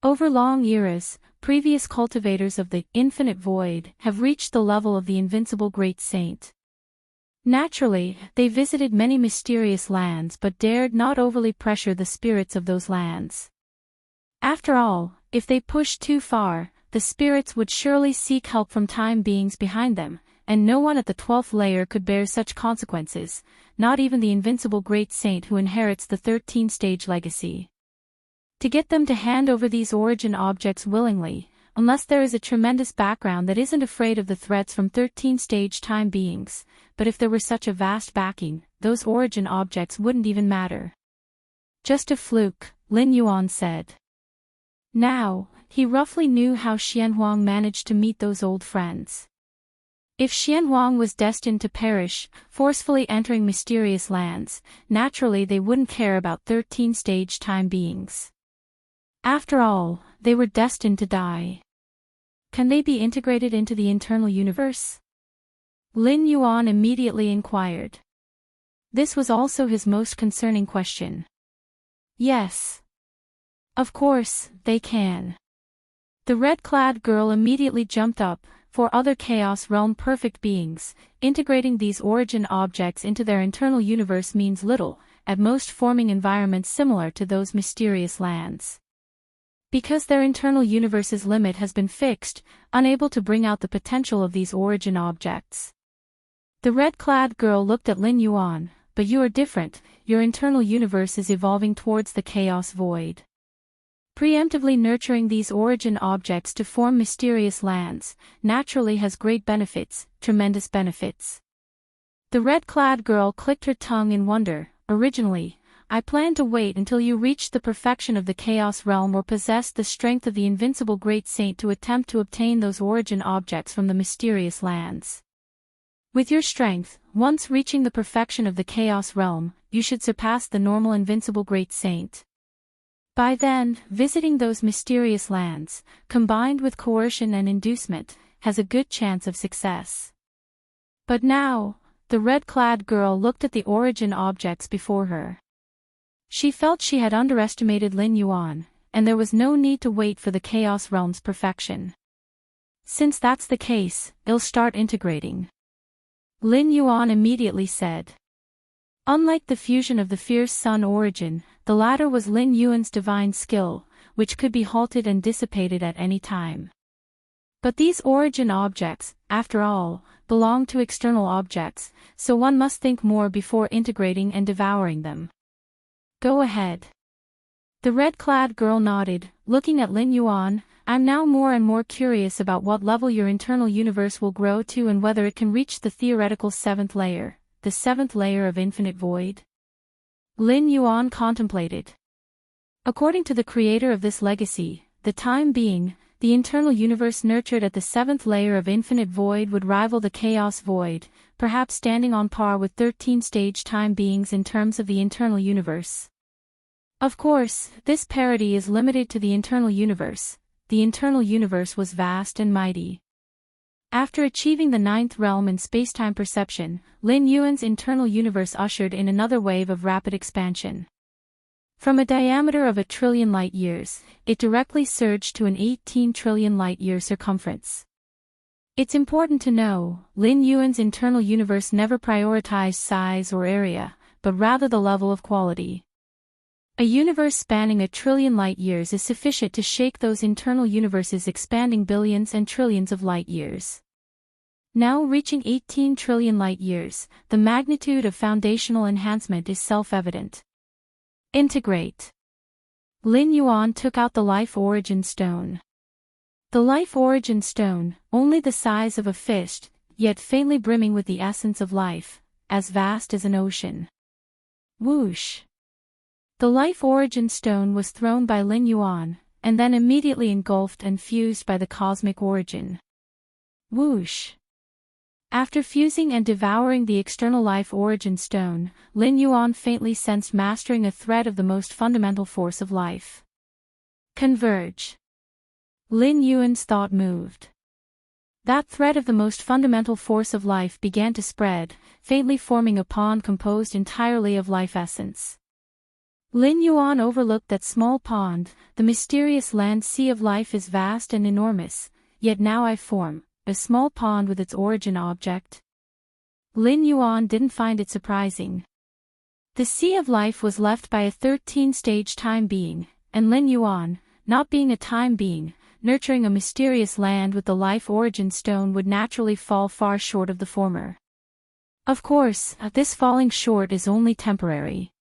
Over long eras, previous cultivators of the infinite void have reached the level of the invincible great saint. Naturally, they visited many mysterious lands but dared not overly pressure the spirits of those lands. After all, if they pushed too far, the spirits would surely seek help from time beings behind them, and no one at the 12th layer could bear such consequences, not even the invincible great saint who inherits the 13th-stage legacy. To get them to hand over these origin objects willingly, unless there is a tremendous background that isn't afraid of the threats from 13th-stage time beings, but if there were such a vast backing, those origin objects wouldn't even matter. Just a fluke, Lin Yuan said. Now, he roughly knew how Xianhuang managed to meet those old friends. If Xianhuang was destined to perish, forcefully entering mysterious lands, naturally they wouldn't care about 13th-stage time beings. After all, they were destined to die. Can they be integrated into the internal universe? Lin Yuan immediately inquired. This was also his most concerning question. Yes. Of course, they can. The red-clad girl immediately jumped up. For other Chaos Realm perfect beings, integrating these origin objects into their internal universe means little, at most forming environments similar to those mysterious lands. Because their internal universe's limit has been fixed, unable to bring out the potential of these origin objects. The red-clad girl looked at Lin Yuan, but you are different, your internal universe is evolving towards the chaos void. Preemptively nurturing these origin objects to form mysterious lands, naturally has great benefits, tremendous benefits. The red-clad girl clicked her tongue in wonder, originally, I planned to wait until you reached the perfection of the Chaos Realm or possessed the strength of the invincible Great Saint to attempt to obtain those origin objects from the mysterious lands. With your strength, once reaching the perfection of the Chaos Realm, you should surpass the normal invincible Great Saint. By then, visiting those mysterious lands, combined with coercion and inducement, has a good chance of success. But now, the red-clad girl looked at the origin objects before her. She felt she had underestimated Lin Yuan, and there was no need to wait for the Chaos Realm's perfection. Since that's the case, I'll start integrating. Lin Yuan immediately said. Unlike the fusion of the fierce sun origin, the latter was Lin Yuan's divine skill, which could be halted and dissipated at any time. But these origin objects, after all, belong to external objects, so one must think more before integrating and devouring them. Go ahead. The red-clad girl nodded, looking at Lin Yuan. I'm now more and more curious about what level your internal universe will grow to and whether it can reach the theoretical 7th layer, the 7th layer of infinite void. Lin Yuan contemplated. According to the creator of this legacy, the time being, the internal universe nurtured at the 7th layer of infinite void would rival the chaos void, perhaps standing on par with 13-stage time beings in terms of the internal universe. Of course, this parity is limited to the internal universe. The internal universe was vast and mighty. After achieving the 9th realm in spacetime perception, Lin Yuan's internal universe ushered in another wave of rapid expansion. From a diameter of 1 trillion light-years, it directly surged to an 18 trillion light-year circumference. It's important to know, Lin Yuan's internal universe never prioritized size or area, but rather the level of quality. A universe spanning 1 trillion light-years is sufficient to shake those internal universes expanding billions and trillions of light-years. Now reaching 18 trillion light-years, the magnitude of foundational enhancement is self-evident. Integrate. Lin Yuan took out the Life Origin Stone. The Life Origin Stone, only the size of a fist, yet faintly brimming with the essence of life, as vast as an ocean. Whoosh! The Life Origin Stone was thrown by Lin Yuan, and then immediately engulfed and fused by the Cosmic Origin. Whoosh! After fusing and devouring the external Life Origin Stone, Lin Yuan faintly sensed mastering a thread of the most fundamental force of life. Converge. Lin Yuan's thought moved. That thread of the most fundamental force of life began to spread, faintly forming a pond composed entirely of life essence. Lin Yuan overlooked that small pond. The mysterious land sea of life is vast and enormous, yet now I form a small pond with its origin object. Lin Yuan didn't find it surprising. The sea of life was left by a 13-stage time being, and Lin Yuan, not being a time being, nurturing a mysterious land with the Life Origin Stone would naturally fall far short of the former. Of course, this falling short is only temporary.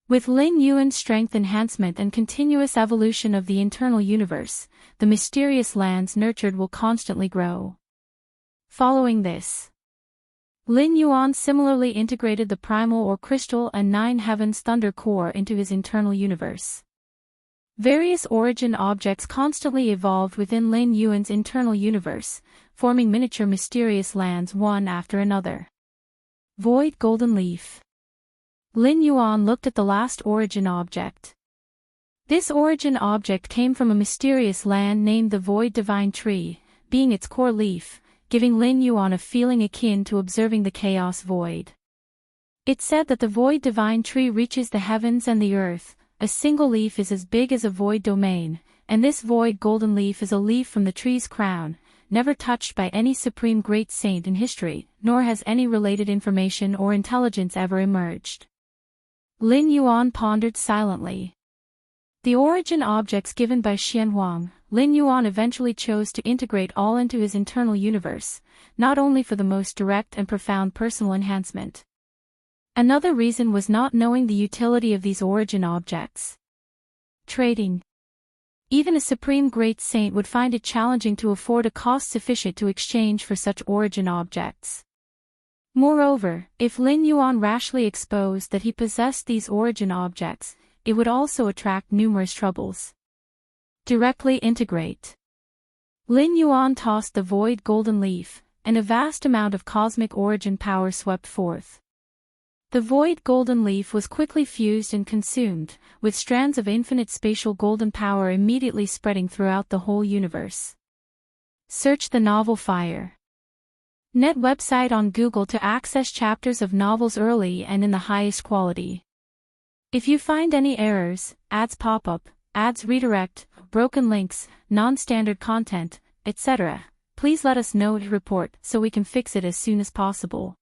With Lin Yuan's strength enhancement and continuous evolution of the internal universe, the mysterious lands nurtured will constantly grow. Following this, Lin Yuan similarly integrated the primal or crystal and 9 heavens thunder core into his internal universe. Various origin objects constantly evolved within Lin Yuan's internal universe, forming miniature mysterious lands one after another. Void Golden Leaf. Lin Yuan looked at the last origin object. This origin object came from a mysterious land named the Void Divine Tree, being its core leaf, giving Lin Yuan a feeling akin to observing the Chaos Void. It said that the Void Divine Tree reaches the heavens and the earth. A single leaf is as big as a void domain, and this Void Golden Leaf is a leaf from the tree's crown, never touched by any supreme great saint in history, nor has any related information or intelligence ever emerged. Lin Yuan pondered silently. The origin objects given by Xianhuang, Lin Yuan eventually chose to integrate all into his internal universe, not only for the most direct and profound personal enhancement. Another reason was not knowing the utility of these origin objects. Trading. Even a supreme great saint would find it challenging to afford a cost sufficient to exchange for such origin objects. Moreover, if Lin Yuan rashly exposed that he possessed these origin objects, it would also attract numerous troubles. Directly integrate. Lin Yuan tossed the void golden leaf, and a vast amount of cosmic origin power swept forth. The void golden leaf was quickly fused and consumed, with strands of infinite spatial golden power immediately spreading throughout the whole universe. Search the novel Fire. Net website on Google to access chapters of novels early and in the highest quality. If you find any errors, ads pop up, ads redirect, broken links, non-standard content, etc., please let us know to report so we can fix it as soon as possible.